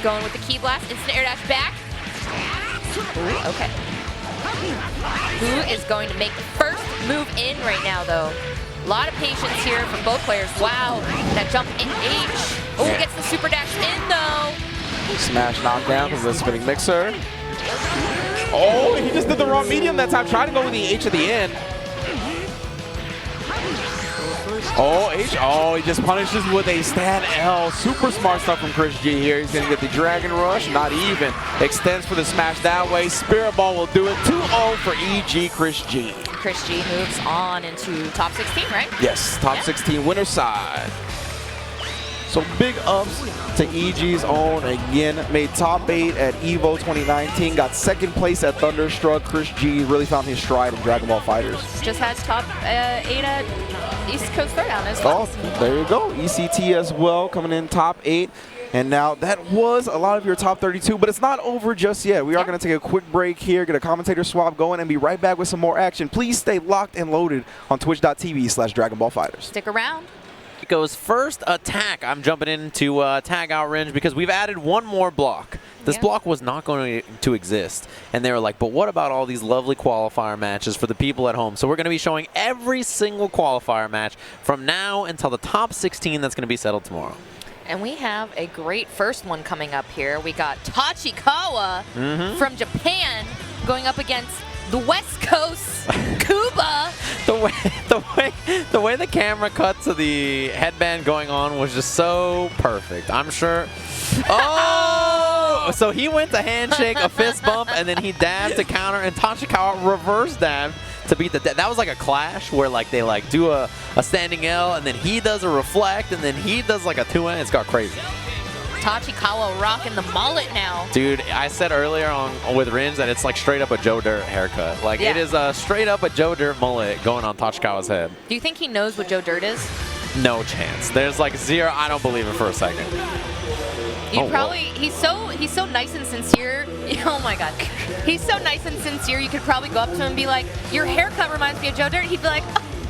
Going with the Ki Blast, instant air dash back. Ooh, okay. Who is going to make the first move in right now, though? A lot of patience here from both players. Wow, that jump in H. Oh, yeah. Gets the super dash in, though. Smash knockdown from the spinning mixer. Oh, he just did the wrong medium that time. Tried to go with the H at the end. Oh, H. Oh, he just punishes with a stand L. Super smart stuff from ChrisG here. He's going to get the Dragon Rush. Not even. Extends for the smash that way. Spirit Ball will do it. 2-0 for EG ChrisG. ChrisG moves on into top 16, right? Yes, top 16 winner side. So big ups to EG's own again. Made top 8 at EVO 2019. Got second place at Thunderstruck. ChrisG really found his stride in Dragon Ball FighterZ. Just had top 8 at East Coast Throwdown as well. Oh, there you go. ECT as well, coming in top 8. And now that was a lot of your top 32, but it's not over just yet. We are going to take a quick break here, get a commentator swap going, and be right back with some more action. Please stay locked and loaded on twitch.tv/DragonBallFighters. Stick around. Goes first attack. I'm jumping into tag out range because we've added one more block. This block was not going to exist. And they were like, but what about all these lovely qualifier matches for the people at home? So we're going to be showing every single qualifier match from now until the top 16 that's going to be settled tomorrow. And we have a great first one coming up here. We got Tachikawa from Japan going up against the West Coast Kuba. The way the camera cut to the headband going on was just so perfect. I'm sure. Oh! So he went to handshake, a fist bump, and then he dabbed to counter, and Tachikawa reverse dab to beat the. That was like a clash where like they like do a standing L, and then he does a reflect, and then he does like a 2N. It's got crazy. Tachikawa rocking the mullet now. Dude, I said earlier on with Rins that it's like straight up a Joe Dirt haircut. Like it is a straight up a Joe Dirt mullet going on Tachikawa's head. Do you think he knows what Joe Dirt is? No chance. There's like zero. I don't believe it for a second. You probably he's so nice and sincere. Oh my god, he's so nice and sincere. You could probably go up to him and be like, "Your haircut reminds me of Joe Dirt." He'd be like,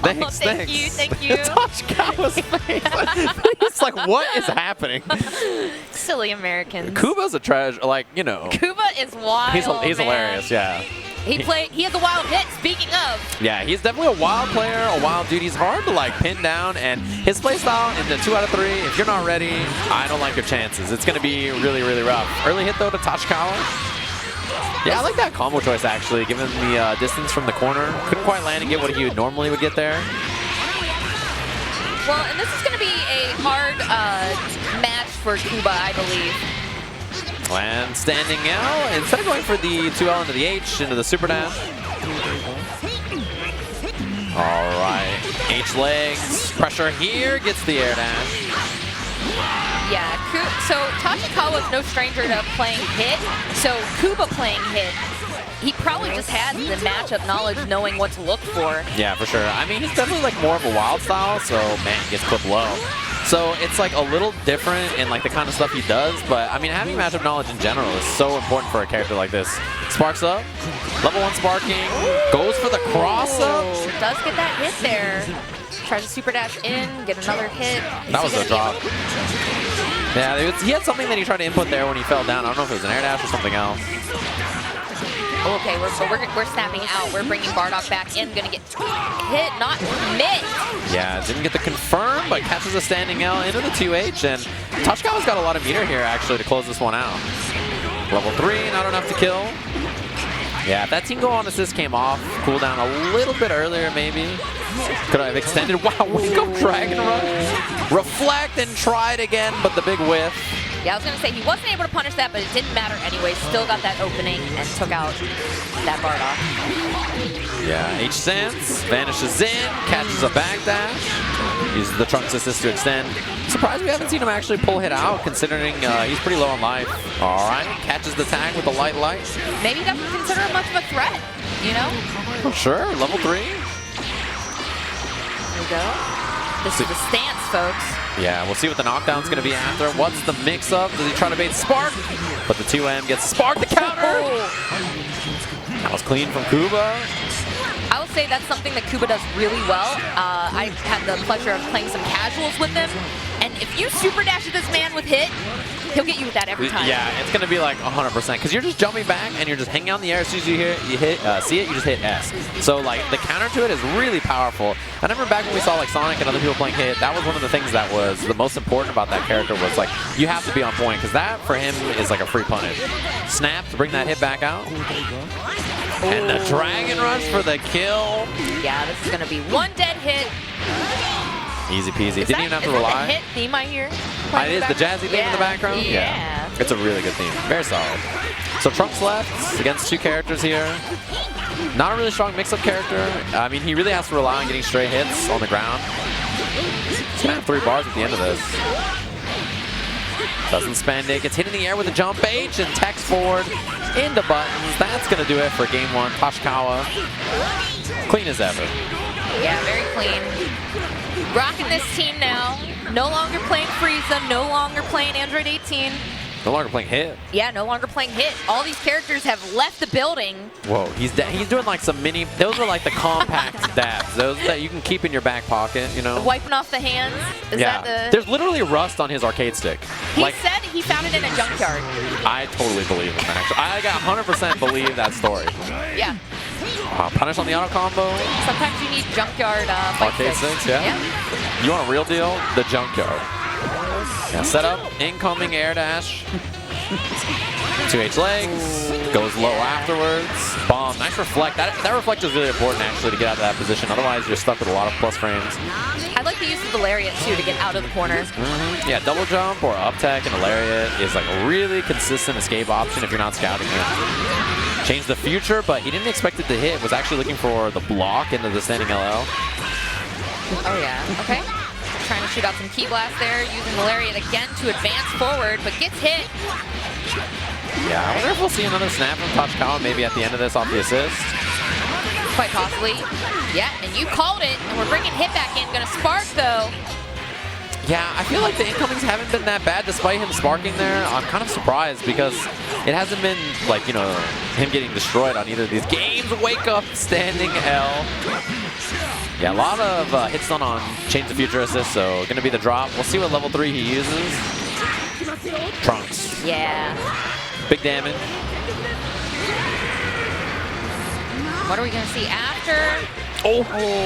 "Oh, thank you." Tachikawa's face. It's like, what is happening? Silly Americans. Kuba's a treasure. Like, you know. Kuba is wild. He's hilarious. Yeah. He has a wild hit. Speaking of. Yeah, he's definitely a wild player, a wild dude. He's hard to like pin down, and his play style in the 2 out of 3. If you're not ready, I don't like your chances. It's gonna be really, really rough. Early hit though to Tachikawa. Yeah, I like that combo choice actually, given the distance from the corner. Couldn't quite land and get what he normally would get there. Well, and this is going to be a hard match for Kuba, I believe. And standing L, instead of going for the 2L into the H, into the super dash. All right, H legs, pressure here, gets the air dash. Yeah, so Tachikawa is no stranger to playing hit, so Kuba playing hit, he probably just has the matchup knowledge knowing what to look for. Yeah, for sure. I mean, he's definitely like more of a wild style, so man, he gets clipped low. So it's like a little different in like the kind of stuff he does, but I mean, having matchup knowledge in general is so important for a character like this. Sparks up, level 1 sparking, goes for the cross up. Does get that hit there. Tries to super dash in, get another hit. That was a drop. Yeah, he had something that he tried to input there when he fell down. I don't know if it was an air dash or something else. Okay, we're snapping out. We're bringing Bardock back in. Gonna get hit, not mid. Yeah, didn't get the confirm, but catches a standing L into the 2H. And Tachikawa's got a lot of meter here, actually, to close this one out. Level 3, not enough to kill. Yeah, if that team go on assist came off, cooldown a little bit earlier, maybe. Could I have extended? Wow, we go Dragon Rush. Reflect and try it again, but the big whiff. Yeah, I was going to say, he wasn't able to punish that, but it didn't matter anyway. Still got that opening and took out that Bardock. Yeah, H stance, vanishes in, catches a backdash, uses the Trunks assist to extend. Surprised we haven't seen him actually pull hit out, considering he's pretty low on life. All right, catches the tag with the light. Maybe he doesn't consider him much of a threat, you know? For sure, level 3. There we go. This is the stance, folks. Yeah, we'll see what the knockdown's going to be after. What's the mix-up? Does he try to bait Spark? But the 2M gets Spark the counter. That was clean from Kuba. I will say that's something that Kuba does really well. I had the pleasure of playing some casuals with him, and if you super dash at this man with hit, he'll get you with that every time. Yeah, it's going to be like 100%, because you're just jumping back and you're just hanging out in the air. As soon as you see it, you just hit S. So like the counter to it is really powerful. I remember back when we saw like Sonic and other people playing hit, that was one of the things that was the most important about that character was like, you have to be on point, because that for him is like a free punish. Snap to bring that hit back out. And the Dragon Rush for the kill. Yeah, this is going to be one dead hit. Easy peasy. Didn't even have to rely. Is that the hit theme I hear? It is the jazzy theme in the background? Yeah. It's a really good theme. Very solid. So Trunks left against 2 characters here. Not a really strong mix-up character. I mean, he really has to rely on getting straight hits on the ground. He's going to have 3 bars at the end of this. Doesn't spend it. Gets hit in the air with a jump H and text forward into buttons. That's going to do it for game 1. Tachikawa, clean as ever. Yeah, very clean. Rocking this team now. No longer playing Frieza. No longer playing Android 18. No longer playing hit. Yeah, no longer playing hit. All these characters have left the building. Whoa, he's doing like some mini, those are like the compact dabs. Those that you can keep in your back pocket, you know? Wiping off the hands. Is yeah, that the... there's literally rust on his arcade stick. He said he found it in a junkyard. I totally believe him, actually. I got 100% believe that story. Yeah. Punish on the auto combo. Sometimes you need junkyard arcade sticks, yeah. You want a real deal? The junkyard. Yeah, set up, incoming air dash. 2H legs, goes low afterwards. Bomb, nice reflect. That reflect is really important actually to get out of that position. Otherwise, you're stuck with a lot of plus frames. I like the use of the lariat too to get out of the corner. Yeah, double jump or up tech and a lariat is like a really consistent escape option if you're not scouting it. Changed the future, but he didn't expect it to hit. Was actually looking for the block into the standing LL. Oh yeah, okay. Trying to shoot out some key blast there, using the lariat again to advance forward, but gets hit. Yeah, I wonder if we'll see another snap from Tachikawa maybe at the end of this off the assist. Quite possibly. Yeah, and you called it, and we're bringing hit back in. Gonna spark though. Yeah, I feel like the incomings haven't been that bad despite him sparking there. I'm kind of surprised because it hasn't been like, you know, him getting destroyed on either of these games. Wake up, standing L. Yeah, a lot of hits done on Change the Future assist, so gonna be the drop. We'll see what level 3 he uses. Trunks. Yeah. Big damage. What are we gonna see after? Oh,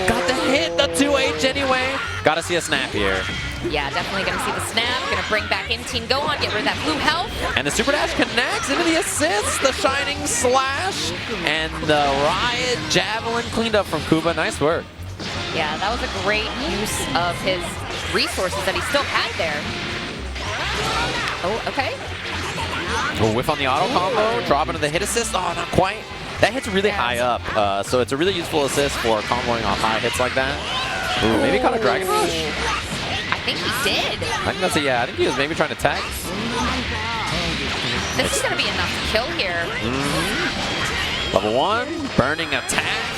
got the hit, the 2H anyway. Gotta see a snap here. Yeah, definitely gonna see the snap. Gonna bring back in Team Go On, get rid of that blue health. And the super dash connects into the assist, the shining slash, and the riot javelin cleaned up from Kuba. Nice work. Yeah, that was a great use of his resources that he still had there. Oh, okay. Oh, whiff on the auto combo, drop into the hit assist. Oh, not quite. That hit's really high up, so it's a really useful assist for comboing off high hits like that. Ooh, maybe caught a Dragon Rush. I think he did. I think that's a, yeah, I think he was maybe trying to tag. This is going to be enough to kill here. Level 1, burning attack.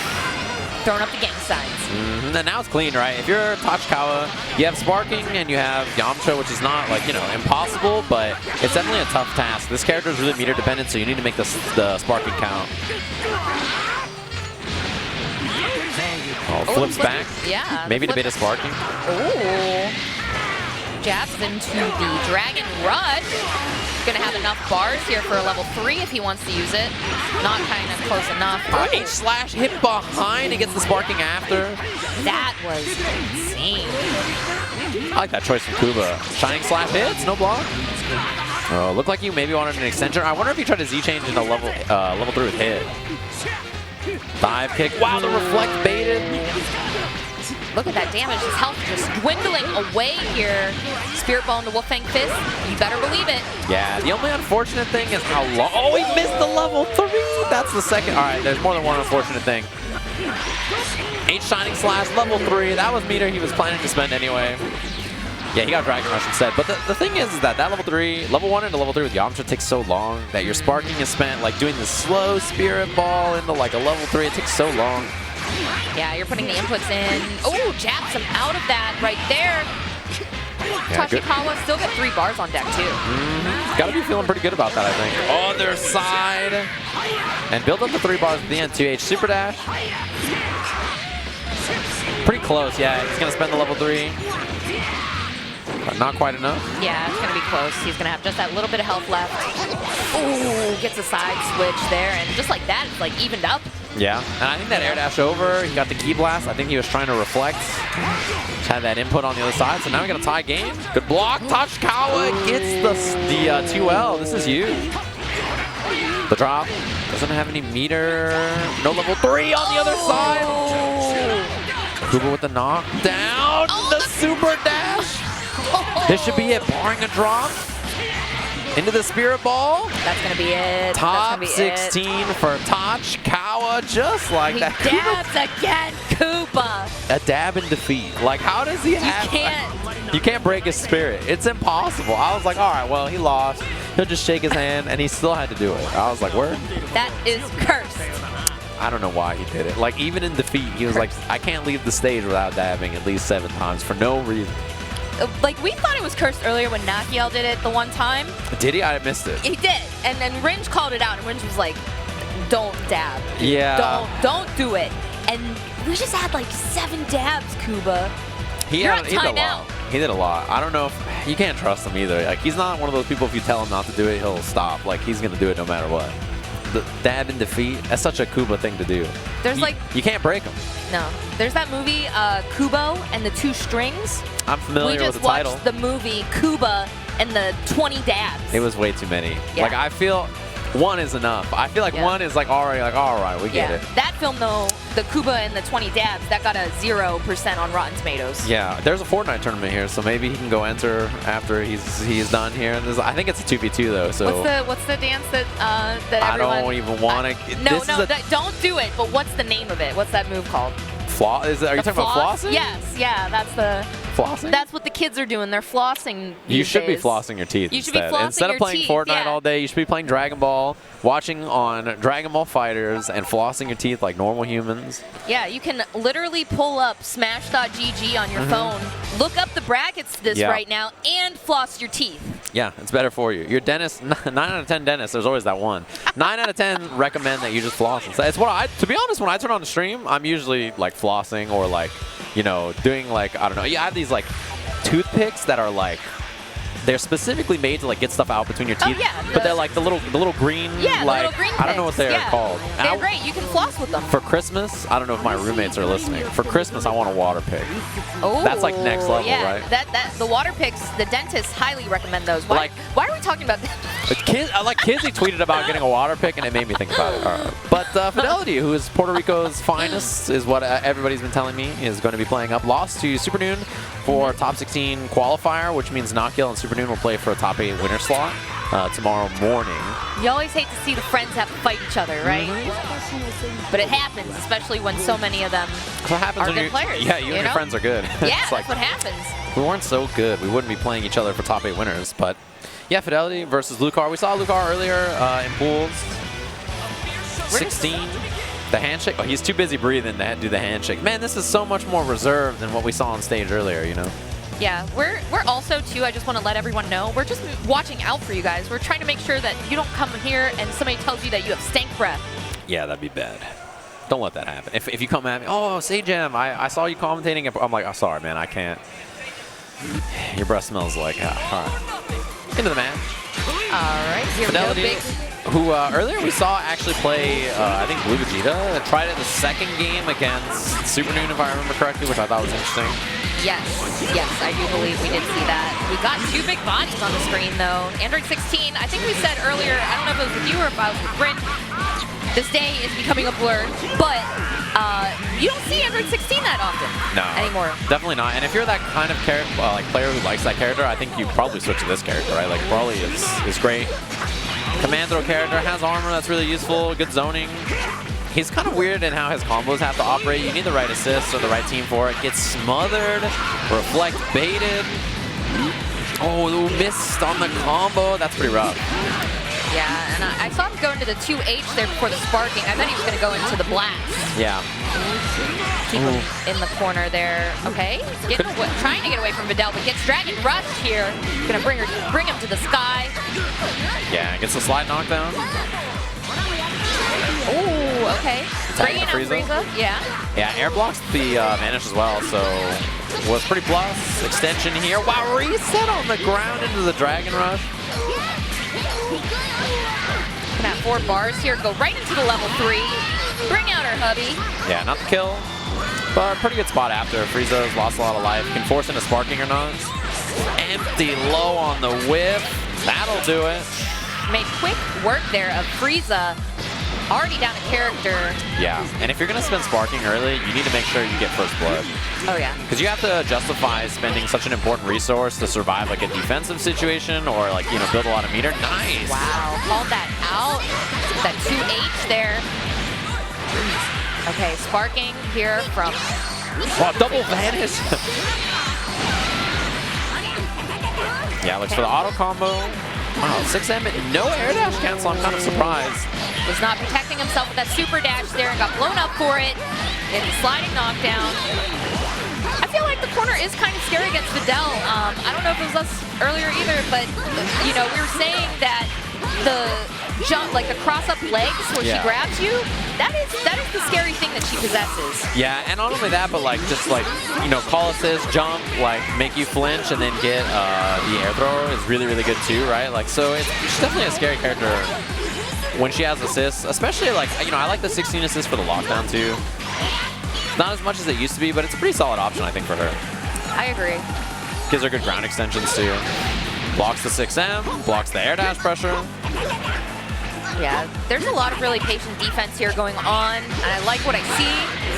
Throwing up the gang signs. And now it's clean, right? If you're Tachikawa, you have sparking and you have Yamcha, which is not like, you know, impossible, but it's definitely a tough task. This character is really meter dependent, so you need to make the sparking count. Oh, flips back. Yeah. Maybe to beta sparking. Ooh. Jabs into the Dragon Rush. Gonna have enough bars here for a level 3 if he wants to use it. Not kind of close enough. H slash hit behind, it gets the sparking after. That was insane. I like that choice from Kuba. Shining slash hits, no block. Oh, looked like you maybe wanted an extension. I wonder if he tried to Z change into level 3 with hit. Dive kick. Wow, the reflect baited. Look at that damage. His health just dwindling away here. Spirit Ball into Wolfang Fist. You better believe it. Yeah, the only unfortunate thing is how long. Oh, he missed the level 3. That's the second. All right, there's more than one unfortunate thing. H Shining Slash, level 3. That was meter he was planning to spend anyway. Yeah, he got Dragon Rush instead. But the thing is that level 3, level 1 into level 3 with Yamcha takes so long that your sparking is spent like doing the slow Spirit Ball into like a level 3. It takes so long. Yeah, you're putting the inputs in. Oh, jabs him out of that right there. Yeah, Tachikawa still got 3 bars on deck too. Gotta be feeling pretty good about that, I think. Other side. And build up the 3 bars at the end. 2H super dash. Pretty close, yeah. He's gonna spend the level 3. But not quite enough. Yeah, it's gonna be close. He's gonna have just that little bit of health left. Ooh, gets a side switch there, and just like that, it's like evened up. Yeah, and I think that air dash over, he got the key blast. I think he was trying to reflect. Just had that input on the other side, so now we got a tie game. Good block. Tachikawa gets the 2L. This is huge. The drop doesn't have any meter. No level 3 on the other side. Kuba with the knockdown. The super dash. This should be it, barring a drop. Into the Spirit Ball. That's going to be it. Top 16 for Tachikawa, just like he that. Dabs again, Kuba. A dab in defeat. Like, how does he have... You can't break his spirit. It's impossible. I was like, all right, well, he lost. He'll just shake his hand, and he still had to do it. I was like, word? That is cursed. I don't know why he did it. Like, even in defeat, he was like, I can't leave the stage without dabbing at least 7 times for no reason. like, we thought it was cursed earlier when Nakkiel did it the one time. Did he? I missed it. He did. And then Ringe called it out, and Ringe was like, don't dab. Yeah. Don't do it. And we just had like 7 dabs, Kuba. He You're had, on he did a timeout. lot. He did a lot. I don't know if you can't trust him either. Like, he's not one of those people, if you tell him not to do it, he'll stop. Like, he's gonna do it no matter what. The dab in defeat, that's such a Kuba thing to do. There's you can't break him. No. There's that movie, Kubo and the 2 Strings. I'm familiar with the title. We just watched the movie Kuba and the 20 dabs. It was way too many. Yeah. Like, I feel 1 is enough. I feel like 1 is like already like, all right, we get it. That film though, the Kuba and the 20 dabs, that got a 0% on Rotten Tomatoes. Yeah, there's a Fortnite tournament here, so maybe he can go enter after he's done here. And I think it's a 2v2 though. So what's the dance that everyone? I don't even want to. No, don't do it. But what's the name of it? What's that move called? Are you talking about flossing? Yes, yeah, that's the flossing. That's what the kids are doing. They're flossing. You should be days. flossing your teeth. You should be flossing Instead of your playing teeth, Fortnite yeah. all day, you should be playing Dragon Ball, watching on Dragon Ball Fighters, and flossing your teeth like normal humans. Yeah, you can literally pull up Smash.gg on your phone, look up the brackets to this right now, and floss your teeth. Yeah, it's better for you. Your dentist, 9 out of 10 dentists, there's always that one. 9 out of 10 recommend that you just floss. It's what to be honest, when I turn on the stream, I'm usually like flossing or like, you know, doing like, I don't know. Yeah, I have these like toothpicks that are like, they're specifically made to like get stuff out between your teeth. Oh, yeah, but they're like the little green. Yeah, like, the little green I don't know what they're picks, called. They're great. You can floss with them. For Christmas, I don't know if my roommates are listening. For Christmas, I want a water pick. Oh, that's like next level, yeah. right? That the water picks, the dentists highly recommend those. Why are we talking about that? Kizzy tweeted about getting a water pick, and it made me think about it. But Fidelity, who is Puerto Rico's finest, is what everybody's been telling me, is going to be playing up. Lost to Supernoon for top 16 qualifier, which means Nakkiel and Supernoon will play for a top 8 winner slot tomorrow morning. You always hate to see the friends have to fight each other, right? But it happens, especially when so many of them are good players. Yeah, you and your friends are good. Yeah, that's what happens. We weren't so good. We wouldn't be playing each other for top 8 winners, but yeah, Fidelity versus Lucar. We saw Lucar earlier in pools. 16. The handshake. Oh, he's too busy breathing to do the handshake. Man, this is so much more reserved than what we saw on stage earlier, you know? Yeah, we're also, too, I just want to let everyone know, we're just watching out for you guys. We're trying to make sure that you don't come here and somebody tells you that you have stank breath. Yeah, that'd be bad. Don't let that happen. If you come at me, oh, Sajam, I saw you commentating. I'm like, oh, sorry, man, I can't. Your breath smells like, all right. Into the match. All right, here Fidelity, we go, who earlier we saw actually play, I think, Blue Vegeta. Tried it in the second game against Supernoon, if I remember correctly, which I thought was interesting. Yes, I do believe we did see that. We got 2 big bodies on the screen, though. Android 16, I think we said earlier, I don't know if it was with you or if I was with Brent, this day is becoming a blur, but you don't see Android 16 that often anymore. Definitely not. And if you're that kind of player who likes that character, I think you probably switch to this character, right? Like, Broly is great. Command throw character, has armor that's really useful, good zoning. He's kind of weird in how his combos have to operate. You need the right assist or the right team for it. Gets smothered, reflect baited. Oh, missed on the combo. That's pretty rough. Yeah, and I saw him go into the 2H there before the sparking. I bet he was going to go into the blast. Yeah. Keep him in the corner there. Okay, trying to get away from Vidal, but gets Dragon Rush here. Going to bring him to the sky. Yeah, gets the slide knockdown. Oh, okay. Bringing up Frieza. Yeah. Yeah, air blocks the vanish as well, so was pretty plus. Extension here. Wow, reset on the ground into the Dragon Rush. Gonna have 4 bars here. Go right into the level 3. Bring out our hubby. Yeah, not the kill, but pretty good spot after. Frieza's lost a lot of life. Can force into sparking or not. Empty low on the whip. That'll do it. Made quick work there of Frieza. Already down a character. Yeah, and if you're going to spend sparking early, you need to make sure you get first blood. Oh, yeah. Because you have to justify spending such an important resource to survive like a defensive situation or like, you know, build a lot of meter. Nice. Wow, called that out. That 2H there. Okay, sparking here from... Wow, double vanish. Yeah, looks for the auto combo. Wow, 6M, no air dash cancel. I'm kind of surprised. Was not protecting himself with that super dash there and got blown up for it. And sliding knockdown. I feel like like the corner is kind of scary against Videl. I don't know if it was us earlier either, but you know, we were saying that the jump, like the cross-up legs where she grabs you, that is the scary thing that she possesses. Yeah, and not only that, but like just like, you know, call assist, jump, like make you flinch and then get the air thrower is really, really good too, right? Like, so she's definitely a scary character when she has assists, especially like, you know, I like the 16 assists for the lockdown too. Not as much as it used to be, but it's a pretty solid option, I think, for her. I agree. Gives her good ground extensions too. Blocks the 6M, blocks the air dash pressure. Yeah, there's a lot of really patient defense here going on, and I like what I see.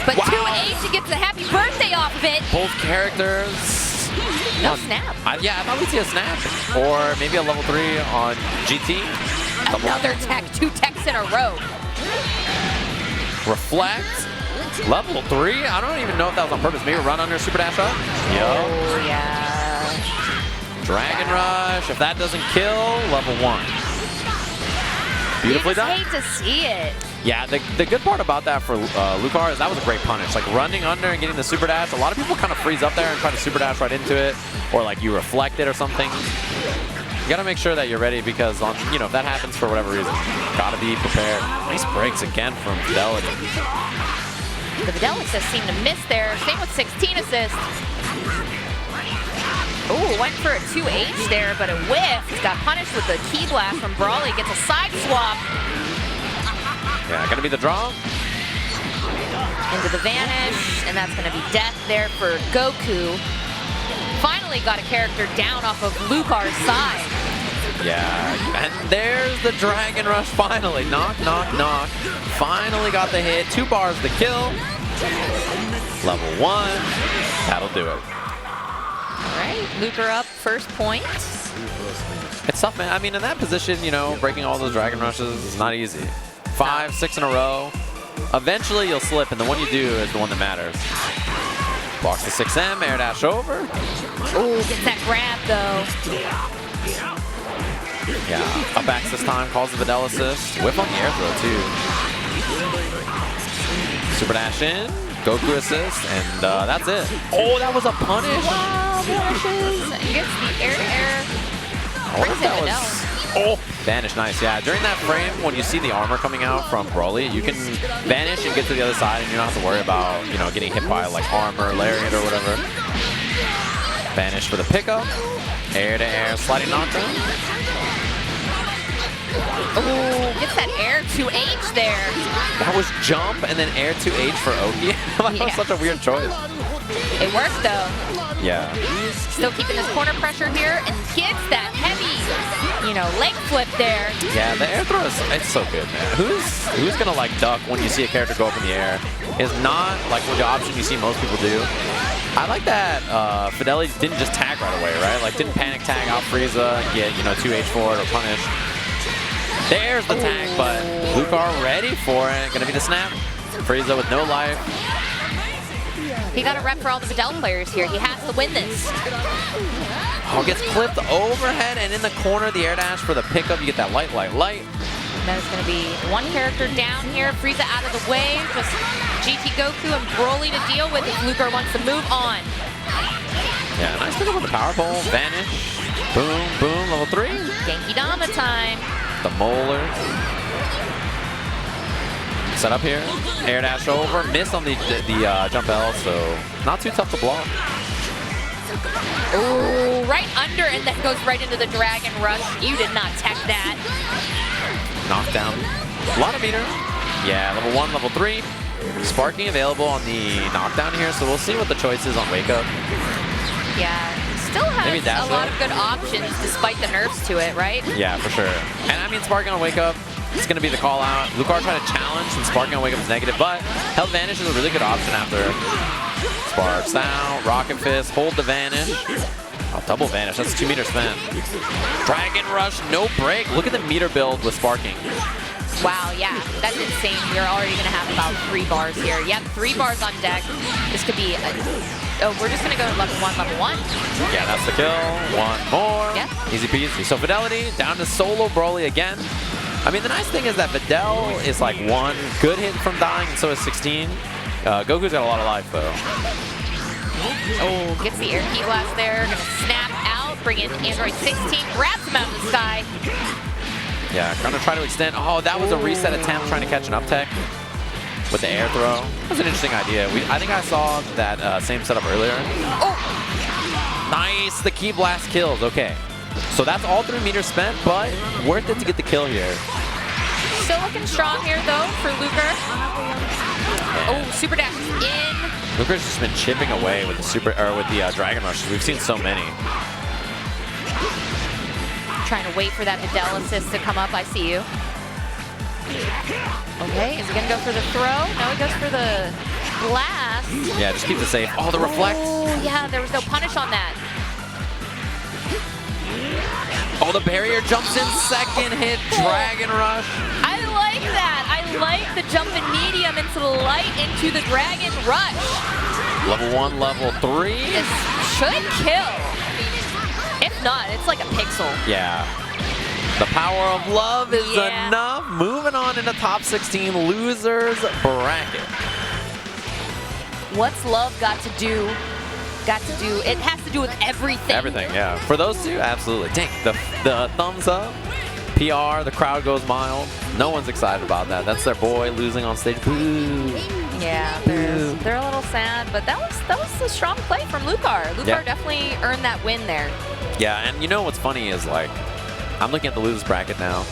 But 2H, she gets the happy birthday off of it. Both characters. No snap. Yeah, I thought we'd see a snap. Or maybe a level 3 on GT. Another tech, 2 techs in a row. Reflect. Level 3? I don't even know if that was on purpose. Maybe run under super dash up. Oh, yeah. Dragon Rush. If that doesn't kill, level 1. Beautifully done. You just hate to see it. Yeah, the good part about that for Lucar is that was a great punish. Like running under and getting the super dash. A lot of people kind of freeze up there and try to super dash right into it, or like you reflect it or something. You gotta make sure that you're ready because you know, if that happens for whatever reason, gotta be prepared. Nice breaks again from Fidelity. The Videl assist seemed to miss there. Same with 16 assists. Ooh, went for a 2H there, but it whiffed. Got punished with the key blast from Brawly. Gets a side swap. Yeah, gonna be the draw. Into the vanish, and that's gonna be death there for Goku. Finally got a character down off of Lucar's side. Yeah, and there's the Dragon Rush finally. Knock, knock, knock. Finally got the hit. 2 bars to kill. Level 1. That'll do it. All right, Lucar up, first point. It's tough, man. I mean, in that position, you know, breaking all those Dragon Rushes is not easy. 5, 6 in a row. Eventually, you'll slip, and the one you do is the one that matters. Blocks the 6M, air dash over. Ooh, gets that grab, though. Yeah, up X this time, calls the Videl assist. Whip on the air throw, too. Super dash in, Goku assist, and that's it. Oh, that was a punish. Wow, vanishes. And gets the air-to-air. Brings it Videl. Oh, vanish, nice. Yeah, during that frame, when you see the armor coming out from Brawly, you can vanish and get to the other side, and you don't have to worry about, you know, getting hit by like armor, lariat, or whatever. Vanish for the pickup. Air-to-air sliding knockdown. Ooh, gets that air 2H there. That was jump and then air 2H for Oki. That was such a weird choice. It worked though. Yeah. Still keeping this corner pressure here and gets that heavy, you know, leg flip there. Yeah, the air throw is it's so good, man. Who's gonna like duck when you see a character go up in the air? Is not like the option you see most people do. I like that Fidelity didn't just tag right away, right? Like didn't panic tag out Frieza and get, you know, 2H for it or punish. There's the tag, but Lucar ready for it. Gonna be the snap. Frieza with no life. He got a rep for all the Videl players here. He has to win this. Oh, gets clipped overhead and in the corner, the air dash for the pickup. You get that light, light, light. That is going to be one character down here. Frieza out of the way. Just GT Goku and Broly to deal with if Lucar wants to move on. Yeah, nice pickup with the power pole. Vanish. Boom, boom, level 3. Genki Dama time. The molar. Set up here. Air dash over. Missed on the jump L, so not too tough to block. Ooh, right under and then goes right into the Dragon Rush. You did not tech that. Knockdown. A lot of meter. Yeah, level 1, level 3. Sparking available on the knockdown here, so we'll see what the choice is on Wake Up. Yeah. Still has a lot of good options despite the nerfs to it, right? Yeah, for sure. And I mean, Sparking on Wake Up, it's going to be the call out. Lucar tried to challenge, and Sparking on Wake Up is negative, but Held Vanish is a really good option after. Sparks out, Rocket Fist, hold the Vanish. Oh, double Vanish, that's 2 meter spin. Dragon Rush, no break. Look at the meter build with Sparking. Wow, yeah, that's insane. You're already going to have about 3 bars here. Yep, 3 bars on deck. This could be oh, we're just going to go to level 1, level 1. Yeah, that's the kill. 1 more. Yep. Easy peasy. So Fidelity down to solo Brawly again. I mean, the nice thing is that Videl is like 1 good hit from dying, and so is 16. Goku's got a lot of life, though. Oh, gets the air key blast there. Gonna snap out, bring in Android 16, grabs him out of the sky. Yeah, gonna try to extend. Oh, that was a reset attempt trying to catch an up tech with the air throw. That was an interesting idea. I think I saw that same setup earlier. Oh! Nice, the key blast kills. Okay, so that's all 3 meters spent, but worth it to get the kill here. Still looking strong here though for Lucar. Oh, super dash in. Lucar's just been chipping away with the Dragon Rushes. We've seen so many. Trying to wait for that Videl assist to come up. I see you. Okay, is he gonna go for the throw? No, he goes for the blast. Yeah, just keeps it safe. Oh, the reflect. Oh, yeah, there was no punish on that. Oh, the barrier jumps in, second hit, Dragon Rush. I like that. I like the jump in medium into the light into the Dragon Rush. Level 1, level 3. This should kill. If not, it's like a pixel. Yeah. The power of love is Yeah. enough. Moving on into top 16 losers bracket. What's love got to do? It has to do with everything. Everything, yeah. For those two, absolutely. Dang, the thumbs up. PR, the crowd goes mild. No one's excited about that. That's their boy losing on stage. Boo. Yeah, they're a little sad, but that was a strong play from Lucar. Lucar definitely earned that win there. Yeah, and you know what's funny is, like, I'm looking at the losers bracket now,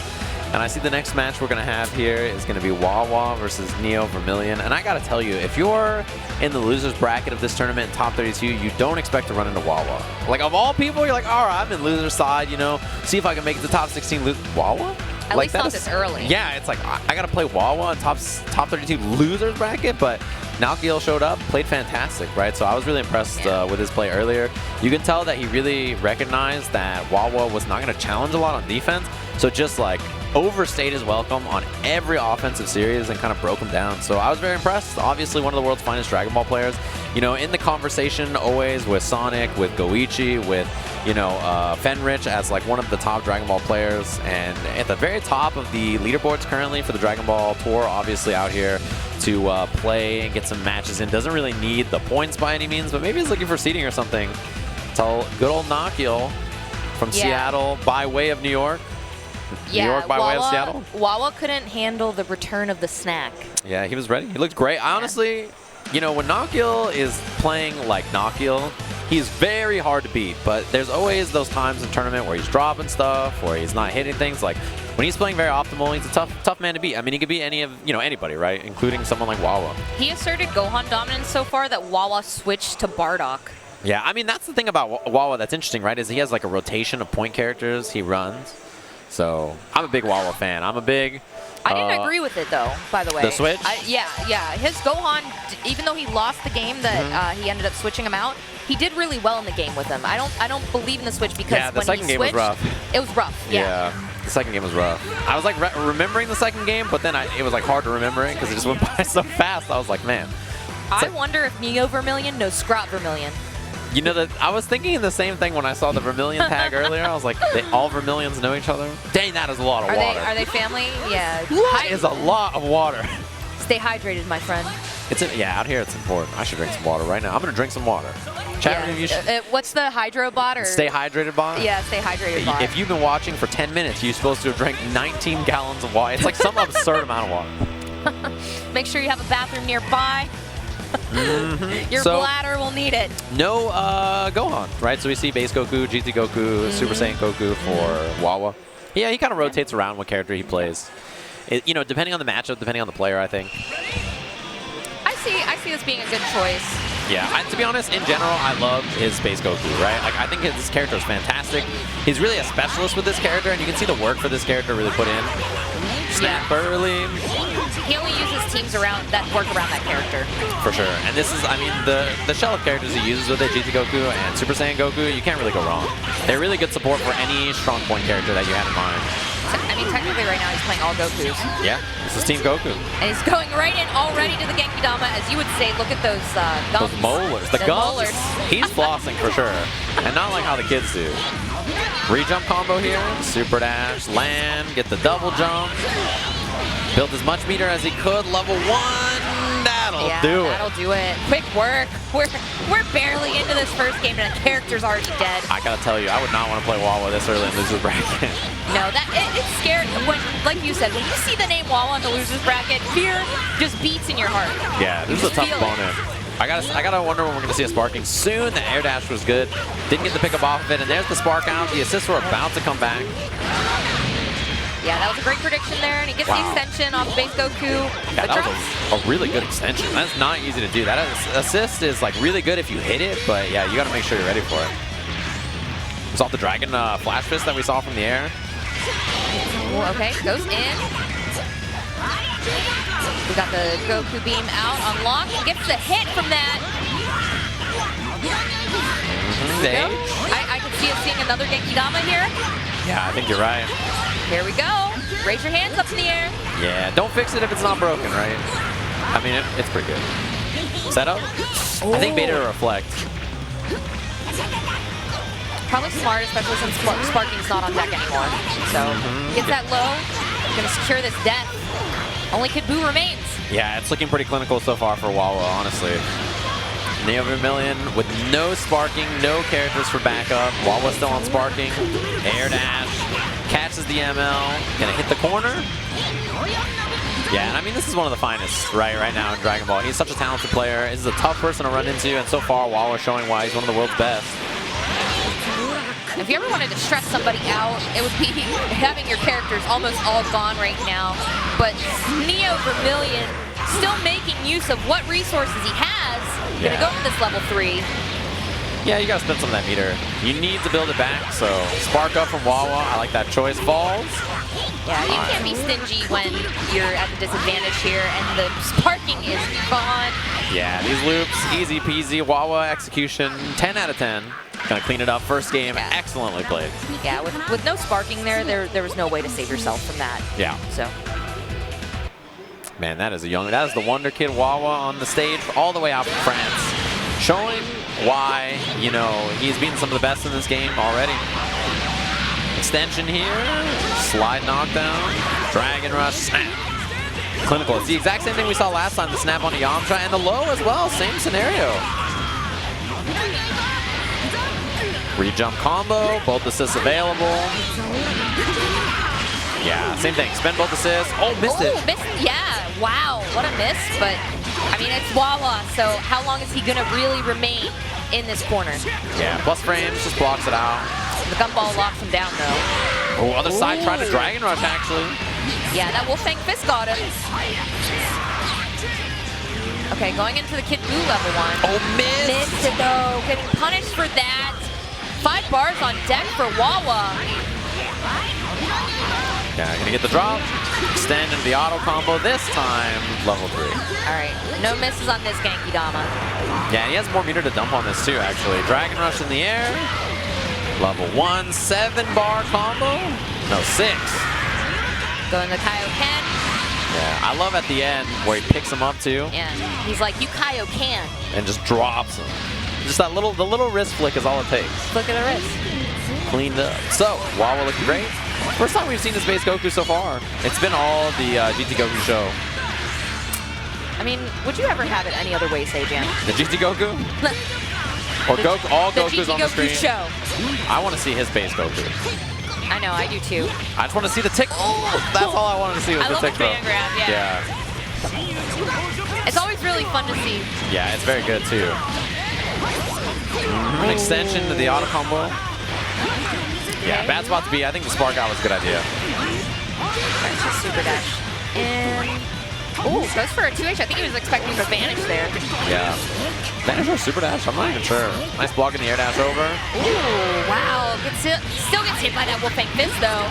and I see the next match we're going to have here is going to be Wawa versus Neovermillion. And I got to tell you, if you're in the losers bracket of this tournament in top 32, you don't expect to run into Wawa. Like, of all people, you're like, all right, I'm in loser side, you know, see if I can make it to top 16. Wawa? At least not this early. Yeah, it's like, I got to play Wawa in top 32 losers bracket, but Nakkiel showed up, played fantastic, right? So I was really impressed with his play earlier. You can tell that he really recognized that Wawa was not going to challenge a lot on defense, so just like overstayed his welcome on every offensive series and kind of broke him down. So I was very impressed. Obviously one of the world's finest Dragon Ball players. You know, in the conversation always with Sonic, with Goichi, with, you know, Fenrich as like one of the top Dragon Ball players. And at the very top of the leaderboards currently for the Dragon Ball Tour, obviously out here to play and get some matches in. Doesn't really need the points by any means, but maybe he's looking for seeding or something. Tell good old Nakkiel from Seattle by way of New York. Yeah, New York by way of Seattle. Wawa couldn't handle the return of the snack. Yeah, he was ready. He looked great. I honestly, you know, when Nakkiel is playing like Nakkiel, he's very hard to beat. But there's always those times in tournament where he's dropping stuff, where he's not hitting things. Like when he's playing very optimal, he's a tough man to beat. I mean, he could beat anybody, right? Including someone like Wawa. He asserted Gohan dominance so far that Wawa switched to Bardock. Yeah, I mean, that's the thing about Wawa that's interesting, right? Is he has like a rotation of point characters he runs. So I'm a big Wawa fan. I'm a big... I didn't agree with it, though, by the way. The switch? Yeah. His Gohan, even though he lost the game that he ended up switching him out, he did really well in the game with him. I don't believe in the switch because the when second he game switched, was rough. It was rough, Yeah, the second game was rough. I was like remembering the second game, but then it was like hard to remember it because it just went by so fast. I was like, man. I wonder if Neovermillion knows Scrot Vermillion. You know, that I was thinking the same thing when I saw the Vermillion tag earlier. I was like, all Vermillions know each other? Dang, that is a lot of water. Are they family? Yeah. That is a lot of water. Stay hydrated, my friend. Out here it's important. I should drink some water right now. I'm going to drink some water. Chat room, you should. What's the hydro bot? Or Stay hydrated bot? Yeah, stay hydrated bot. If you've been watching for 10 minutes, you're supposed to have drank 19 gallons of water. It's like some absurd amount of water. Make sure you have a bathroom nearby. Your bladder will need it. No Gohan, right? So we see Base Goku, GT Goku, Super Saiyan Goku for Wawa. Yeah, he kind of rotates around what character he plays. You know, depending on the matchup, depending on the player, I think. I see this being a good choice. Yeah, to be honest, in general, I love his Space Goku, right? Like, I think his character is fantastic. He's really a specialist with this character, and you can see the work for this character really put in. Snap early. He only uses teams that work around that character. For sure. And this is, I mean, the shell of characters he uses with it, GT Goku and Super Saiyan Goku, you can't really go wrong. They're really good support for any strong point character that you have in mind. I mean, technically right now he's playing all Gokus. Yeah, this is Team Goku. And he's going right in already to the Genki Dama, as you would say. Look at those gums. Those molars. The gums. Molars. He's flossing for sure. And not like how the kids do. Re-jump combo here. Super dash, land, get the double jump. Built as much meter as he could. Level 1. That'll That'll do it. That'll do it. Quick work. We're barely into this first game and the character's already dead. I gotta tell you, I would not want to play Wawa this early in the loser's bracket. No, it's scary. When, like you said, when you see the name Wawa in the loser's bracket, fear just beats in your heart. Yeah, this is a tough opponent. I gotta wonder when we're gonna see a sparking soon. The air dash was good. Didn't get the pickup off of it, and there's the spark out. The assists were about to come back. Yeah, that was a great prediction there, and he gets the extension off base Goku. Yeah, that was a really good extension. That's not easy to do. That assist is like really good if you hit it, but yeah, you gotta make sure you're ready for it. It was off the Dragon Flash Fist that we saw from the air. Ooh, okay, goes in. We got the Goku beam out, unlocked, and gets the hit from that. I can see us seeing another Genki Dama here. Yeah, I think you're right. Here we go. Raise your hands up in the air. Yeah, don't fix it if it's not broken, right? I mean, it's pretty good. Setup? I think beta to reflect. Probably smart, especially since Sparking's not on deck anymore. So, gets that low. Gonna secure this death. Only Kid Buu remains. Yeah, it's looking pretty clinical so far for Wawa, honestly. Neovermillion with no sparking, no characters for backup. Wawa still on sparking. Air dash. Catches the ML. Gonna hit the corner. Yeah, and I mean, this is one of the finest right now in Dragon Ball. He's such a talented player. This is a tough person to run into, and so far, Wawa showing why he's one of the world's best. If you ever wanted to stress somebody out, it would be having your characters almost all gone right now. But Neovermillion still making use of what resources he has. Gonna go to this level 3. Yeah, you gotta spend some of that meter. You need to build it back, so spark up from Wawa. I like that choice. Falls. Yeah, you can't be stingy when you're at the disadvantage here, and the sparking is gone. Yeah, these loops, easy peasy. Wawa execution, 10 out of 10. Gonna clean it up. First game, excellently played. Yeah, with no sparking there was no way to save yourself from that. Yeah. So. Man, that is the Wonder Kid Wawa on the stage all the way out from France. Showing why, you know, he's beaten some of the best in this game already. Extension here, slide knockdown, Dragon Rush, snap. Clinical. It's the exact same thing we saw last time, the snap on the Yamcha, and the low as well, same scenario. Re-jump combo, both assists available. Yeah, same thing, spend both assists. Oh, missed it. Yeah, wow, what a miss, but I mean, it's Wawa, so how long is he gonna really remain in this corner? Yeah, plus frames, just blocks it out. The gumball locks him down, though. Oh, other side tried to Dragon Rush, actually. Yeah, that Wolfang Fist got him. Okay, going into the Kid Buu level 1. Oh, missed! Missed it, though. Getting punished for that. 5 bars on deck for Wawa. Yeah, gonna get the drop. Extend into the auto combo. This time, level 3. All right, no misses on this Genki Dama. Yeah, he has more meter to dump on this too, actually. Dragon Rush in the air. Level 1, 7-bar combo. No, 6. Going to Kaioken. Yeah, I love at the end where he picks him up too. Yeah, he's like, you Kaioken. And just drops him. Just that the little wrist flick is all it takes. Flick of the wrist. Cleaned up. So, Wawa looking great. First time we've seen this base Goku so far. It's been all the GT Goku show. I mean, would you ever have it any other way, Seijan? The GT Goku? Or Goku, all Goku's on the screen? The GT Goku show. I want to see his base Goku. I know, I do too. I just want to see the tick. That's all I wanted to see was the tick throw. I love the fan grab, yeah. It's always really fun to see. Yeah, it's very good too. An extension to the auto combo. Yeah, bad spot to be. I think the spark out was a good idea. That's just super dash. And ooh, goes for a 2H. I think he was expecting to vanish there. Yeah. Vanish or super dash? I'm not even sure. Nice block in the air dash over. Ooh, wow. Still gets hit by that Wolfang Fist though.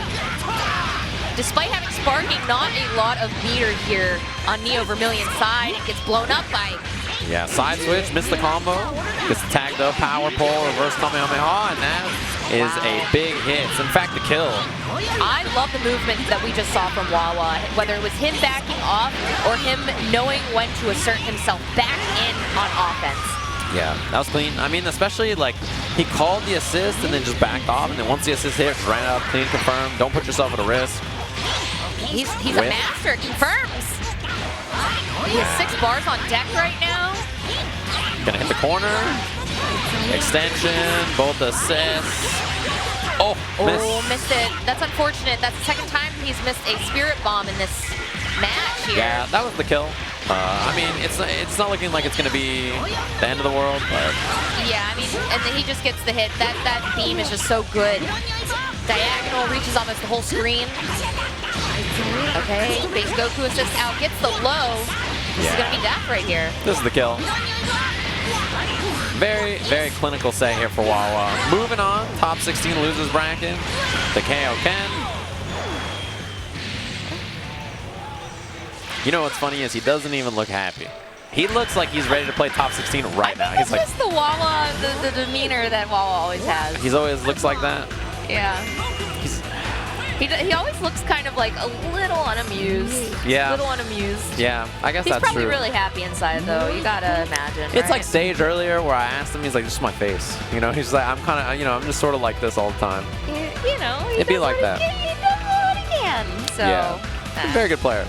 Despite having sparking, not a lot of meter here on Neovermillion's side. It gets blown up by. Yeah, side switch, missed the combo. Gets tagged up, power pole, reverse Kamehameha, and that is a big hit. It's in fact the kill. I love the movement that we just saw from Wawa, whether it was him backing off or him knowing when to assert himself back in on offense. Yeah, that was clean. I mean, especially like he called the assist and then just backed off, and then once the assist hit, ran up, clean, confirmed. Don't put yourself at a risk. He's a master. Confirms. He has 6 bars on deck right now. Gonna hit the corner. Extension, both assists. Oh, missed. Oh, missed it. That's unfortunate. That's the second time he's missed a Spirit Bomb in this match here. Yeah, that was the kill. I mean, it's not looking like it's gonna be the end of the world, but Yeah, I mean, and then he just gets the hit. That beam is just so good. Diagonal reaches almost the whole screen. Okay, base Goku assist out, gets the low. This is gonna be death right here. this is the kill. Very, very clinical set here for Wawa. Moving on, top 16 losers bracket. The KO Ken. You know what's funny is he doesn't even look happy. He looks like he's ready to play top 16 right now. He's It's like, just the Wawa, the demeanor that Wawa always has. he's always looks like that. Yeah. He's, He always looks kind of like a little unamused. Yeah. A little unamused. yeah, I guess He's that's probably true. really happy inside though. You gotta imagine. It's right? like Sage earlier where I asked him, he's like, just my face. You know, he's like, I'm kind of, you know, I'm just sort of like this all the time. You know, he It'd be does like what that. He does what he can. So. Yeah. He's a very good player.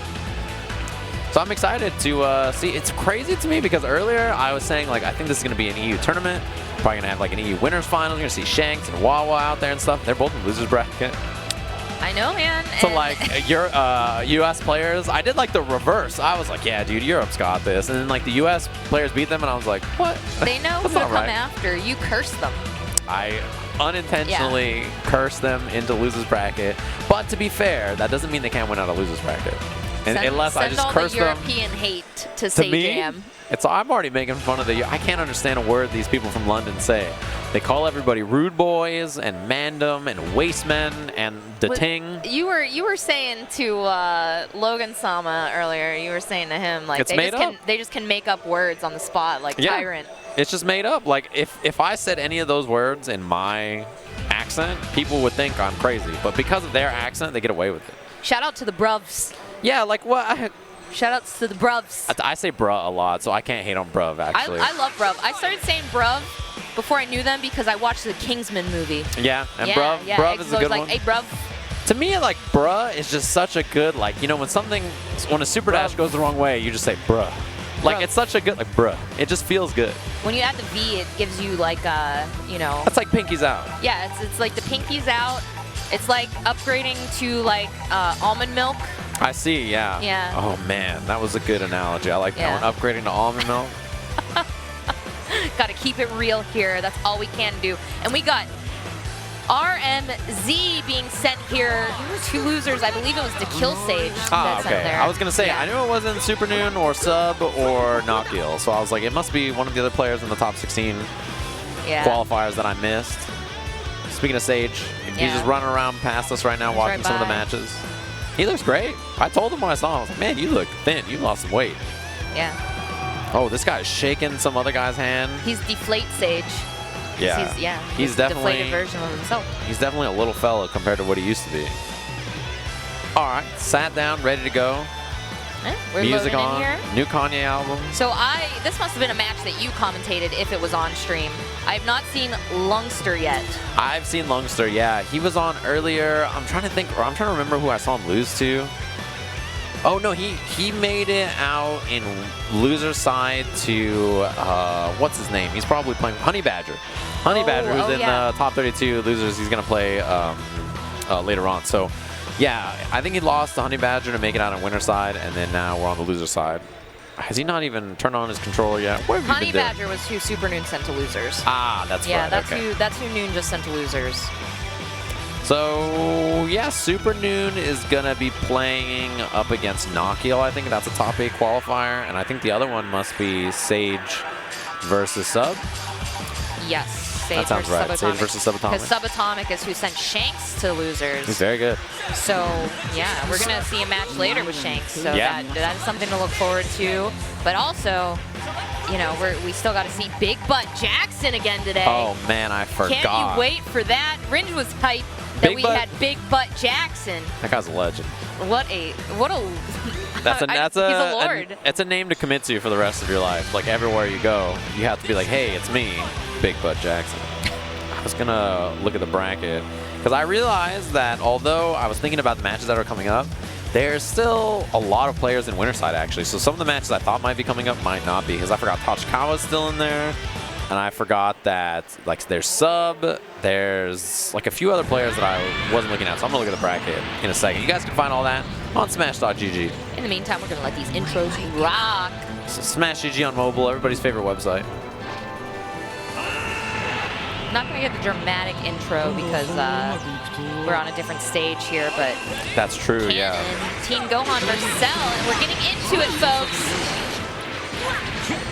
So I'm excited to see. It's crazy to me because earlier I was saying, like, I think this is going to be an EU tournament. Probably going to have like an EU winners final. You're going to see Shanks and Wawa out there and stuff. They're both in losers bracket. I know, man. So and like your US players, I did like the reverse. I was like, yeah, dude, Europe's got this. And then like the US players beat them and I was like, what? they know who That's to not come right. after. You curse them. I unintentionally cursed them into losers bracket. But to be fair, that doesn't mean they can't win out of losers bracket. And unless I just all curse the them. European hate to To say me, jam. I'm already making fun of I can't understand a word these people from London say. They call everybody rude boys and mandem and wastemen and the ting. You were saying to Logan Sama earlier. You were saying to him like It's made up. they just can make up words on the spot like Yeah. tyrant. It's just made up. Like if I said any of those words in my accent, people would think I'm crazy. But because of their accent, they get away with it. Shout out to the bruvs. Yeah, like what? Shout outs to the bruvs. I say bruh a lot, so I can't hate on bruv actually. I love bruv. I started saying bruv before I knew them because I watched the Kingsman movie. Yeah, and yeah, bruv, yeah. bruv is a good like, one. hey, bruv. To me, like, bruh is just such a good, like, you know, when a super dash goes the wrong way, you just say bruh. Like, Bruh. it's such a good, like, bruh. It just feels good. When you add the V, it gives you like, you know. That's like pinkies out. Yeah, it's like the pinkies out. It's like upgrading to like almond milk. I see, yeah. Yeah. Oh, man, that was a good analogy. I like that one. Upgrading to almond milk. Got to keep it real here. That's all we can do. And we got RMZ being sent here to losers. I believe it was Dekillsage that's okay. sent there. I was going to say, Yeah. I knew it wasn't Supernoon or Sub or Nakkiel, so I was like, it must be one of the other players in the top 16 Yeah. qualifiers that I missed. Speaking of Sage, he's just running around past us right now, watching right some of the by. matches. He looks great. I told him when I saw him, I was like, man, you look thin. You lost some weight. Yeah. Oh, this guy's shaking some other guy's hand. He's Deflate Sage. Yeah. He's definitely a deflated version of himself. He's definitely a little fella compared to what he used to be. All right, sat down, ready to go. We're Music loading on. in here. New Kanye album. So this must have been a match that you commentated if it was on stream. I have not seen Lungster yet. I've seen Lungster, yeah. He was on earlier. I'm trying to remember who I saw him lose to. Oh, no, he made it out in loser side to, what's his name? He's probably playing Honeybadger. Honeybadger, who's in the top 32 losers. He's going to play later on. So, yeah, I think he lost to Honeybadger to make it out on winner side, and then now we're on the loser side. Has he not even turned on his controller yet? What have you been doing? Honeybadger was who Supernoon sent to losers. Ah, that's Yeah, right. that's who Noon just sent to losers. So, yeah, Supernoon is going to be playing up against Nakkiel. I think that's a top 8 qualifier. And I think the other one must be Sage versus Sub. Yes. Sage That sounds right. versus Sage versus SubAtomic. Because SubAtomic is who sent Shanks to losers. He's very good. So, yeah, we're going to see a match later with Shanks. So Yeah. that is something to look forward to. But also, you know, we still got to see PRBigButtJackson again today. Oh, man, I forgot. Can't you wait for that? Ringe was hyped that Big we Butt- had PRBigButtJackson. That guy's a legend. What a That's he's a lord. It's a name to commit to for the rest of your life. Like, everywhere you go, you have to be like, hey, it's me, PRBigButtJackson. I was going to look at the bracket because I realized that although I was thinking about the matches that are coming up, there's still a lot of players in Winterside, actually. So some of the matches I thought might be coming up might not be, because I forgot Tachikawa's still in there. And I forgot that, like, there's Sub, there's, like, a few other players that I wasn't looking at. So I'm going to look at the bracket in a second. You guys can find all that on Smash.gg. In the meantime, we're going to let these intros rock. So Smash.gg on mobile, everybody's favorite website. Not going to get the dramatic intro because we're on a different stage here, but... That's true, Cannon, yeah. Team Gohan versus Cell, and we're getting into it, folks.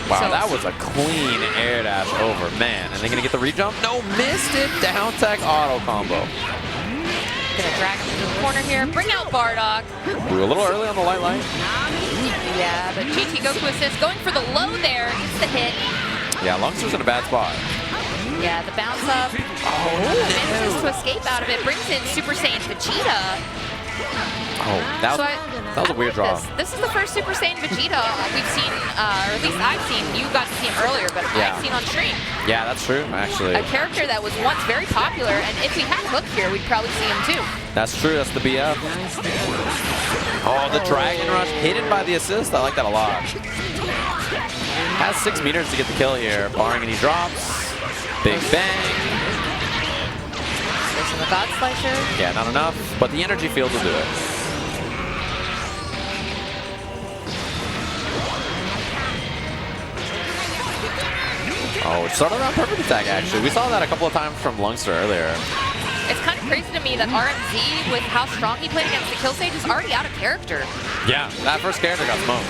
Wow, So- that was a clean air dash over, man. And they gonna get the rejump? No, missed it. Down tech auto combo. Gonna drag him into the corner here. Bring out Bardock. We're a little early on the light line. Yeah, but GT Goku assist going for the low there. Gets the hit. Yeah, Lungster's in a bad spot. Yeah, the bounce up. Manages to escape out of it. Brings in Super Saiyan Vegeta. Oh, that was a weird draw. This is the first Super Saiyan Vegeta we've seen, or at least I've seen. You got to see him earlier, but Yeah. I've seen on stream. Yeah, that's true, actually. A character that was once very popular, and if we had Hook here, we'd probably see him too. That's true, that's the BF. Oh, the Dragon Rush hidden by the assist. I like that a lot. Has 6 meters to get the kill here, barring any drops. Big bang. There's the God Slicer. Yeah, not enough, but the energy field will do it. Oh, it started around perfect attack, actually. We saw that a couple of times from Lungster earlier. It's kind of crazy to me that RMZ, with how strong he played against Dekillsage, is already out of character. Yeah, that first character got smoked.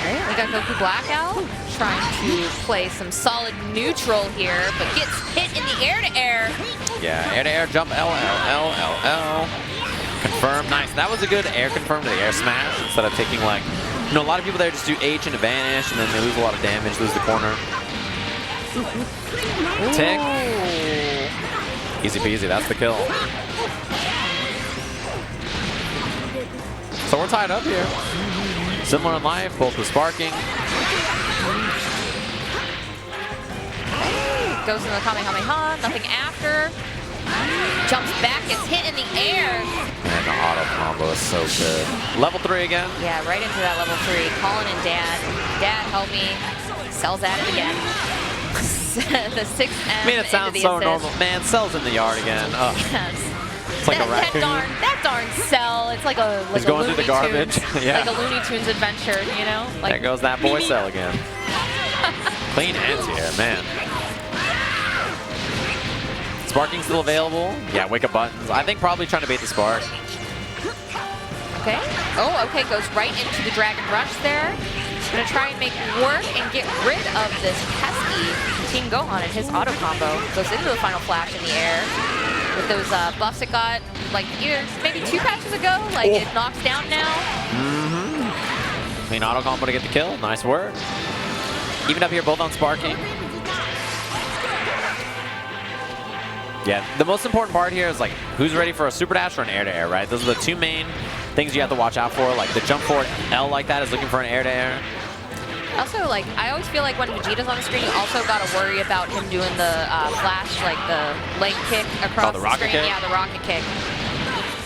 We got Goku Blackout trying to play some solid neutral here, but gets hit in the air-to-air. Yeah, air-to-air jump, L, L, L, L, L. Confirm, nice. That was a good air confirm to the air smash instead of taking, like, you know, a lot of people there just do H and a vanish, and then they lose a lot of damage, lose the corner. Tick. Easy peasy, that's the kill. So we're tied up here. Similar in life, both with sparking. Goes into the Kamehameha, nothing after. Jumps back, gets hit in the air. And the auto combo is so good. Level 3 again. Yeah, right into that level 3. Calling in Dad. Dad, help me. Cell's at it again. The 6M. I mean, it sounds so normal. Man, Cell's in the yard again. Oh. Yes. It's like a raccoon. That darn Cell. It's like a He's going through the garbage. Yeah. Like a Looney Tunes adventure, you know? Like, there goes that boy Cell again. Clean hands here, man. Sparking still available. Yeah, wake up buttons. I think probably trying to bait the spark. okay. Oh, okay. Goes right into the Dragon Rush there. Gonna try and make work and get rid of this pesky Team Gohan and his auto combo. Goes into the final flash in the air. With those buffs it got, like, maybe 2 patches ago. Like, it knocks down now. Mm-hmm. Clean auto combo to get the kill. Nice work. Even up here, both on sparking. Yeah, the most important part here is, like, who's ready for a super dash or an air-to-air, right? Those are the 2 main things you have to watch out for. Like, the jump forward L like that is looking for an air-to-air. Also, like, I always feel like when Vegeta's on the screen, you also got to worry about him doing the flash, like the leg kick across the the rocket screen. kick? Yeah, the rocket kick.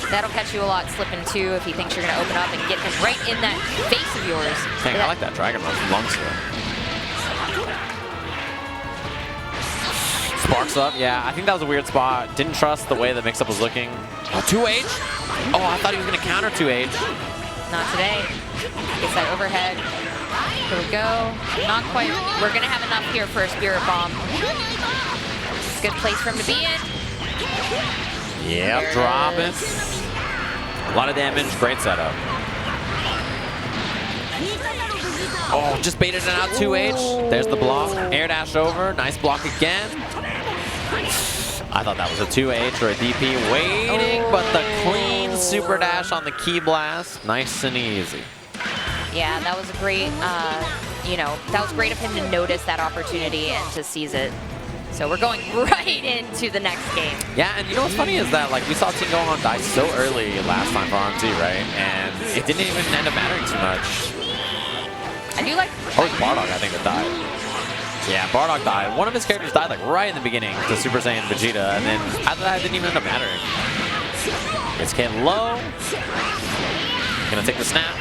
That'll catch you a lot slipping too if he thinks you're going to open up and get him right in that face of yours. Dang, I like that Dragon Rush from Lungster. Sparks up, yeah. I think that was a weird spot. Didn't trust the way the mix-up was looking. Oh, 2H? Oh, I thought he was going to counter 2H. Not today. Gets that overhead. Here we go. Not quite. We're going to have enough here for a Spirit Bomb. It's a good place for him to be in. Yep, dropping. A lot of damage, great setup. Oh, just baited it out 2H. There's the block. Air dash over. Nice block again. I thought that was a 2H or a DP waiting, but the clean super dash on the key blast. Nice and easy. Yeah, that was a great, that was great of him to notice that opportunity and to seize it. So we're going right into the next game. Yeah, and you know what's funny is that, like, we saw Team Gohan die so early last time for RMT, right? And it didn't even end up mattering too much. I do like... Or it was Bardock, I think, that died. Yeah, Bardock died. One of his characters died, like, right in the beginning to Super Saiyan Vegeta, and then after that, it didn't even end up mattering. It's getting low. Gonna take the snap.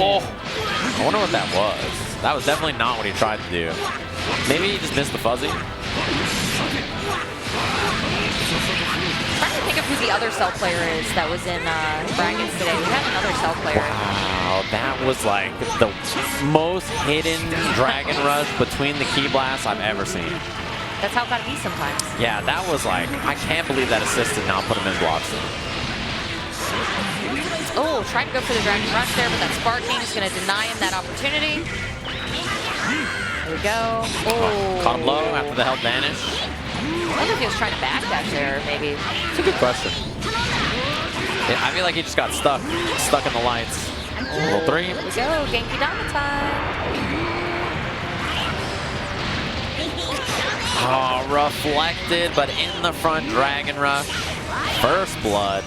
Oh, I wonder what that was. That was definitely not what he tried to do. Maybe he just missed the fuzzy. Trying to think of who the other cell player is that was in brackets today. We had another cell player. Wow, that was like the most hidden Dragon Rush between the key blasts I've ever seen. That's how it gotta be sometimes. Yeah, that was like, I can't believe that assist did not put him in blocks. Oh, trying to go for the Dragon Rush there, but that Sparking is gonna deny him that opportunity. There we go. Oh. Caught him low after the health vanish. I wonder if he was trying to backdash there, maybe. It's a good question. Yeah, I feel like he just got stuck in the lights. Level 3. Here we go, Genki Dama time. Oh, reflected, but in the front Dragon Rush. First blood.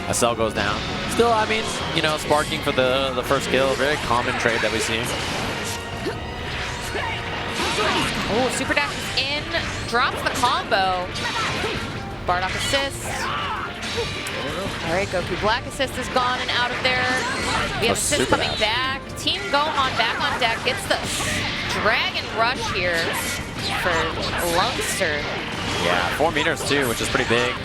A cell goes down. Still, I mean, you know, sparking for the first kill. Very common trade that we see. Oh, Super Dash is in. Drops the combo. Bardock assist. All right, Goku Black assist is gone and out of there. We have assist coming back. Team Gohan back on deck. Gets the Dragon Rush here for Lungster. Yeah, 4 meters too, which is pretty big.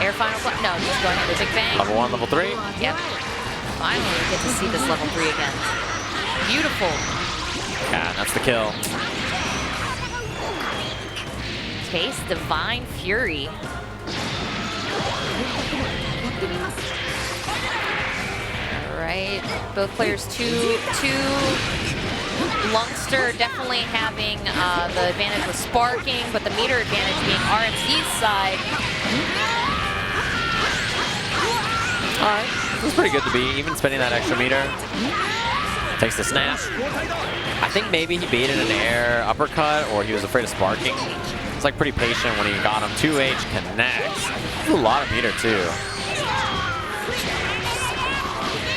Air final, no, just going into Big Bang. Level 1, level 3. Yep. Finally, we get to see this level 3 again. Beautiful. Yeah, that's the kill. Taste Divine Fury. All right, both players two. Lungster definitely having the advantage with sparking, but the meter advantage being RMZ's side. All right, this is pretty good to be, even spending that extra meter. Takes the snap. I think maybe he baited an air uppercut, or he was afraid of sparking. It's like pretty patient when he got him. 2H connects. That's a lot of meter too.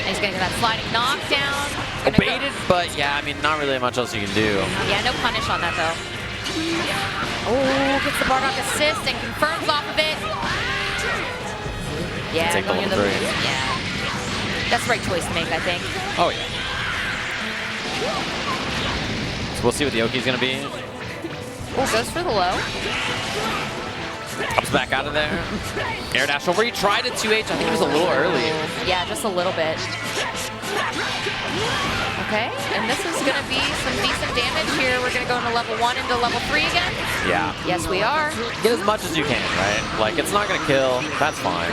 And he's gonna get that sliding knockdown. Baited, but yeah, I mean, not really much else you can do. Yeah, no punish on that though. Oh, gets the Bardock assist and confirms off of it. Yeah, Take the going level 3. Yeah, that's the right choice to make, I think. Oh yeah. So we'll see what the Oki's gonna be. Oh, goes for the low. Comes back out of there. Air dash over. He tried a 2H. I think he was a little early. Yeah, just a little bit. Okay, and this is going to be some decent damage here. We're going to go into level 1 into level 3 again. Yeah. Yes, we are. Get as much as you can, right? Like, it's not going to kill. That's fine.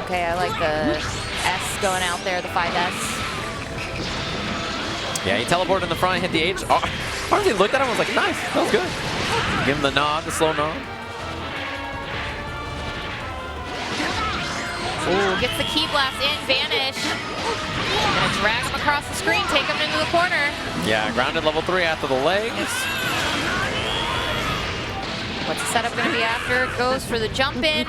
Okay, I like the S going out there, the 5S. Yeah, he teleported in the front, hit the H. Oh, honestly, looked at him and was like, nice, that was good. Give him the nod, the slow nod. Ooh, gets the key blast in, vanish. Gonna drag him across the screen, take him into the corner. Yeah, grounded level 3 after the legs. What's the setup gonna be after? Goes for the jump in.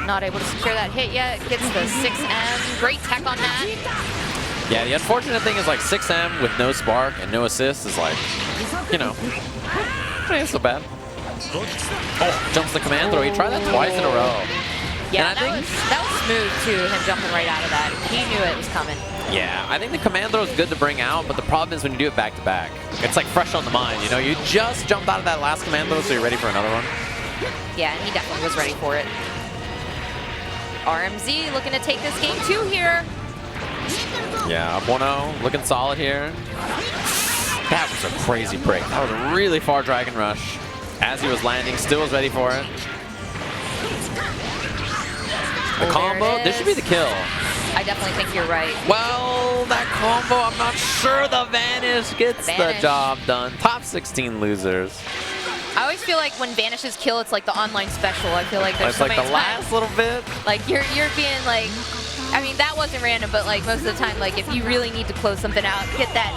Not able to secure that hit yet. Gets the 6M. Great tech on that. Yeah, the unfortunate thing is like 6M with no spark and no assist is like, you know, ain't so bad. Oh, jumps the command throw. He tried that twice in a row. Yeah, that was smooth too, him jumping right out of that. He knew it was coming. Yeah, I think the command throw is good to bring out, but the problem is when you do it back to back. It's like fresh on the mind, you know? You just jumped out of that last command throw, so you're ready for another one. Yeah, and he definitely was ready for it. RMZ looking to take this game too here. Yeah, up 1-0, looking solid here. That was a crazy break. That was a really far Dragon Rush. As he was landing, still was ready for it. The combo, this should be the kill. I definitely think you're right. Well, that combo, I'm not sure the Vanish gets the job done. Top 16 losers. I always feel like when Vanishes kill, it's like the online special. I feel like there's It's so like many the last little bit. Like you're being like, I mean that wasn't random, but like most of the time, like if you really need to close something out, get that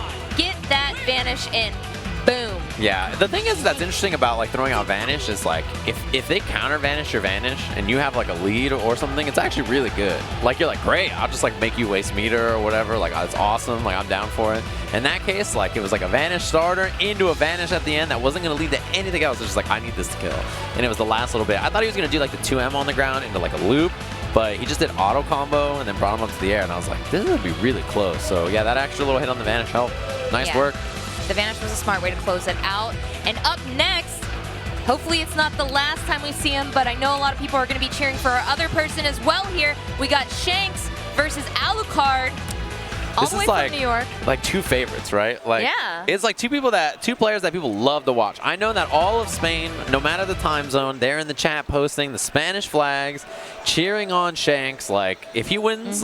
Vanish in. boom. Yeah, the thing is that's interesting about like throwing out Vanish is like if they counter Vanish your Vanish and you have like a lead or something, it's actually really good. Like you're like, great, I'll just like make you waste meter or whatever. Like it's awesome. Like I'm down for it. In that case, like it was like a Vanish starter into a Vanish at the end that wasn't gonna lead to anything else. It's just like I need this to kill, and it was the last little bit. I thought he was gonna do like the 2M on the ground into like a loop, but he just did auto combo and then brought him up to the air, and I was like, this is gonna be really close. So yeah, that extra little hit on the Vanish helped. Nice work. The Vanish was a smart way to close it out. And up next, hopefully it's not the last time we see him, but I know a lot of people are going to be cheering for our other person as well here. We got Shanks versus Alucard, all the way from New York. Like two favorites, right? Like, yeah. It's like two players that people love to watch. I know that all of Spain, no matter the time zone, they're in the chat posting the Spanish flags, cheering on Shanks. Like, if he wins,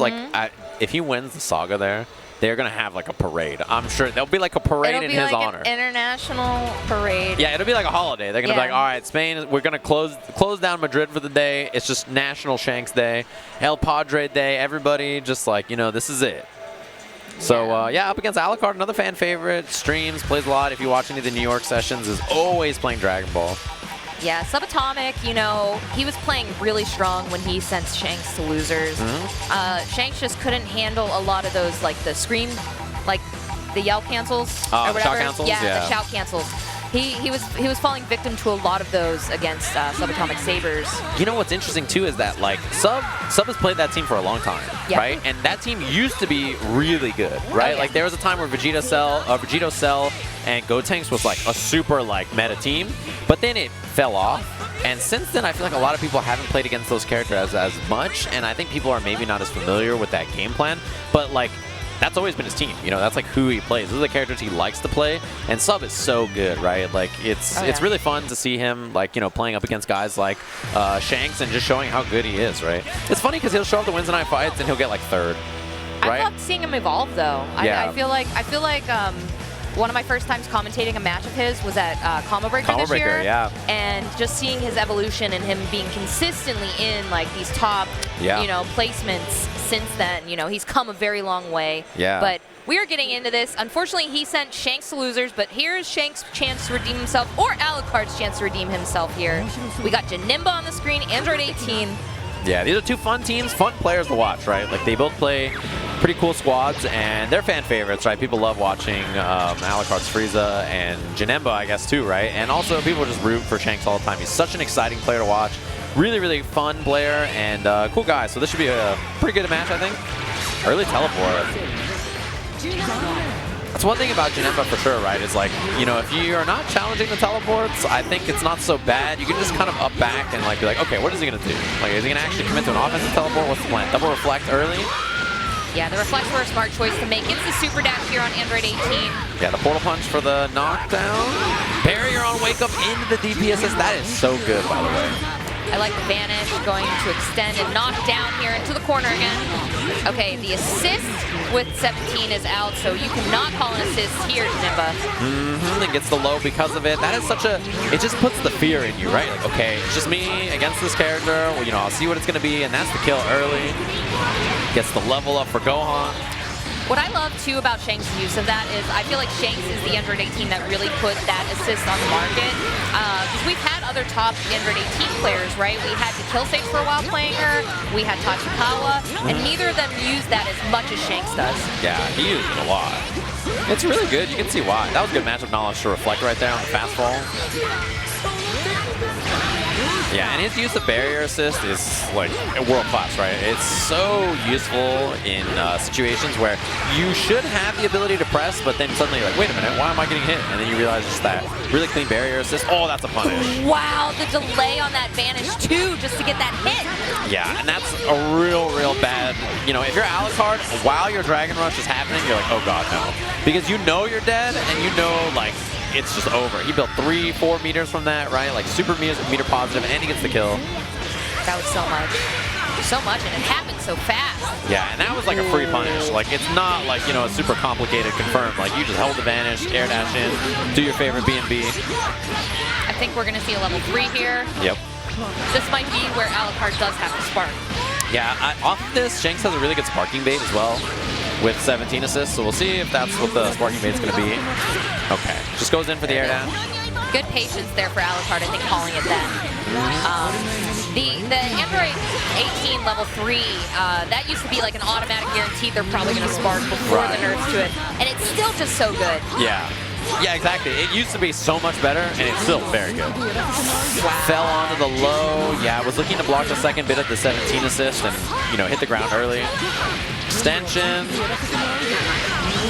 if he wins the Saga there, they're going to have like a parade. I'm sure there'll be like a parade in his honor. An international parade. Yeah, it'll be like a holiday. They're going to be like, all right, Spain, we're going to close down Madrid for the day. It's just National Shanks Day, El Padre Day. Everybody just like, you know, this is it. So, yeah, up against Alucard, another fan favorite. Streams, plays a lot. If you watch any of the New York sessions, is always playing Dragon Ball. Yeah, SubAtomic, you know, he was playing really strong when he sent Shanks to losers. Shanks just couldn't handle a lot of those, like the scream, like the yell cancels or whatever. Shout cancels? Yeah, the shout cancels. He was falling victim to a lot of those against SubAtomicSabers. You know what's interesting too is that like Sub has played that team for a long time, right? And that team used to be really good, right? Like there was a time where Vegito Cell and Gotenks was like a super like meta team, but then it fell off. And since then, I feel like a lot of people haven't played against those characters as much, and I think people are maybe not as familiar with that game plan. But like, that's always been his team. You know, that's like who he plays. Those are the characters he likes to play, and Sub is so good, right? Like, it's really fun to see him, like, you know, playing up against guys like Shanks and just showing how good he is, right? It's funny because he'll show up to Wednesday night fights and he'll get like third, right? I loved seeing him evolve though. Yeah. I feel like one of my first times commentating a match of his was at Combo Breaker this year. Yeah. And just seeing his evolution and him being consistently in like these top, you know, placements since then. You know, he's come a very long way. Yeah. But we are getting into this. Unfortunately, he sent Shanks to losers, but here's Shanks' chance to redeem himself, or Alucard's chance to redeem himself here. We got Janemba on the screen, Android 18. Yeah, these are two fun teams, fun players to watch, right? Like, they both play pretty cool squads, and they're fan favorites, right? People love watching Alucard's Frieza and Janemba, I guess, too, right? And also, people just root for Shanks all the time. He's such an exciting player to watch. Really, really fun player and cool guy. So this should be a pretty good match, I think. Early teleport. That's one thing about Janemba for sure, right? Is like, you know, if you are not challenging the teleports, I think it's not so bad. You can just kind of up back and like be like, okay, what is he gonna do? Like, is he gonna actually commit to an offensive teleport? What's the plan? Double reflect early? Yeah, the reflects were a smart choice to make. It's the super dash here on Android 18. Yeah, the portal punch for the knockdown. Barrier on wake up into the DPSs. That is so good, by the way. I like the Vanish going to extend and knock down here into the corner again. Okay, the assist with 17 is out, so you cannot call an assist here, Janemba. It gets the low because of it. That is such a, it just puts the fear in you, right? Like, okay, it's just me against this character. Well, you know, I'll see what it's going to be, and that's the kill early. Gets the level up for Gohan. What I love, too, about Shanks' use of that is I feel like Shanks is the Android 18 that really put that assist on the market. Because we've had other top Android 18 players, right? We had Dekillsage for a while playing her. We had Tachikawa. And neither of them use that as much as Shanks does. Yeah, he uses it a lot. It's really good. You can see why. That was good matchup knowledge to reflect right there on the fastball. Yeah, and his use of barrier assist is like world class, right? It's so useful in situations where you should have the ability to press, but then suddenly you're like, wait a minute, why am I getting hit? And then you realize just that really clean barrier assist. Oh, that's a punish. Wow, the delay on that Vanish too, just to get that hit. Yeah, and that's a real bad, you know, if you're Alucard, while your Dragon Rush is happening, you're like, oh god, no. Because you know you're dead, and you know, like, it's just over. He built 3-4 meters from that, right? Like super meter positive, and he gets the kill. That was so much. So much, and it happened so fast. Yeah, and that was like a free punish. Like, it's not like, you know, a super complicated confirm. Like, you just held the Vanish, air dash in, do your favorite B&B. I think we're going to see a level 3 here. Yep. This might be where Alucard does have to spark. Yeah, off of this, Shanks has a really good sparking bait as well. with 17 assists, so we'll see if that's what the sparking bait's going to be. Okay, just goes in for the air dash. Good patience there for Alucard, I think, calling it then. The Android 18 level 3, that used to be like an automatic guarantee they're probably going to spark before the nerfs to it, and it's still just so good. Yeah. Yeah, exactly. It used to be so much better, and it's still very good. Wow. Fell onto the low. Yeah, was looking to block the second bit of the 17 assist and, you know, hit the ground early. Extension.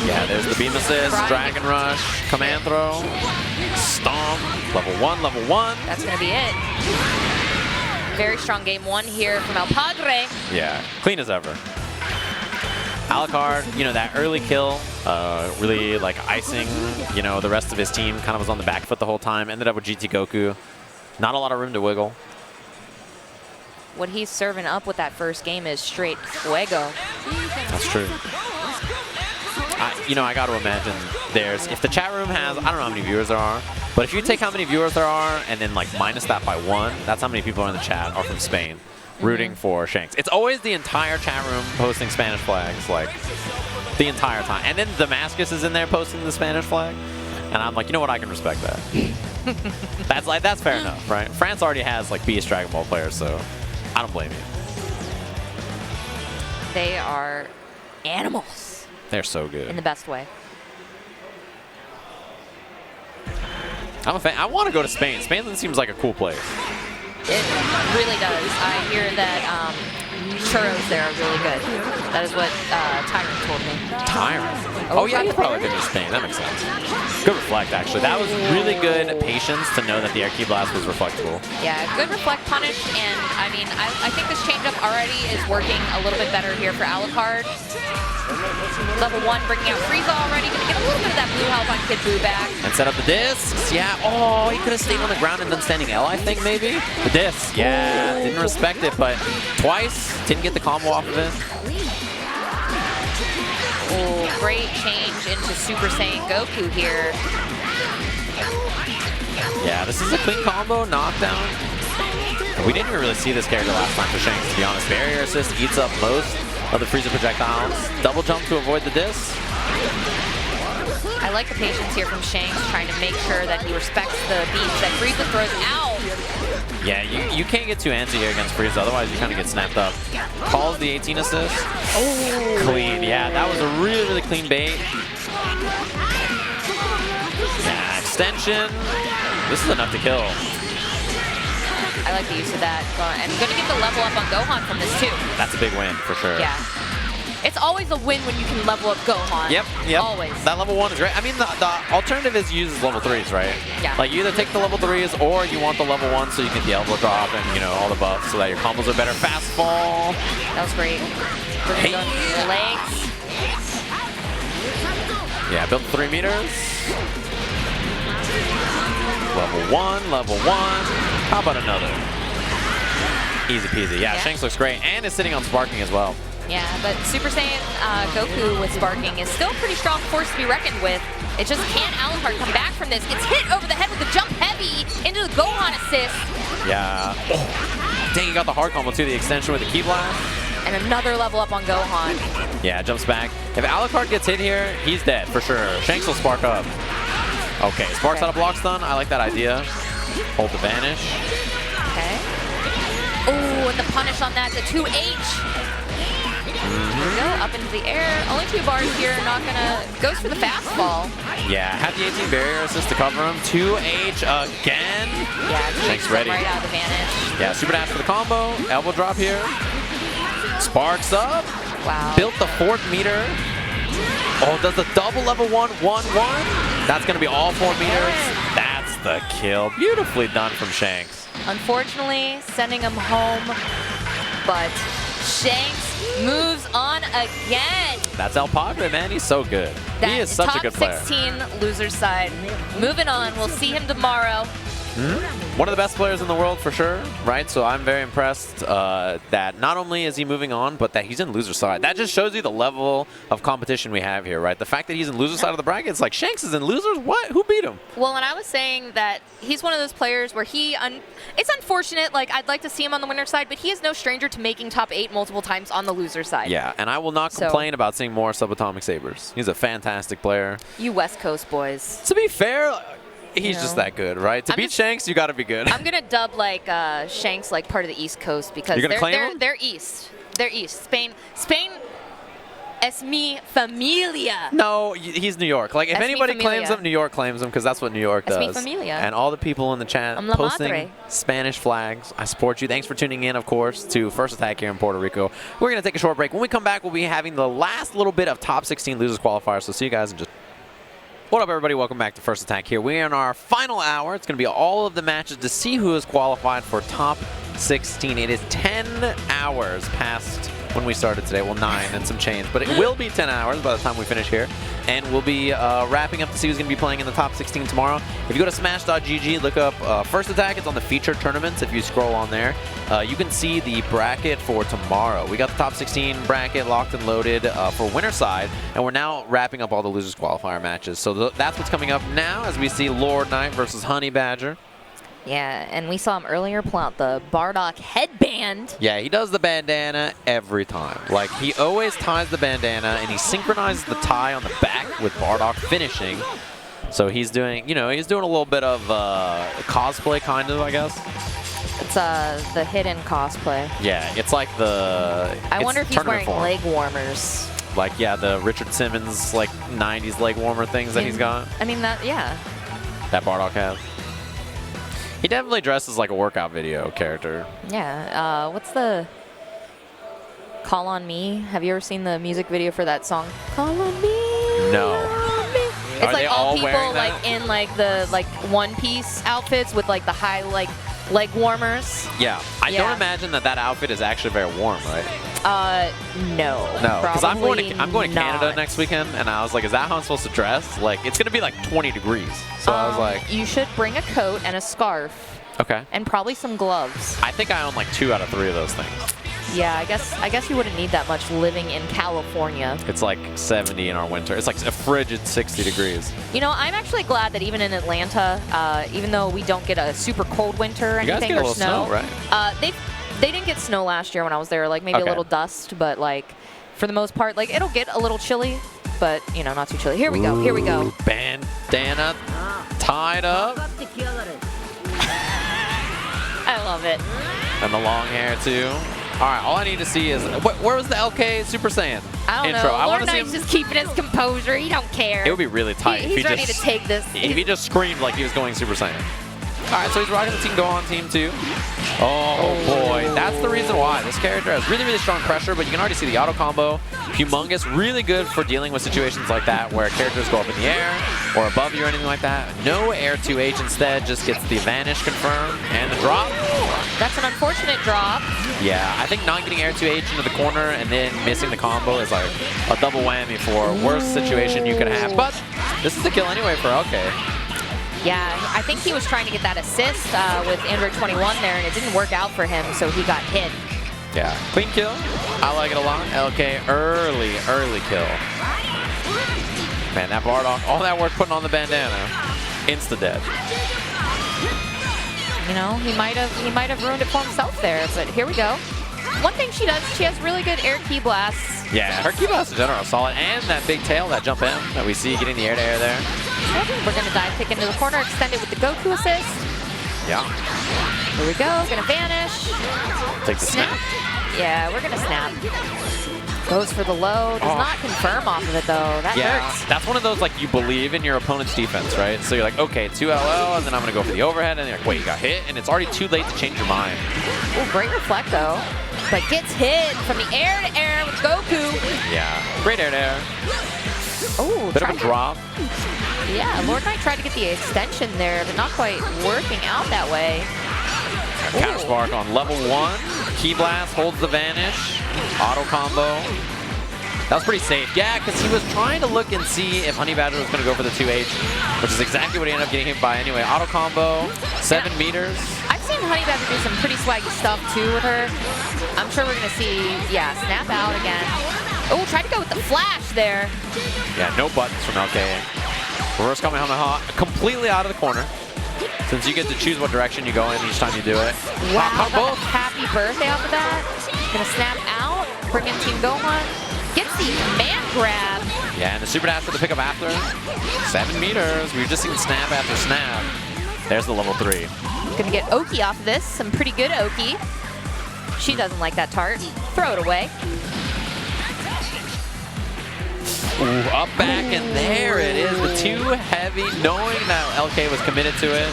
Yeah, there's the beam assist, Dragon Rush, command throw, stomp, level 1, level 1. That's going to be it. Very strong game 1 here from El Padre. Yeah, clean as ever. Alucard, you know, that early kill, really like icing, you know, the rest of his team. Kind of was on the back foot the whole time. Ended up with GT Goku. Not a lot of room to wiggle. What he's serving up with that first game is straight fuego. That's true. You know, I got to imagine if the chat room has, I don't know how many viewers there are, but if you take how many viewers there are and then like minus that by 1, that's how many people are in the chat are from Spain rooting for Shanks. It's always the entire chat room posting Spanish flags, like the entire time. And then Damascus is in there posting the Spanish flag. And I'm like, you know what, I can respect that. That's fair enough, right? France already has like beast Dragon Ball players, so I don't blame you. They are animals. They're so good. In the best way. I'm a fan. I want to go to Spain. Spain seems like a cool place. It really does. I hear that churros there are really good. That is what Tyrant told me. Tyrant? Oh yeah, he's probably been to Spain. That makes sense. Good reflect, actually. That was really good patience to know that the air key blast was reflectable. Yeah, good reflect punish, and I mean, I think this changeup already is working a little bit better here for Alucard. Level 1 bringing out Frieza already. Gonna get a little bit of that blue health on Kid Buu back. And set up the discs. Yeah. Oh, he could have stayed on the ground and done standing L, I think, maybe. The disc. Yeah. Didn't respect it, but twice. Didn't get the combo off of it. Oh, great change into Super Saiyan Goku here. Yeah, this is a clean combo. Knockdown. We didn't even really see this character last time for Shanks, to be honest. Barrier assist eats up most of the Frieza projectiles. Double jump to avoid the disc. I like the patience here from Shanks, trying to make sure that he respects the beats that Frieza throws out. Yeah, you can't get too antsy here against Frieza, otherwise you kind of get snapped up. Calls the 18 assist. Oh, clean. Yeah, that was a really, really clean bait. Yeah, extension. This is enough to kill. I like the use of that. And going to get the level up on Gohan from this too. That's a big win for sure. Yeah. It's always a win when you can level up Gohan. Yep. Always. That level 1 is great. I mean, the alternative is use level 3s, right? Yeah. Like, you either take the level 3s or you want the level 1 so you get the elbow drop and, you know, all the buffs so that your combos are better. Fast fall. That was great. Hey. Legs. Yeah, built 3 meters. Level 1, level 1. How about another? Easy peasy. Yeah, Shanks looks great and is sitting on sparking as well. Yeah, but Super Saiyan Goku with sparking is still a pretty strong force to be reckoned with. It just can't Alucard come back from this. It's hit over the head with the jump heavy into the Gohan assist. Yeah. Oh. Dang, he got the hard combo too, the extension with the key blast. And another level up on Gohan. Yeah, jumps back. If Alucard gets hit here, he's dead for sure. Shanks will spark up. Okay, sparks out of block stun. I like that idea. Hold the vanish. Okay. Oh, and the punish on that, the 2H. Here we go, up into the air. Only 2 bars here, not gonna, goes for the fastball. Yeah, had the 18 barrier assist to cover him. 2H again. Yeah, Shanks ready. Right out of the vanish. Yeah, super dash for the combo. Elbow drop here. Sparks up. Wow. Built the 4th meter. Oh, does the double level 1, 1, 1. That's gonna be all 4 meters. That's the kill. Beautifully done from Shanks. Unfortunately, sending him home, but Shanks moves on again. That's El Padre, man. He's so good. He is such a good player. Top 16 loser's side. Moving on. We'll see him tomorrow. One of the best players in the world for sure, right? So I'm very impressed that not only is he moving on, but that he's in loser side. That just shows you the level of competition we have here, right? The fact that he's in loser side of the bracket, it's like Shanks is in losers? What? Who beat him? Well, and I was saying that he's one of those players where it's unfortunate, like I'd like to see him on the winner side, but he is no stranger to making top 8 multiple times on the loser side. Yeah, and I will not complain about seeing more SubAtomicSabers. He's a fantastic player. You West Coast boys. To be fair, he's just that good, right? To beat Shanks, you got to be good. I'm gonna dub like Shanks like part of the East Coast because they're East. They're East. Spain es mi familia. No, he's New York. Like if anybody claims him, New York claims him because that's what New York does. Es mi familia. And all the people in the chat posting Spanish flags, I support you. Thanks for tuning in, of course, to First Attack here in Puerto Rico. We're gonna take a short break. When we come back, we'll be having the last little bit of top 16 losers qualifiers. So see you guys in just. What up, everybody? Welcome back to First Attack here. We're in our final hour. It's going to be all of the matches to see who is qualified for top 16. It is 10 hours past when we started today. Well, 9 and some change, but it will be 10 hours by the time we finish here. And we'll be wrapping up to see who's going to be playing in the top 16 tomorrow. If you go to smash.gg, look up First Attack. It's on the featured tournaments. If you scroll on there, you can see the bracket for tomorrow. We got the top 16 bracket locked and loaded for winner side, and we're now wrapping up all the losers qualifier matches. So that's what's coming up now as we see Lord Knight versus Honeybadger. Yeah, and we saw him earlier pull out the Bardock headband. Yeah, he does the bandana every time. Like, he always ties the bandana, and he synchronizes the tie on the back with Bardock finishing. So he's doing, he's doing a little bit of cosplay, kind of, I guess. It's the hidden cosplay. Yeah, it's like the... I wonder if he's wearing leg warmers. Like, yeah, the Richard Simmons, like, 90s leg warmer things that he's got. I mean, yeah. That Bardock has. He definitely dresses like a workout video character. Yeah. What's the Call on Me? Have you ever seen the music video for that song? Call on me. No. It's like all people like in like the one-piece outfits with like the high leg warmers. Yeah. I don't imagine that outfit is actually very warm, right? No. No, because I'm going to Canada next weekend, and I was like, is that how I'm supposed to dress? Like, it's going to be like 20 degrees. So I was like, you should bring a coat and a scarf. Okay. And probably some gloves. I think I own like 2 out of 3 of those things. Yeah, I guess you wouldn't need that much living in California. It's like 70 in our winter. It's like a frigid 60 degrees. I'm actually glad that even in Atlanta, even though we don't get a super cold winter or anything or snow, right? They didn't get snow last year when I was there, like maybe a little dust, but like for the most part, like it'll get a little chilly, but not too chilly. Here we go. Here we go. Bandana tied up. I love it. And the long hair too. All right, all I need to see is where was the LK Super Saiyan intro? I want to see him just keeping his composure. He don't care. It would be really tight if he ready to take this. If he just screamed like he was going Super Saiyan. All right, so he's rocking the Team Go On Team 2. Oh boy, that's the reason why. This character has really, really strong pressure, but you can already see the auto combo. Humongous, really good for dealing with situations like that where characters go up in the air or above you or anything like that. No air 2H instead, just gets the vanish confirmed and the drop. That's an unfortunate drop. Yeah, I think not getting air 2H into the corner and then missing the combo is like a double whammy for worst situation you could have. But this is the kill anyway for LK. Yeah, I think he was trying to get that assist with Android 21 there, and it didn't work out for him, so he got hit. Yeah, clean kill. I like it a lot. LK, early kill. Man, that Bardock, all that work putting on the bandana, insta-dead. He might have ruined it for himself there, but here we go. One thing she does, she has really good air key blasts. Yeah, her key blasts in general are solid, and that big tail, that jump in that we see getting the air-to-air there. We're going to dive kick into the corner, extend it with the Goku assist. Yeah. Here we go, going to vanish. Take the snap. Yeah, we're going to snap. Goes for the low. Does not confirm off of it, though. That hurts. That's one of those, like, you believe in your opponent's defense, right? So you're like, okay, 2 LL, and then I'm going to go for the overhead, and you're like, wait, you got hit? And it's already too late to change your mind. Oh, great reflect, though. But gets hit from the air to air with Goku. Yeah, great air to air. Oh, bit of a drop. Yeah, Lord Knight tried to get the extension there, but not quite working out that way. Counter spark on level 1. Key blast holds the vanish. Auto combo. That was pretty safe. Yeah, because he was trying to look and see if Honeybadger was going to go for the 2H, which is exactly what he ended up getting hit by anyway. Auto combo, 7 meters. I've seen Honeybadger do some pretty swaggy stuff too with her. I'm sure we're going to see, yeah, snap out again. Oh, tried to go with the flash there. Yeah, no buttons from LK. Reverse Kamehameha, completely out of the corner. Since you get to choose what direction you go in each time you do it. Wow, both. Happy birthday off of that. Gonna snap out, bring in Team Gohan. Gets the command grab. Yeah, and the super dash for the pickup after. 7 meters. We've just seen snap after snap. There's the level 3. Gonna get Oki off of this. Some pretty good Oki. She doesn't like that tart. Throw it away. Ooh, up back, and there it is. The 2 heavy, knowing that LK was committed to it.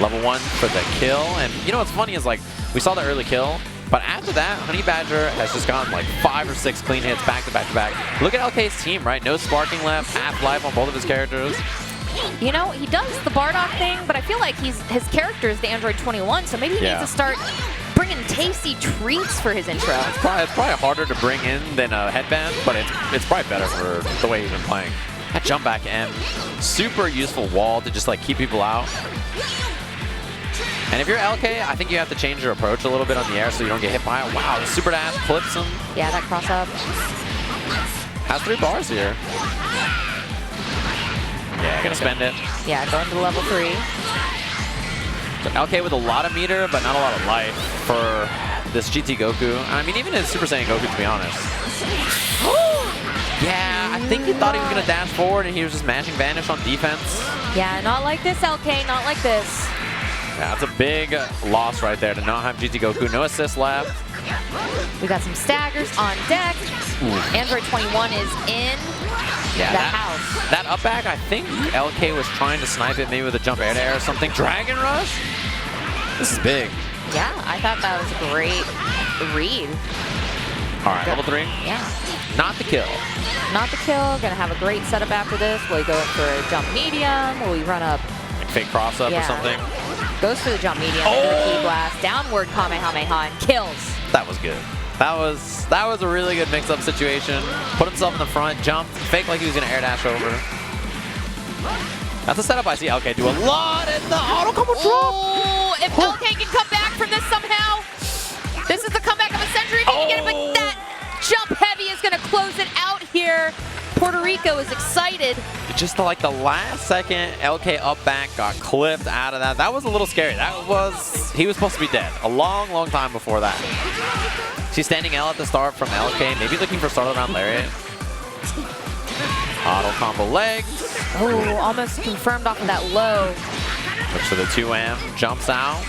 Level 1 for the kill. And you know what's funny is, like, we saw the early kill, but after that, Honeybadger has just gotten like 5 or 6 clean hits back to back to back. Look at LK's team, right? No sparking left, half life on both of his characters. You know, he does the Bardock thing, but I feel like his character is the Android 21, so maybe he needs to start bringing tasty treats for his intro. It's probably harder to bring in than a headband, but it's probably better for the way he's been playing. That jump back M, super useful wall to just like keep people out. And if you're LK, I think you have to change your approach a little bit on the air so you don't get hit by it. Wow, the super dash clips him. Yeah, that cross up. Has 3 bars here. Yeah, gonna spend it. Yeah, going to level 3. So LK with a lot of meter, but not a lot of life for this GT Goku. I mean, even his Super Saiyan Goku, to be honest. Yeah, I think he thought he was gonna dash forward and he was just mashing Vanish on defense. Yeah, not like this, LK, not like this. Yeah, that's a big loss right there to not have GT Goku. No assist left. We got some staggers on deck. Android 21 is in the house. That up back, I think LK was trying to snipe it maybe with a jump air to air or something. Dragon Rush? This is big. Yeah, I thought that was a great read. All right, level 3. Yeah. Not the kill. Not the kill. Gonna have a great setup after this. Will he go in for a jump medium? Will he run up? Like fake cross up or something? Goes for the jump medium, into the key blast, downward Kamehameha, and kills. That was good. That was a really good mix-up situation. Put himself in the front, jumped, fake like he was gonna air dash over. That's a setup I see LK do a lot, and the auto combo drop. Oh, if LK can come back from this somehow, this is the comeback of a century. If he can get it, but that jump heavy is gonna close it out here. Puerto Rico is excited. Just like the last second, LK up back got clipped out of that. That was a little scary. He was supposed to be dead a long, long time before that. She's standing L at the start from LK, maybe looking for start around Lariat. Auto combo legs. Oh, almost confirmed off of that low. Looks for the 2M, jumps out.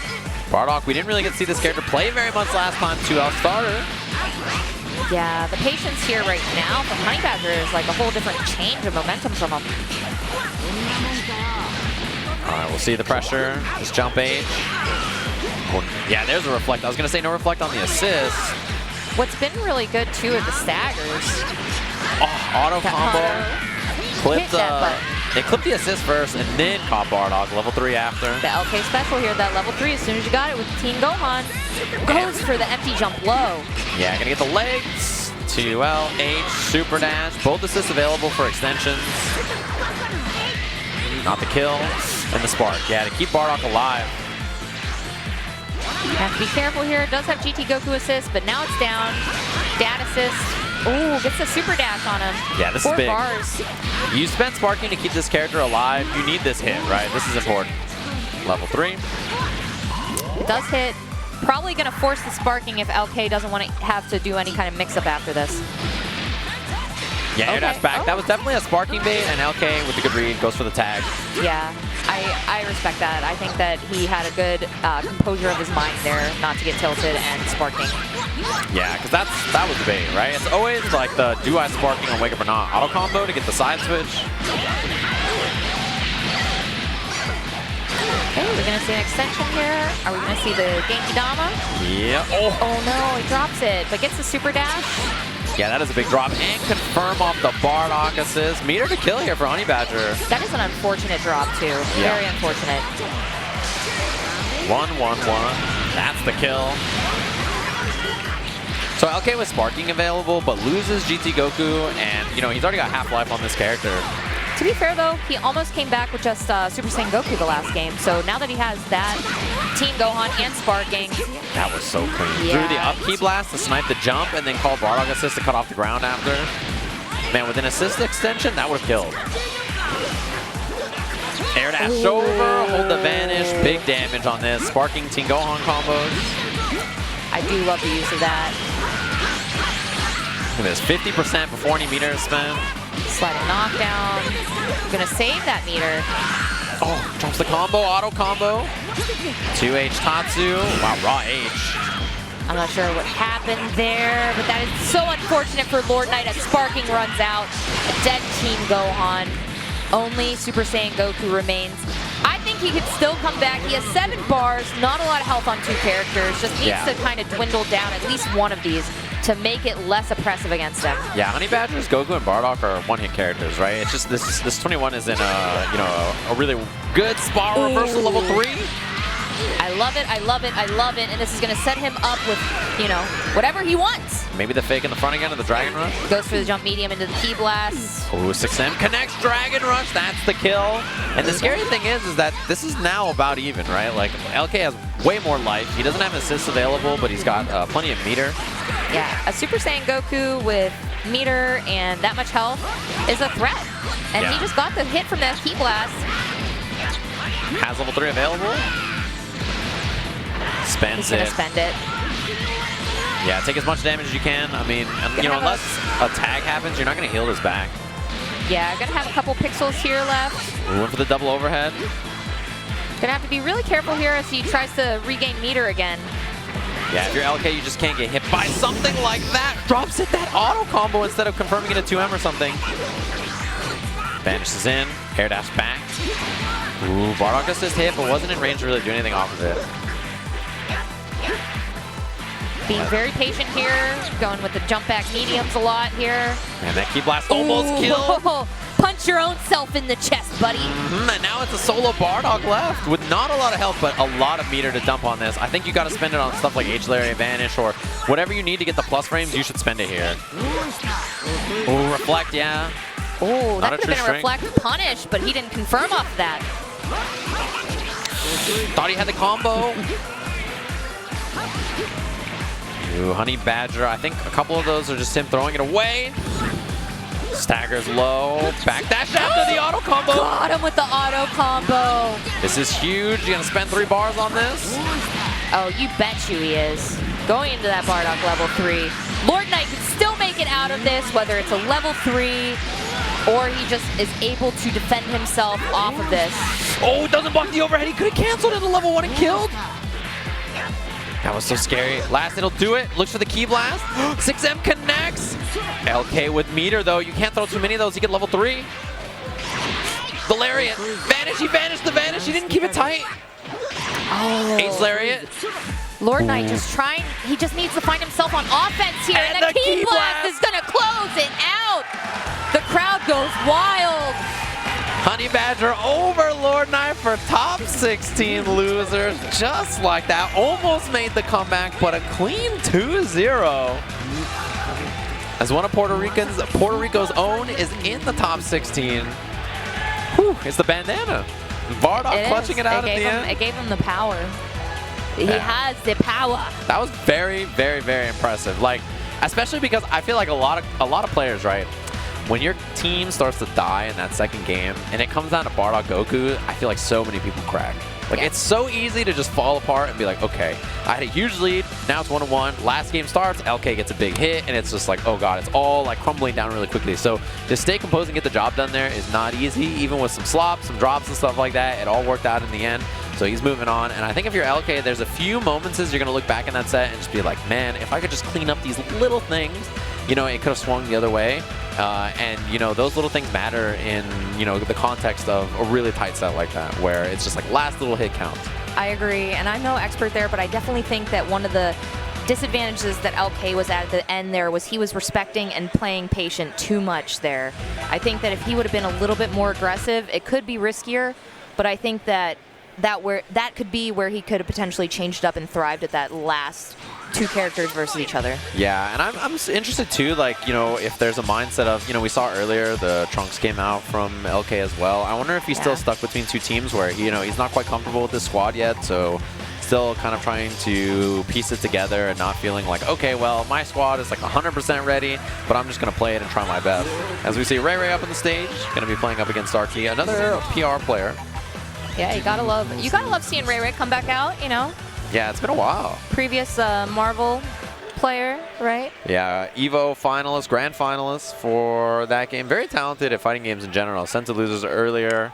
Bardock, we didn't really get to see this character play very much last time, 2L starter. Yeah, the patience here right now from Honeybadger is like a whole different change of momentum from him. All right, we'll see the pressure. Just jump H. Yeah, there's a reflect. I was going to say no reflect on the assist. What's been really good, too, are the staggers. Oh, auto combo. Clipped, they clipped the assist first and then caught Bardock, level 3 after. The LK special here, that level 3, as soon as you got it with Team Gohan, goes for the empty jump low. Yeah, gonna get the legs. 2L, H, super dash. Both assists available for extensions. Not the kill. And the spark. Yeah, to keep Bardock alive. Have to be careful here. It does have GT Goku assist, but now it's down. Dad assist. Oh, gets the super dash on him. Yeah, this 4 is big. bars. You spent sparking to keep this character alive. You need this hit, right? This is important. Level 3. It does hit. Probably going to force the sparking if LK doesn't want to have to do any kind of mix-up after this. Yeah, air dash back. That was definitely a sparking bait, and LK with the good read goes for the tag. Yeah, I respect that. I think that he had a good composure of his mind there, not to get tilted and sparking. Yeah, because that was the bait, right? It's always like the do I sparking on wake up or not auto combo to get the side switch. Okay, we're going to see an extension here. Are we going to see the Genki Dama? Yeah. Oh no, he drops it, but gets the super dash. Yeah, that is a big drop. And confirm off the Bardock assist. Meter to kill here for Honeybadger. That is an unfortunate drop, too. Yeah. Very unfortunate. 1-1-1. That's the kill. So LK was sparking available, but loses GT Goku, and he's already got half-life on this character. To be fair though, he almost came back with just Super Saiyan Goku the last game. So now that he has that, Team Gohan and sparking. That was so clean. Yeah. Threw the up key blast to snipe the jump, and then called Bardock assist to cut off the ground after. Man, with an assist extension, that would have killed. Air dash over, hold the vanish, big damage on this. Sparking Team Gohan combos. I do love the use of that. Look at this, 50% before any meter is spent. Sliding knockdown. Gonna save that meter. Oh, drops the combo, auto combo. 2H Tatsu. Wow, raw H. I'm not sure what happened there, but that is so unfortunate for Lord Knight as sparking runs out. A dead Team Gohan. Only Super Saiyan Goku remains. I think he could still come back. He has 7 bars, not a lot of health on 2 characters. Just needs to kind of dwindle down at least one of these to make it less oppressive against him. Yeah, Honeybadgers, Goku, and Bardock are one-hit characters, right? It's just this 21 is in a really good spot reversal level 3. I love it, I love it, I love it, and this is going to set him up with, whatever he wants. Maybe the fake in the front again of the Dragon Rush. Goes for the jump medium into the key blast. Ooh, 6M connects Dragon Rush, that's the kill. And the scary thing is that this is now about even, right? Like, LK has way more life. He doesn't have assists available, but he's got plenty of meter. Yeah, a Super Saiyan Goku with meter and that much health is a threat. And he just got the hit from that key blast. Has level 3 available. Spends He's gonna spend it. Yeah, take as much damage as you can. I mean, unless a tag happens, you're not going to heal this back. Yeah, gonna have a couple pixels here left. We went for the double overhead. Gonna have to be really careful here as he tries to regain meter again. Yeah, if you're LK, you just can't get hit by something like that. Drops it that auto combo instead of confirming it a 2M or something. Vanishes in, air dash back. Ooh, Bardock assist hit, but wasn't in range to really do anything off of it. Being very patient here, going with the jump back mediums a lot here. And that key blast almost killed. Punch your own self in the chest, buddy. And now it's a solo Bardock left with not a lot of health, but a lot of meter to dump on this. I think you got to spend it on stuff like H-Lariat Vanish or whatever you need to get the plus frames, you should spend it here. Oh, reflect, yeah. Oh, that could have been a reflect punish, but he didn't confirm off that. Thought he had the combo. Ooh, Honeybadger. I think a couple of those are just him throwing it away. Staggers low. Backdash after the auto combo. Got him with the auto combo. This is huge. You're going to spend 3 bars on this? Oh, you bet you he is. Going into that Bardock level 3. Lord Knight can still make it out of this, whether it's a level 3 or he just is able to defend himself off of this. Oh, doesn't block the overhead. He could have canceled into level 1 and killed. That was so scary. Last, it'll do it. Looks for the key blast. 6M connects. LK with meter, though. You can't throw too many of those. He get level 3. The lariat. Vanish. He vanished the vanish. He didn't keep it tight. Oh. Ace lariat. Lord Knight just trying. He just needs to find himself on offense here. And the key blast is going to close it out. The crowd goes wild. Honeybadger over Lord Knight for top 16 losers. Just like that. Almost made the comeback, but a clean 2-0. As one of Puerto Rico's own is in the top 16. Whew, it's the bandana. Bardock clutching it out at the end. It gave him the power. He has the power. That was very, very, very impressive. Like, especially because I feel like a lot of players, right? When your team starts to die in that second game and it comes down to Bardock Goku, I feel like so many people crack. Like, it's so easy to just fall apart and be like, okay, I had a huge lead, now it's 1-1. Last game starts, LK gets a big hit, and it's just like, oh god, it's all like crumbling down really quickly. So to stay composed and get the job done there is not easy, even with some slops, some drops and stuff like that. It all worked out in the end. So he's moving on, and I think if you're LK, there's a few moments you're going to look back in that set and just be like, man, if I could just clean up these little things, it could have swung the other way. And, those little things matter in, the context of a really tight set like that, where it's just like last little hit counts. I agree, and I'm no expert there, but I definitely think that one of the disadvantages that LK was at the end there was he was respecting and playing patient too much there. I think that if he would have been a little bit more aggressive, it could be riskier, but I think that that could be where he could have potentially changed up and thrived at that last 2 characters versus each other. Yeah, and I'm interested too, like, you know, if there's a mindset of, you know, we saw earlier the Trunks came out from LK as well. I wonder if he's still stuck between 2 teams where, you know, he's not quite comfortable with this squad yet, so still kind of trying to piece it together and not feeling like, okay, well, my squad is like 100% ready, but I'm just going to play it and try my best. As we see RayRay up on the stage, going to be playing up against Darky, another PR player. Yeah, you gotta love seeing RayRay come back out, you know. Yeah, it's been a while. Previous Marvel player, right? Yeah, Evo finalist, grand finalist for that game. Very talented at fighting games in general. Sent to losers earlier.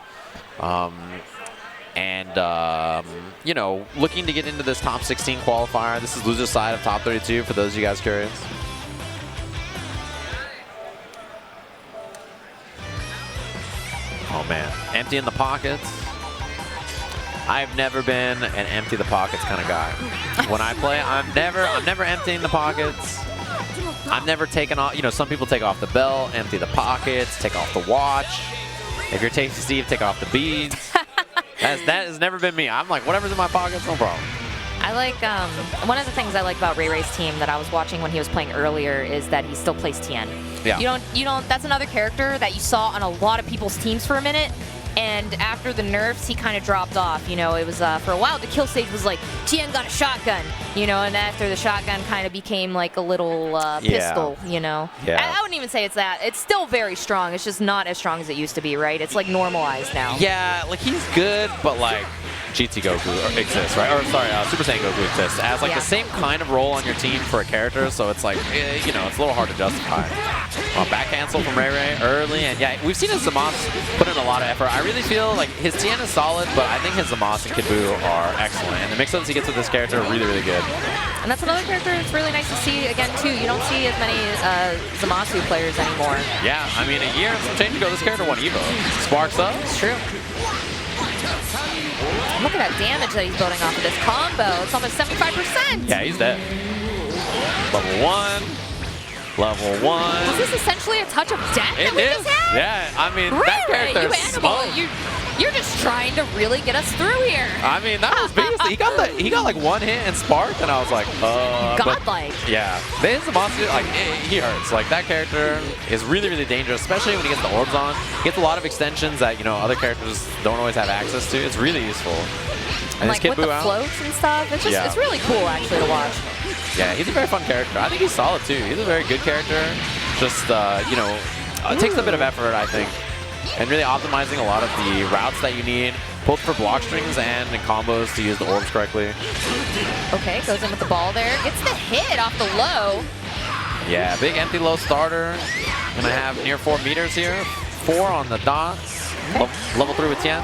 You know, looking to get into this top 16 qualifier. This is loser side of top 32 for those of you guys curious. Oh man, empty in the pockets. I've never been an empty the pockets kind of guy. When I play, I'm never emptying the pockets. I'm never taking off, you know, some people take off the belt, empty the pockets, take off the watch. If you're Tasty Steve, take off the beads. That has never been me. I'm like, whatever's in my pockets, no problem. I like, one of the things I like about RayRay's team that I was watching when he was playing earlier is that he still plays Tien. Yeah. You don't, that's another character that you saw on a lot of people's teams for a minute. And after the nerfs, he kind of dropped off. You know, it was for a while. Dekillsage was like, Tien got a shotgun, you know, and after the shotgun kind of became like a little pistol, you know. Yeah. I wouldn't even say it's that. It's still very strong. It's just not as strong as it used to be, right? It's like normalized now. Yeah, like he's good, but like GT Goku exists, right? Or sorry, Super Saiyan Goku exists as like the same kind of role on your team for a character, so it's like, you know, it's a little hard to justify. Back cancel from RayRay early, and yeah, we've seen his Zamasu put in a lot of effort. I really feel like his Tien is solid, but I think his Zamasu and Kid Buu are excellent, and the mix-ups he gets with this character are really, really good. And that's another character it's really nice to see again too. You don't see as many Zamasu players anymore. Yeah, I mean, a year and some change ago, this character won Evo. Sparks up. It's true. Look at that damage that he's building off of this combo. It's almost 75%. Yeah, he's dead. Level 1. Level 1. Is this essentially a touch of death that we just had? Yeah, I mean, RayRay, that character is smoked. You're just trying to really get us through here. I mean, that was biggest. He got like 1 hit and sparked, and I was like, godlike. Yeah, his Zamasu, like he hurts. Like that character is really, really dangerous, especially when he gets the orbs on. He gets a lot of extensions that, you know, other characters don't always have access to. It's really useful. And like with the floats and stuff, it's just it's really cool actually to watch. Yeah, he's a very fun character. I think he's solid too. He's a very good character. Just you know, it takes a bit of effort, I think. And really optimizing a lot of the routes that you need, both for block strings and in combos to use the orbs correctly. Okay, goes in with the ball there. Gets the hit off the low. Yeah, big empty low starter. Gonna have near 4 meters here. 4 on the dot. Okay. Level 3 with Tien.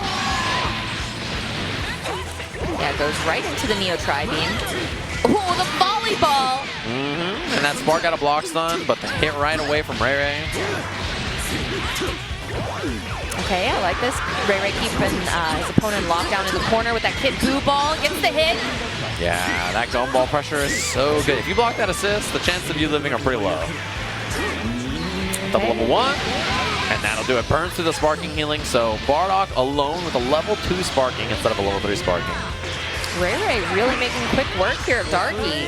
Yeah, it goes right into the Neo Tri-Beam. Oh, the volleyball! And that spark got a block stun, but the hit right away from RayRay. Okay, I like this. RayRay keeping his opponent locked down in the corner with that Kid Buu ball. Gets the hit. Yeah, that gumball pressure is so good. If you block that assist, the chances of you living are pretty low. Double level 1. And that'll do it. Burns through the sparking healing. So Bardock alone with a level 2 sparking instead of a level 3 sparking. RayRay really making quick work here of Darky.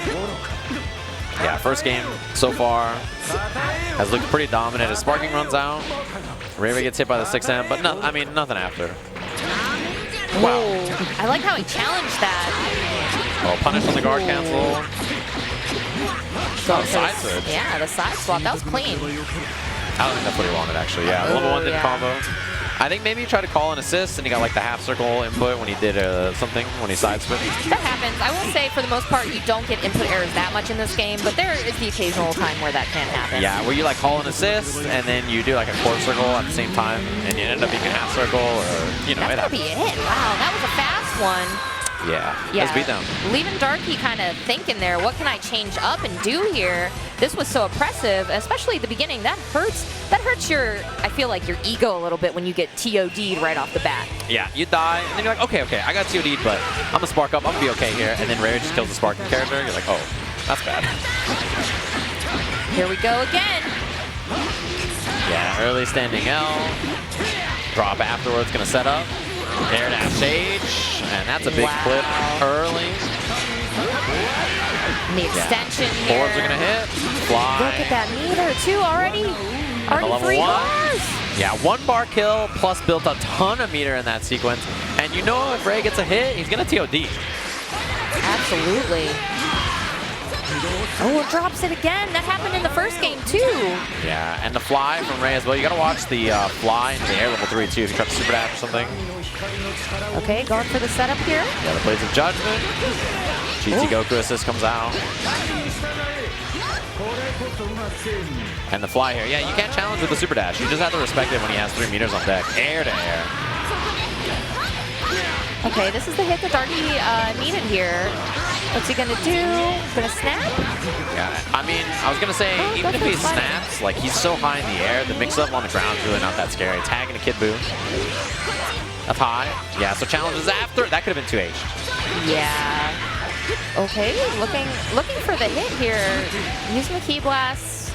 Yeah, first game so far has looked pretty dominant. His sparking runs out. RayRay gets hit by the 6M, but no, I mean, nothing after. Wow. I like how he challenged that. Oh, punish on the guard cancel. Side switch. Yeah, the side swap. That was clean. I don't think that's what he wanted, actually. Yeah, level 1 did combo. I think maybe he tried to call an assist and he got like the half circle input when he did something, when he side switched. That happens. I will say for the most part you don't get input errors that much in this game, but there is the occasional time where that can happen. Yeah, where you like call an assist and then you do like a quarter circle at the same time and you end up being a half circle or, you know, that's gonna be it. Wow, that was a fast one. Yeah, let's beat them. Leaving Darky kind of thinking there, what can I change up and do here? This was so oppressive, especially at the beginning. That hurts your, I feel like, your ego a little bit when you get TOD'd right off the bat. Yeah, you die, and then you're like, okay, I got TOD'd, but I'm gonna spark up, I'm gonna be okay here. And then RayRay just kills the sparking character. You're like, oh, that's bad. Here we go again. Yeah, early standing L. Drop afterwards, gonna set up. Air dash H, and that's a big clip early. And the extension here. Forwards are gonna hit. Fly. Look at that meter too already. Already 3 bars. Yeah, 1 bar kill plus built a ton of meter in that sequence. And you know if Ray gets a hit, he's gonna TOD. Absolutely. Oh, it drops it again. That happened in the first game too. Yeah, and the fly from Ray as well. You gotta watch the fly into the air level 3 too if you try to super dash or something. Okay, going for the setup here. Yeah, the Blades of Judgment. GT Goku assist comes out. And the fly here. Yeah, you can't challenge with the super dash. You just have to respect it when he has 3 meters on deck. Air to air. Okay, this is the hit that Darky needed here. What's he gonna do? Gonna snap? Yeah, I mean, I was gonna say, even if he snaps, like he's so high in the air, the mix-up on the ground is really not that scary. Tagging a Kid Buu. That's high. Yeah, so challenges after. That could have been 2H. Yeah. Okay, looking for the hit here. Using the Ki Blasts.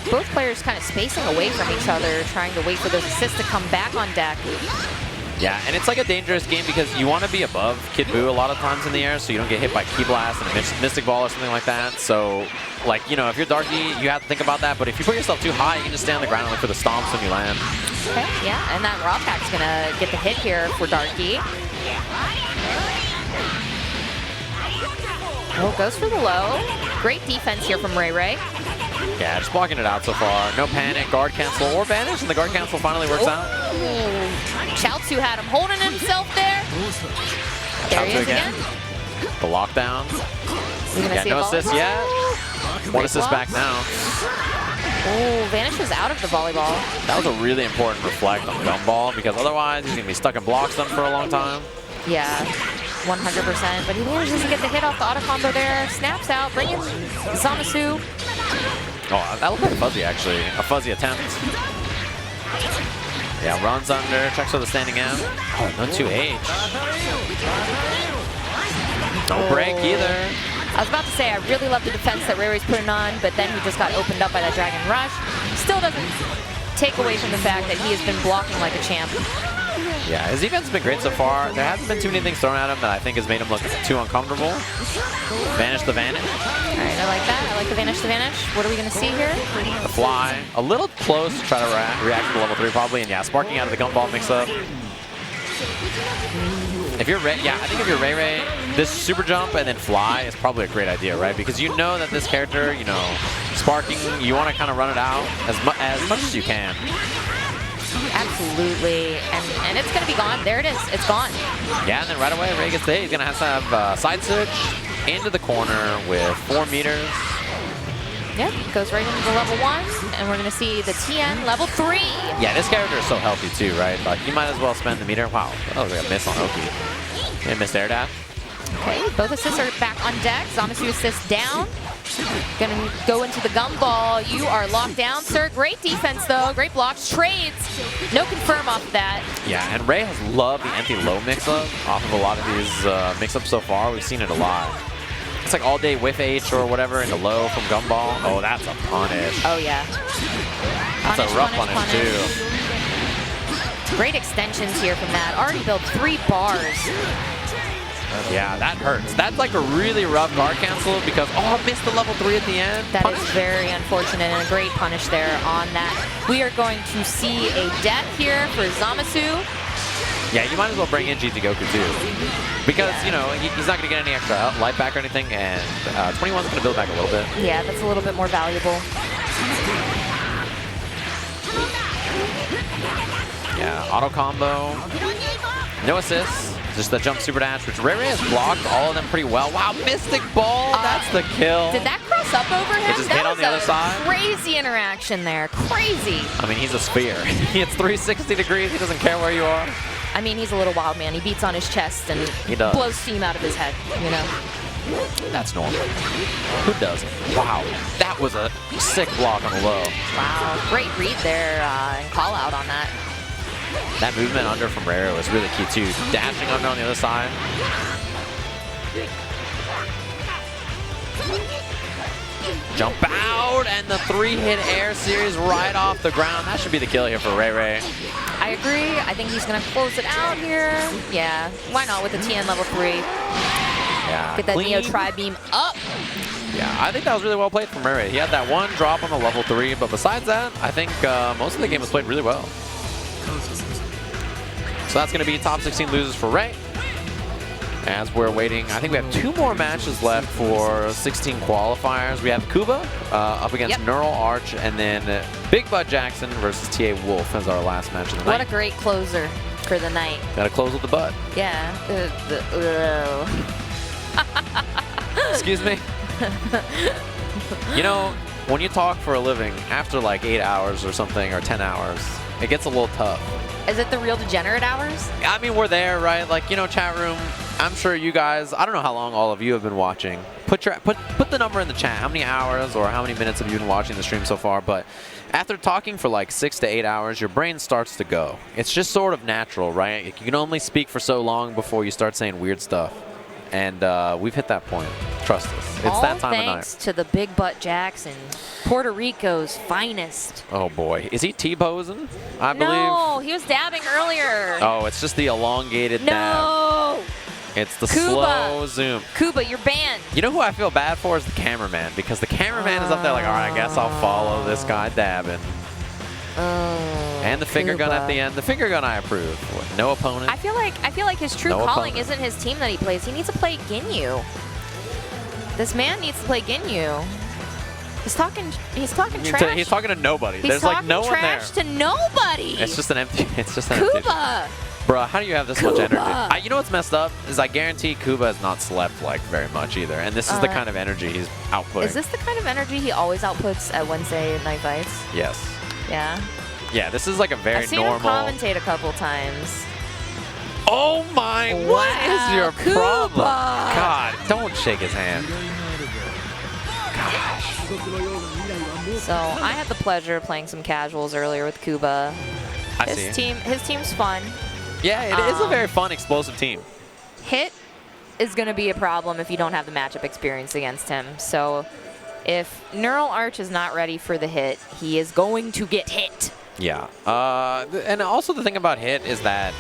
Both players kind of spacing away from each other, trying to wait for those assists to come back on deck. Yeah, and it's like a dangerous game because you want to be above Kid Buu a lot of times in the air so you don't get hit by Ki Blast and a Mystic Ball or something like that. So, like, you know, if you're Darky, you have to think about that. But if you put yourself too high, you can just stay on the ground and look for the stomps when you land. Okay, yeah, and that raw pack's gonna get the hit here for Darky. Oh, goes for the low. Great defense here from RayRay. Yeah, just blocking it out so far. No panic, guard cancel, or vanish, and the guard cancel finally works out. Chaozu had him holding himself there. There he is again. The lockdown. Yeah, no assist yet. 1 assist back now. Oh, vanishes out of the volleyball. That was a really important reflect on Gumball because otherwise he's going to be stuck in blocks then for a long time. Yeah, 100%. But he manages to get the hit off the auto combo there. Snaps out, bringing Zamasu. Oh, that looked like fuzzy actually. A fuzzy attempt. Yeah, runs under, checks for the standing M. Oh, no 2H. Don't break either. I was about to say, I really love the defense that RayRay's putting on, but then he just got opened up by that Dragon Rush. Still doesn't take away from the fact that he has been blocking like a champ. Yeah, his defense has been great so far. There hasn't been too many things thrown at him that I think has made him look too uncomfortable. Vanish the Vanish. All right, I like that. I like the Vanish the Vanish. What are we going to see here? The fly. A little close to try to react to the level 3 probably. And yeah, sparking out of the Gumball mix-up. If you're I think if you're RayRay, this super jump and then fly is probably a great idea, right? Because you know that this character, you know, sparking, you want to kind of run it out as much as you can. Absolutely, and it's gonna be gone. There it is, it's gone. Yeah, and then right away Ray gets the hit. He's gonna have to have side switch into the corner with 4 meters. Yep, goes right into the level 1, and we're gonna see the TN level 3. Yeah, this character is so healthy too, right? Like you might as well spend the meter. Wow, that was like a miss on Oki. And missed air dash. Okay, both assists are back on deck. Zamasu assist down. Gonna go into the gumball. You are locked down, sir. Great defense, though. Great blocks. Trades. No confirm off that. Yeah, and Ray has loved the anti-low mix-up off of a lot of these mix-ups so far. We've seen it a lot. It's like all day whiff H or whatever in the low from gumball. Oh, that's a punish. Oh, yeah. That's a rough punish, too. Great extensions here from that. Already built 3 bars. Yeah, that hurts. That's like a really rough guard cancel because, oh, missed the level 3 at the end. That is very unfortunate and a great punish there on that. We are going to see a death here for Zamasu. Yeah, you might as well bring in GT Goku too. Because, you know, he's not going to get any extra life back or anything, and 21's going to build back a little bit. Yeah, that's a little bit more valuable. Yeah, auto combo. No assists. Just the jump super dash, which RayRay has blocked all of them pretty well. Wow, Mystic Ball, that's the kill. Did that cross up over him? It just hit on the other side. Crazy interaction there, crazy. I mean, he's a sphere. He hits 360 degrees, he doesn't care where you are. I mean, he's a little wild man. He beats on his chest and he does. Blows steam out of his head, you know? That's normal. Who doesn't? Wow, that was a sick block on the low. Wow, great read there and call out on that. That movement under from RayRay was really key too. Dashing under on the other side. Jump out, and the 3-hit air series right off the ground. That should be the kill here for RayRay. I agree. I think he's going to close it out here. Yeah, why not with the TN level 3? Yeah, Get that clean. Neo Tri-Beam up. Yeah, I think that was really well played from RayRay. He had that one drop on the level 3, but besides that, I think most of the game was played really well. So that's going to be top 16 losers for Ray. As we're waiting, I think we have 2 more matches left for 16 qualifiers. We have Kuba up against Neuralarch, and then PRBigButtJackson versus TA Wolf as our last match of the night. What a great closer for the night. Gotta close with the butt. Yeah. Excuse me? You know, when you talk for a living, after like 8 hours or something, or 10 hours, it gets a little tough. Is it the real degenerate hours? I mean, we're there, right? Like, you know, chat room, I'm sure you guys, I don't know how long all of you have been watching. Put the number in the chat. How many hours or how many minutes have you been watching the stream so far? But after talking for like 6 to 8 hours, your brain starts to go. It's just sort of natural, right? You can only speak for so long before you start saying weird stuff. And we've hit that point. Trust us. It's that time of night. All thanks to the PRBigButtJackson, Puerto Rico's finest. Oh boy. Is he T-posing? I believe. No, he was dabbing earlier. Oh, it's just the elongated dab. No. It's the Kuba. slow zoom. Kuba, you're banned. You know who I feel bad for is the cameraman, because the cameraman is up there like, all right, I guess I'll follow this guy dabbing. And the finger gun at the end. The finger gun I approve. No opponent. I feel like his true calling isn't his team that he plays. He needs to play Ginyu. This man needs to play Ginyu. He's talking trash. He's talking to nobody. He's There's like no one there. trash to nobody. It's just an empty. It's just an empty. Kuba. Bruh, how do you have this much energy? You know what's messed up is I guarantee Kuba has not slept like very much either, and this is the kind of energy he's outputting. Is this the kind of energy he always outputs at Wednesday night fights? Yes. Yeah. Yeah, this is like a very I've seen normal. him commentate a couple times. Oh my! What is your Kuba. problem? God, don't shake his hand. Gosh. So I had the pleasure of playing some casuals earlier with Kuba. His team's fun. Yeah, it is a very fun, explosive team. Hit is going to be a problem if you don't have the matchup experience against him. So if Neuralarch is not ready for the hit, he is going to get hit. Yeah. And also the thing about Hit is that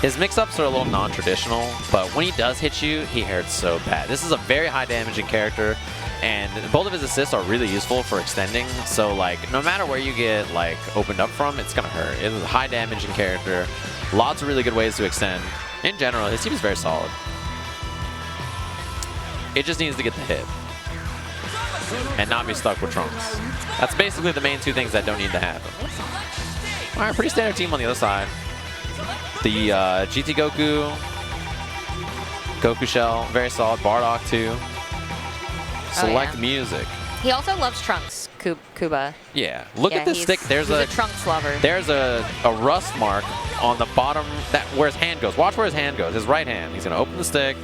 his mix-ups are a little non-traditional, but when he does hit you, he hurts so bad. This is a very high damaging character, and both of his assists are really useful for extending. So like, no matter where you get like opened up from, it's gonna hurt. It is a high damaging character. Lots of really good ways to extend. In general, his team is very solid. It just needs to get the hit and not be stuck with Trunks. That's basically the main 2 things that don't need to happen. All right, pretty standard team on the other side. The GT Goku Shell, very solid. Bardock too. Select music. He also loves Trunks, Kuba. Yeah, look at this stick. There's he's a Trunks lover. There's a rust mark on the bottom where his hand goes. Watch where his hand goes. His right hand. He's gonna open the stick.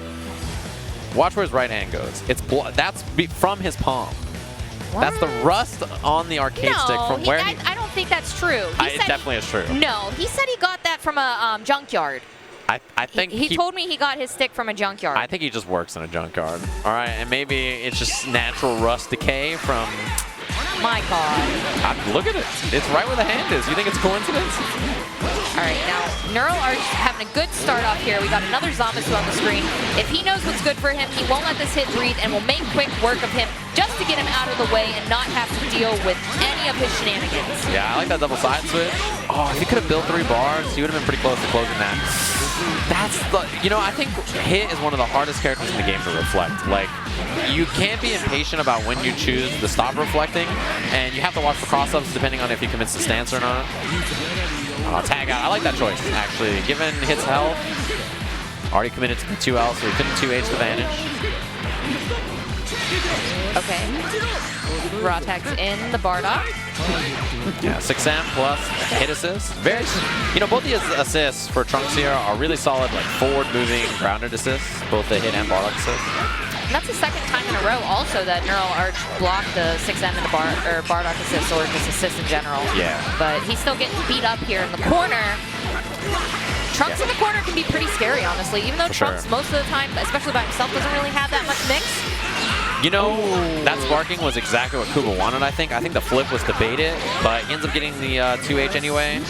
Watch where his right hand goes. That's from his palm. What? That's the rust on the arcade stick from where he... I don't think that's true. It definitely is true. No, he said he got that from a junkyard. I think he told me he got his stick from a junkyard. I think he just works in a junkyard. All right, and maybe it's just natural rust decay from... My God. Look at it. It's right where the hand is. You think it's coincidence? All right, now Neuralarch having a good start off here. We got another Zamasu on the screen. If he knows what's good for him, he won't let this hit breathe and will make quick work of him just to get him out of the way and not have to deal with any of his shenanigans. Yeah, I like that double side switch. Oh, if he could have built 3 bars, he would have been pretty close to closing that. That's the, you know, I think Hit is one of the hardest characters in the game to reflect. Like, you can't be impatient about when you choose to stop reflecting, and you have to watch for cross-ups depending on if he commits to stance or not. Tag out. I like that choice, actually. Given Hit's health, already committed to the 2L, so he couldn't 2H the advantage. Okay. Raw tags in the Bardock. Yeah, 6M plus hit assist. Very, you know, both the assists for Trunks here are really solid, like forward-moving, grounded assists, both the hit and Bardock assist. And that's the second time in a row also that Neuralarch blocked the 6M in the Bardock assist, or just assist in general. Yeah. But he's still getting beat up here in the corner. Trunks in the corner can be pretty scary, honestly. Even though Trunks most of the time, especially by himself, doesn't really have that much mix. You know, that sparking was exactly what Kuba wanted, I think. I think the flip was to bait it, but he ends up getting the 2H anyway.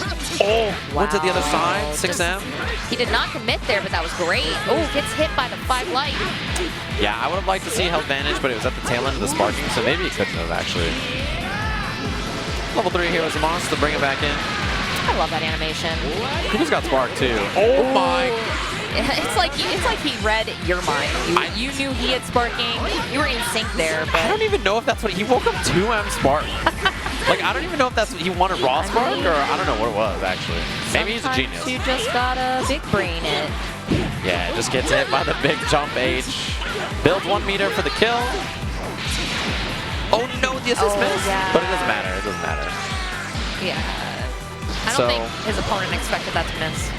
Oh, went to the other side, 6M. He did not commit there, but that was great. Oh, gets hit by the 5 light. Yeah, I would have liked to see health advantage, but it was at the tail end of the sparking, so maybe he couldn't have, actually. Level 3 here was a monster to bring it back in. I love that animation. Kuba's got spark, too. Oh, my. It's like he read your mind. You knew he had sparking. You were in sync there. But I don't even know if that's what he woke up 2M spark. Like, I don't even know if that's what he wanted raw spark, or I don't know what it was, actually. Maybe he's a genius. You just gotta big brain it. Yeah, just gets hit by the big jump H. Builds 1 meter for the kill. Oh no, the assist missed. Yeah. But it doesn't matter. It doesn't matter. Yeah. I don't think his opponent expected that to miss.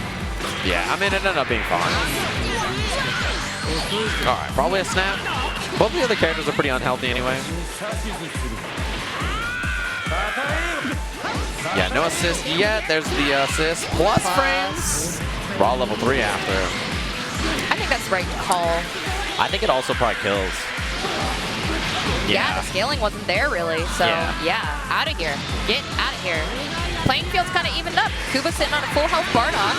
Yeah, I mean, it ended up being fine. All right, probably a snap. Both the other characters are pretty unhealthy anyway. Yeah, no assist yet. There's the assist. Plus frames. Raw level 3 after. I think that's the right call. I think it also probably kills. Yeah, the scaling wasn't there really. So, yeah, out of here. Get out of here. Playing field's kind of evened up. Kuba sitting on a full health Bardock.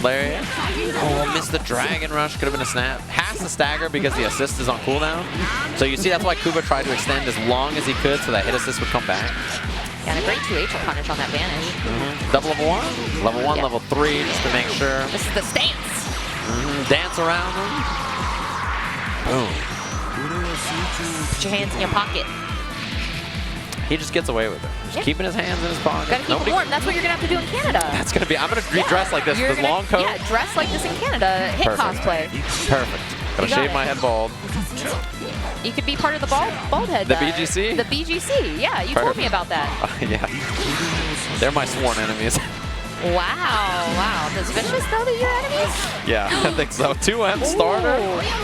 Larry. Oh, missed the Dragon Rush. Could have been a snap. Has to stagger because the assist is on cooldown. So you see that's why Kuba tried to extend as long as he could so that hit assist would come back. Yeah, and a great 2H punish on that vanish. Double level 1. Level 1, level 3 just to make sure. This is the stance. Dance around them. Boom. Put your hands in your pocket. He just gets away with it. Just keeping his hands in his pocket. Gotta keep it warm. That's what you're gonna have to do in Canada. That's gonna be. I'm gonna redress like this with this long coat. Yeah, dress like this in Canada. Hit cosplay. Perfect. Gonna shave my head bald. You could be part of the bald head. The BGC? The BGC. Yeah, you told me about that. Yeah. They're my sworn enemies. Wow. Does Vicious know that you're enemies? Yeah, I think so. 2M starter.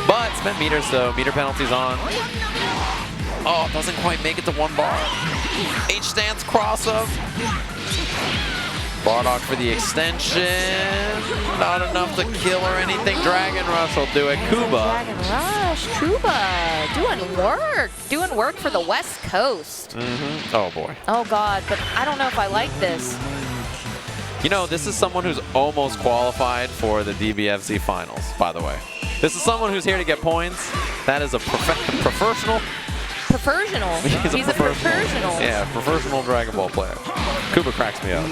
But spent meters, so meter penalties on. Oh, doesn't quite make it to 1 bar. H stance cross up. Bardock for the extension. Not enough to kill or anything. Dragon Rush will do it. Kuba. Dragon Rush. Kuba. Doing work for the West Coast. Oh, boy. Oh, God. But I don't know if I like this. You know, this is someone who's almost qualified for the DBFZ finals, by the way. This is someone who's here to get points. That is a professional. Professional. He's a professional. Yeah, professional Dragon Ball player. Kuba cracks me up.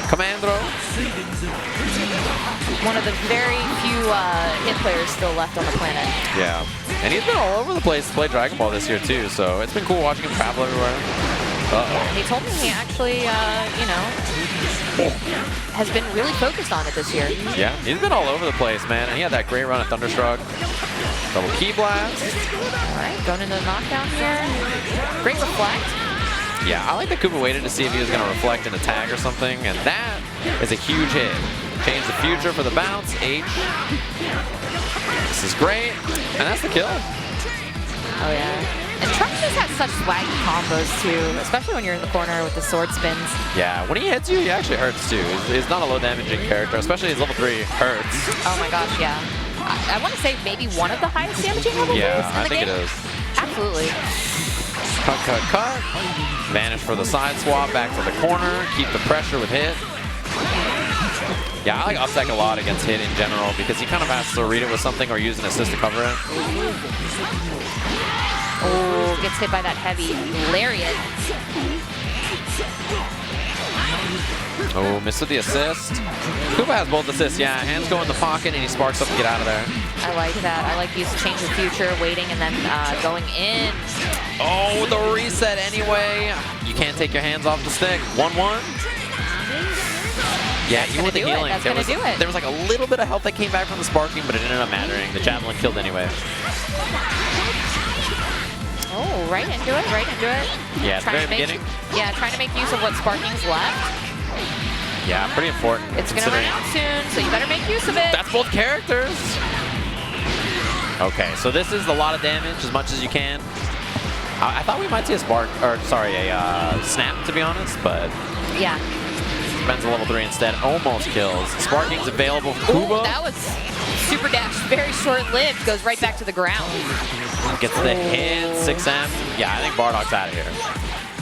Commandro. One of the very few hit players still left on the planet. Yeah. And he's been all over the place to play Dragon Ball this year, too. So it's been cool watching him travel everywhere. He told me he actually, has been really focused on it this year. Yeah, he's been all over the place, man. And he had that great run at Thunderstruck. Double key blast. All right, going into the knockdown here. Great reflect. Yeah, I like that Kuba waited to see if he was going to reflect in a tag or something, and that is a huge hit. Change the future for the bounce. H. This is great, and that's the kill. Oh, yeah. And Trunks just has such swaggy combos, too, especially when you're in the corner with the sword spins. Yeah, when he hits you, he actually hurts, too. He's not a low-damaging character, especially his level 3 hurts. Oh, my gosh, yeah. I want to say maybe one of the highest damaging level 3s in the game. I think it is. Absolutely. Cut. Vanish for the side swap, back to the corner, keep the pressure with hit. Yeah, I like Upsec a lot against hit in general because he kind of has to read it with something or use an assist to cover it. Oh, gets hit by that heavy lariat. Oh, missed with the assist. Kuba has both assists, yeah. Hands go in the pocket and he sparks up to get out of there. I like that. I like use change the future, waiting and then going in. Oh, the reset anyway. You can't take your hands off the stick. 1-1. Yeah, even with the healing, there was like a little bit of health that came back from the sparking, but it ended up mattering. The javelin killed anyway. Oh, right into it. Yeah, at the very beginning. Trying to make use of what sparking's left. Yeah, pretty important. It's going to run out soon, so you better make use of it. That's both characters. Okay, so this is a lot of damage, as much as you can. I thought we might see a snap, to be honest, but... Yeah. spends a level 3 instead, almost kills. Sparking's available for Kuba. Ooh, that was super dash, very short-lived, goes right back to the ground. Gets the hit, 6M. Yeah, I think Bardock's out of here.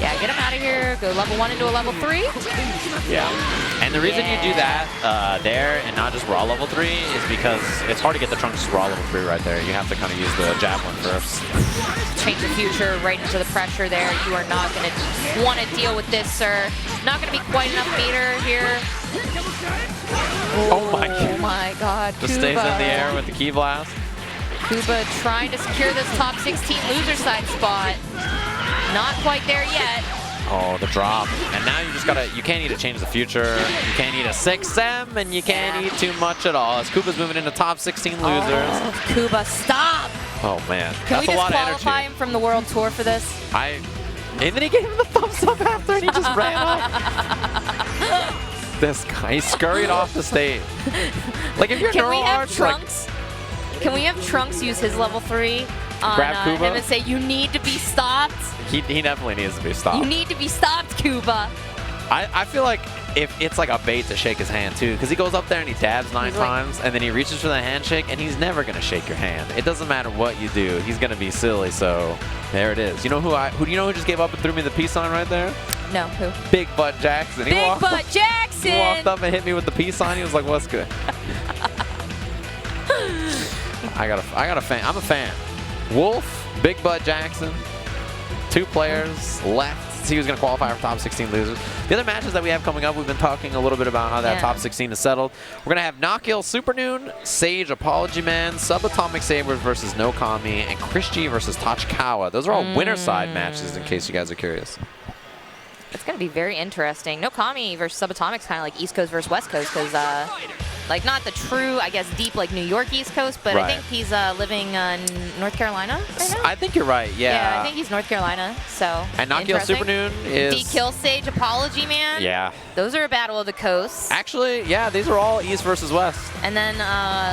Yeah, get him out of here. Go level 1 into a level 3. Yeah. And the reason you do that there and not just raw level 3 is because it's hard to get the Trunks raw level 3 right there. You have to kind of use the Javelin first. Change the future right into the pressure there. You are not going to want to deal with this, sir. Not going to be quite enough meter here. Oh my god. Just stays in the air with the Key Blast. Kuba trying to secure this top 16 loser side spot. Not quite there yet. Oh, the drop. And now you just gotta, you can't need to change the future. You can't need a 6M, and you can't eat too much at all. As Kuba's moving into top 16 losers. Oh, Kuba, stop! Oh, man. Can That's we a lot just of energy. qualify him from the World Tour for this? And then he gave him the thumbs up after, and he just ran off. This guy, he scurried off the stage. Like, if you're Neuralarch, Trunks? Can we have Trunks use his level 3 on him and say, you need to be stopped? He definitely needs to be stopped. You need to be stopped, Kuba. I feel like if it's like a bait to shake his hand too, because he goes up there and he dabs 9 times, and then he reaches for the handshake, and he's never gonna shake your hand. It doesn't matter what you do, he's gonna be silly. So there it is. You know who do you know who just gave up and threw me the peace sign right there? No, who? PRBigButtJackson. PRBigButtJackson. He walked up and hit me with the peace sign. He was like, "What's good?" I got a fan. I'm a fan. Wolf, PRBigButtJackson. 2 players left. See who's going to qualify for top 16 losers. The other matches that we have coming up, we've been talking a little bit about how that top 16 is settled. We're going to have Nakkiel, Supernoon, Sage, Apologyman, SubAtomicSabers versus Knowkami, and ChrisG versus Tachikawa. Those are all winner side matches, in case you guys are curious. It's going to be very interesting. Knowkami versus Subatomic's kind of like East Coast versus West Coast, because like not the true, I guess, deep like New York East Coast, but I think he's living in North Carolina right now. I think you're right, yeah. Yeah, I think he's North Carolina, so and Nakkiel Supernoon is... Dekillsage, Apologyman. Yeah. Those are a battle of the coasts. Actually, yeah, these are all East versus West. And then...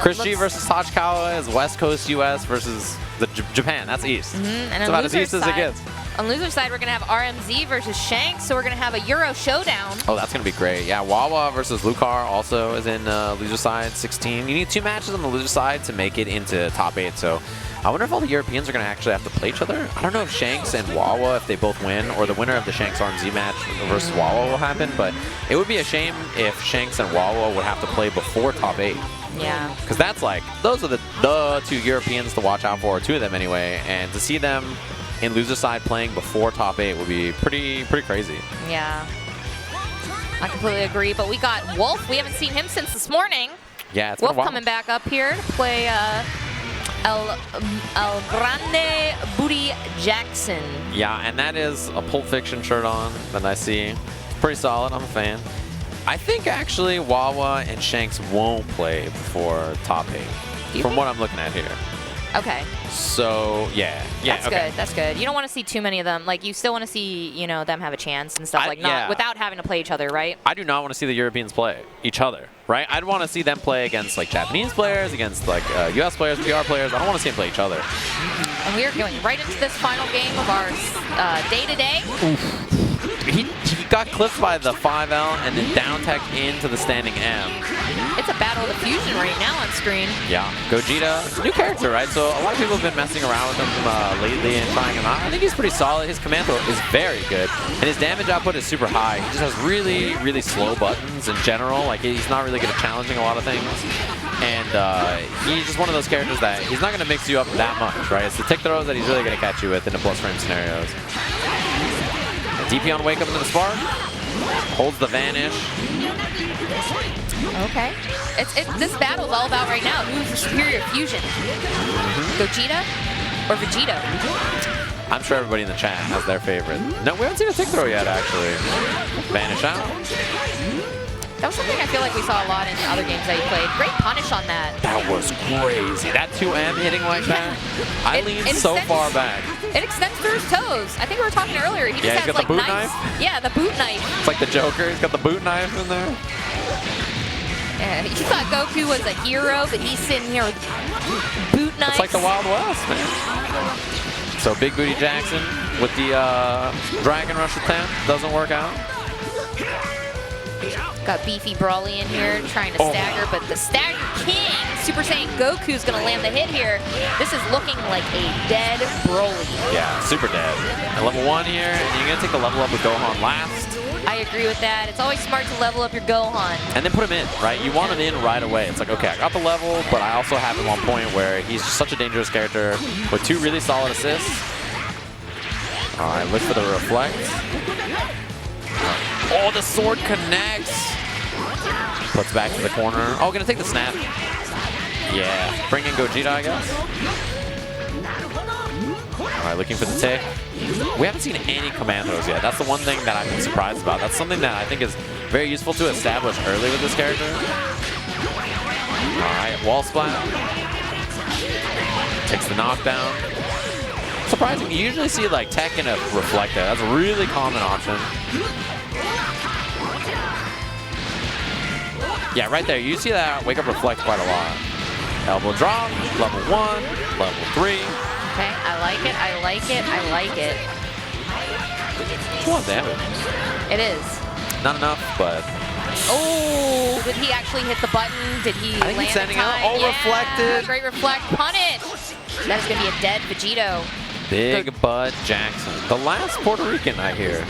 ChrisG versus Tachikawa is West Coast US versus Japan. That's East. And it's about as East as it gets. On loser side, we're going to have RMZ versus Shanks, so we're going to have a Euro showdown. Oh, that's going to be great. Yeah, Wawa versus Lucar also is in loser side 16. You need 2 matches on the loser side to make it into top 8, so I wonder if all the Europeans are going to actually have to play each other. I don't know if Shanks and Wawa, if they both win, or the winner of the Shanks RMZ match versus Wawa will happen, but it would be a shame if Shanks and Wawa would have to play before top 8. Yeah. Because that's like, those are the 2 Europeans to watch out for, 2 of them anyway, and to see them in loser side playing before top 8 would be pretty crazy. Yeah. I completely agree, but we got Wolf. We haven't seen him since this morning. Yeah, it's Wolf been a while. coming back up here to play AlukardNY. Yeah, and that is a Pulp Fiction shirt on that I see. Pretty solid. I'm a fan. I think actually Wawa and Shanks won't play before top 8 from what I'm looking at here. Okay. So, yeah. That's okay. good. That's good. You don't want to see too many of them. Like, you still want to see, you know, them have a chance and stuff without having to play each other, right? I do not want to see the Europeans play each other, right? I'd want to see them play against, like, Japanese players, against, like, US players, PR players. I don't want to see them play each other. And we are going right into this final game of our day-to-day. He got clipped by the 5L and then down tech into the standing M. It's a battle of the fusion right now on screen. Yeah, Gogeta, new character, right? So a lot of people have been messing around with him lately and trying him out. I think he's pretty solid. His command throw is very good, and his damage output is super high. He just has really, really slow buttons in general. Like, he's not really good at challenging a lot of things. And he's just one of those characters that he's not going to mix you up that much, right? It's the tick throws that he's really going to catch you with in the plus frame scenarios. DP on wake up into the spark, holds the vanish. Okay. This battle is all about right now who's the superior fusion. Gogeta or Vegeta? I'm sure everybody in the chat has their favorite. No, we haven't seen a tick throw yet, actually. Vanish out. That was something I feel like we saw a lot in other games that he played. Great punish on that. That was crazy. That 2M hitting like that. I leaned so far back. It extends through his toes. I think we were talking earlier. He just has like the boot knife. Yeah, the boot knife. It's like the Joker. He's got the boot knife in there. Yeah, you thought Goku was a hero, but he's sitting here with boot knives. It's like the Wild West, man. So PRBigButtJackson with the Dragon Rush attempt doesn't work out. Got Beefy Brawly in here trying to stagger, but the Stagger King, Super Saiyan Goku's gonna land the hit here. This is looking like a dead Broly. Yeah, super dead. At level 1 here, and you're gonna take the level up with Gohan last. I agree with that. It's always smart to level up your Gohan. And then put him in, right? You want him in right away. It's like, okay, I got the level, but I also have him on point where he's just such a dangerous character with 2 really solid assists. All right, look for the reflect. Oh, the sword connects. Puts back to the corner. Oh, gonna take the snap. Yeah, bring in Gogeta, I guess. All right, looking for the tick. We haven't seen any commandos yet. That's the one thing that I've been surprised about. That's something that I think is very useful to establish early with this character. All right, wall splat. Takes the knockdown. Surprising, you usually see like tech and a reflector. That's a really common option. Yeah, right there. You see that wake up reflect quite a lot. Elbow drop, level 1, level 3. Okay, I like it, I like it, I like it. It's a lot of damage. It is. Not enough, but... Oh, did he actually hit the button? Did he I think land he's standing in out. time? Oh, Yeah, reflected. Great reflect, punish. That is going to be a dead Vegito. PRBigButtJackson. The last Puerto Rican, I hear,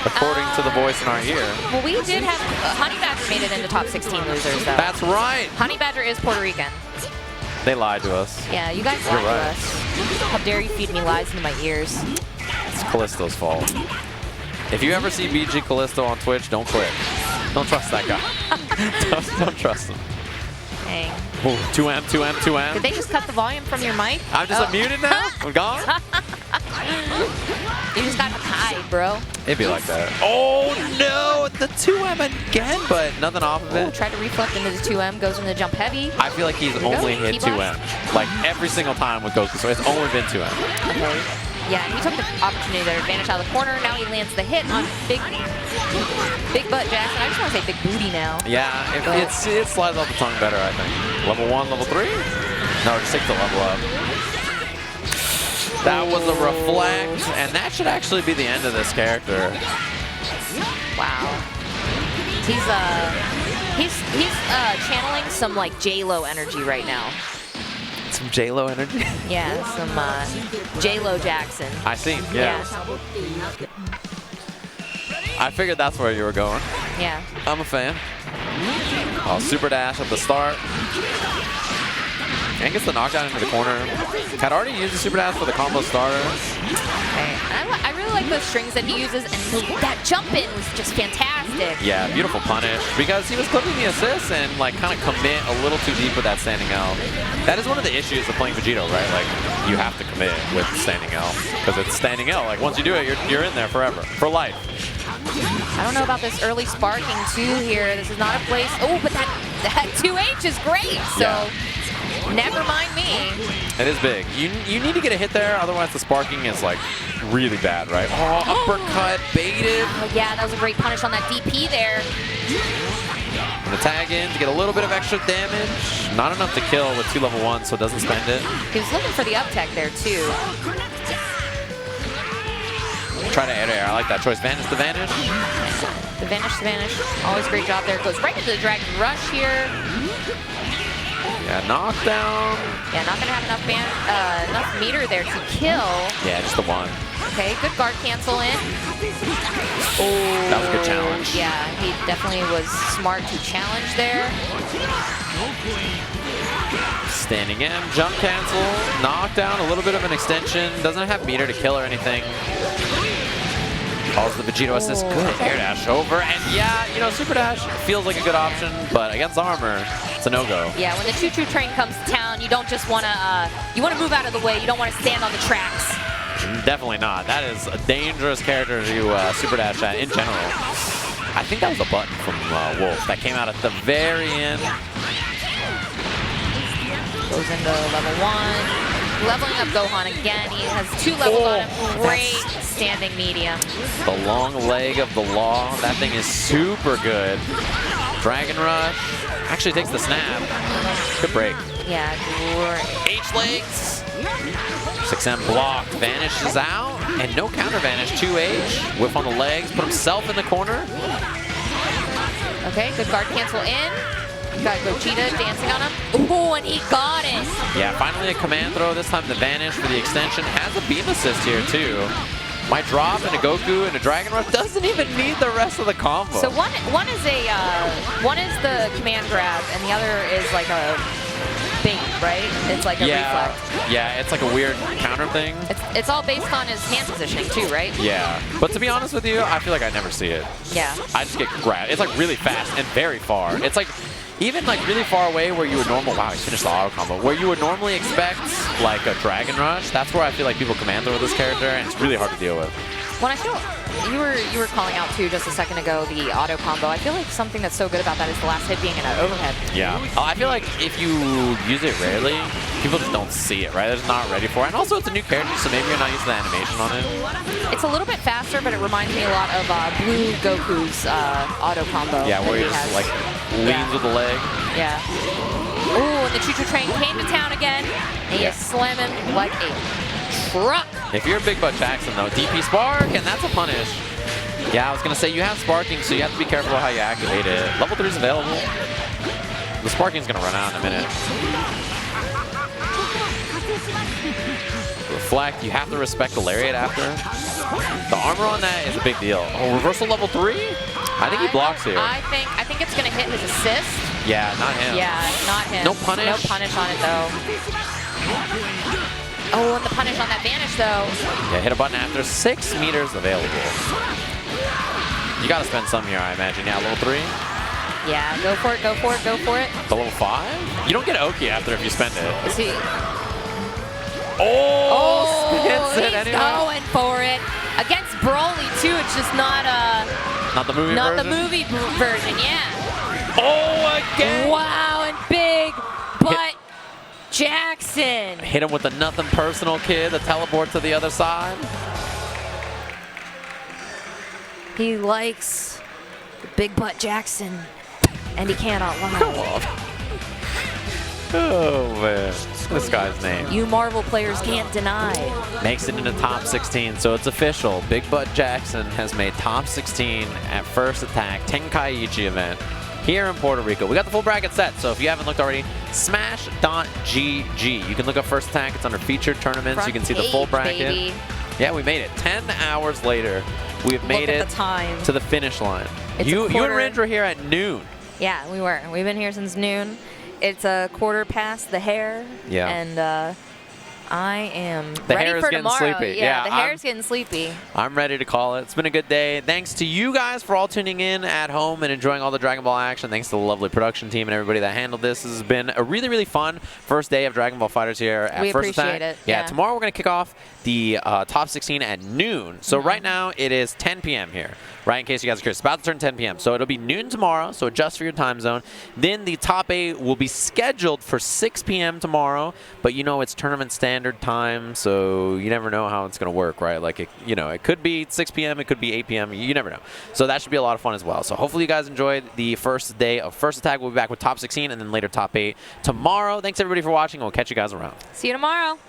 according to the voice in our ear. Well, we did have... Honeybadger made it into top 16 losers, though. That's right. Honeybadger is Puerto Rican. They lied to us. Yeah, you guys lied You're right. to us. How dare you feed me lies into my ears. It's Callisto's fault. If you ever see BG Callisto on Twitch, don't click. Don't trust that guy. don't trust him. Dang. Ooh, 2M, 2M, 2M. Did they just cut the volume from your mic? I'm just unmuted now? I'm gone? You just got to hide, bro. It'd be like that. Oh no, the 2M again, but nothing off of Oh, it. tried to reflect into the 2M, goes into jump heavy. I feel like he's only hit Key blast. 2M. Like every single time with Goku, so it's only been 2M. Okay. Yeah, and he took the opportunity to advantage out of the corner. Now he lands the hit on Big Butt Jackson. I just want to say Big Booty now. Yeah, it slides off the tongue better, I think. Level 1, level 3? No, just take the level up. That was a reflect, and that should actually be the end of this character. Wow. He's channeling some like J-Lo energy right now. Some J-Lo energy? Yeah, some J-Lo Jackson. I see, yeah. I figured that's where you were going. Yeah. I'm a fan. Oh, super dash at the start. And gets the knockdown into the corner. Had already used the super dash for the combo starter. Okay. I really like those strings that he uses, and that jump in was just fantastic. Yeah, beautiful punish. Because he was clipping the assists and like kind of commit a little too deep with that standing L. That is one of the issues of playing Vegito, right? Like you have to commit with standing L because it's standing L. Like once you do it, you're in there forever, for life. I don't know about this early sparking too here. This is not a place. Oh, but that 2H is great. So. Yeah. Never mind me. It is big. You need to get a hit there, otherwise the sparking is like really bad, right? Oh, uppercut, baited. Oh, yeah, that was a great punish on that DP there. And the tag in to get a little bit of extra damage. Not enough to kill with 2 level 1, so it doesn't spend it. He was looking for the up tech there too. Try to air. I like that choice. Vanish the vanish. The vanish to vanish. Always great job there. Goes right into the Dragon Rush here. Yeah, knockdown. Yeah, not gonna have enough meter there to kill. Yeah, just the one. Okay, good guard cancel in. Oh, that was a good challenge. Yeah, he definitely was smart to challenge there. Standing M, jump cancel, knockdown, a little bit of an extension. Doesn't have meter to kill or anything. Calls the Vegito assist. Good air dash over. And yeah, you know, super dash feels like a good option, but against armor, it's a no-go. Yeah, when the choo-choo train comes to town, you don't just want to, you want to move out of the way. You don't want to stand on the tracks. Definitely not. That is a dangerous character to super dash at in general. I think that was a button from Wolf that came out at the very end. Goes into level 1. Leveling up Gohan again. He has 2 levels on him. Great standing medium. The long leg of the law. That thing is super good. Dragon Rush. Actually takes the snap. Good break. Yeah, great. H-legs. 6M blocked. Vanishes out. And no counter vanish. 2H. Whiff on the legs. Put himself in the corner. Okay, good guard cancel in. Got Gogeta dancing on him. Ooh, and he got it. Yeah, finally a command throw. This time the Vanish for the extension. Has a beam assist here, too. Might drop into Goku and a Dragon Rush. Doesn't even need the rest of the combo. So one is the command grab, and the other is like a bait, right? It's like a reflect. Yeah, it's like a weird counter thing. It's all based on his hand positioning too, right? Yeah, but to be honest with you, I feel like I never see it. Yeah. I just get grabbed. It's like really fast and very far. It's like even like really far away where you would normally, wow, he finished the auto combo, where you would normally expect like a Dragon Rush. That's where I feel like people command throw this character, and it's really hard to deal with. When I feel you were calling out too just a second ago the auto combo. I feel like something that's so good about that is the last hit being an overhead. Yeah, I feel like if you use it rarely, people just don't see it, right? They're just not ready for it. And also, it's a new character, so maybe you're not used to the animation on it. It's a little bit faster, but it reminds me a lot of Blue Goku's auto combo. Yeah, where he just like leans with the leg. Yeah. Ooh, and the choo-choo train came to town again. And he's slamming like a truck. If you're a BigButtJackson, though, DP Spark, and that's a punish. Yeah, I was going to say, you have Sparking, so you have to be careful how you activate it. Level 3 is available. The Sparking's going to run out in a minute. Reflect, you have to respect the Lariat after. The armor on that is a big deal. Oh, reversal level 3? I think he blocks here. I think it's going to hit his assist. Yeah, not him. Yeah, not him. No punish? No punish on it, though. Oh, and the punish on that Vanish, though. Yeah, hit a button after. 6 meters available. You got to spend some here, I imagine. Yeah, level 3. Yeah, go for it, go for it, go for it. The level 5? You don't get Oki after if you spend it. Is he? Oh, spins it he's anyway. Going for it. Against Broly, too, it's just not the movie version? Not the movie version, yeah. Oh, again. Wow, and Big Butt Jackson. Hit him with the nothing personal kid, the teleport to the other side. He likes Big Butt Jackson, and he cannot lie. Come on. Oh, man. This guy's name. You Marvel players can't deny. Makes it into top 16, so it's official. BigButtJackson has made top 16 at First Attack Tenkaichi event here in Puerto Rico. We got the full bracket set, so if you haven't looked already, smash.gg. You can look up First Attack. It's under featured tournaments. You can see the full bracket. Baby. Yeah, we made it. 10 hours later, we have made it to the finish line. You and Ringe were here at noon. Yeah, we were. We've been here since noon. It's a quarter past the hair. Yeah. And I am ready for tomorrow. Sleepy. Yeah, the hair's getting sleepy. I'm ready to call it. It's been a good day. Thanks to you guys for all tuning in at home and enjoying all the Dragon Ball action. Thanks to the lovely production team and everybody that handled this. This has been a really, really fun first day of Dragon Ball FighterZ here at First Attack. We appreciate it. Yeah, tomorrow we're going to kick off the top 16 at noon. So right now it is 10 p.m. here. Right, in case you guys are curious. It's about to turn 10 p.m. So it'll be noon tomorrow, so adjust for your time zone. Then the top 8 will be scheduled for 6 p.m. tomorrow, but you know it's tournament standard time, so you never know how it's going to work, right? Like, it could be 6 p.m., it could be 8 p.m., you never know. So that should be a lot of fun as well. So hopefully you guys enjoyed the first day of First Attack. We'll be back with top 16 and then later top 8 tomorrow. Thanks everybody for watching, and we'll catch you guys around. See you tomorrow.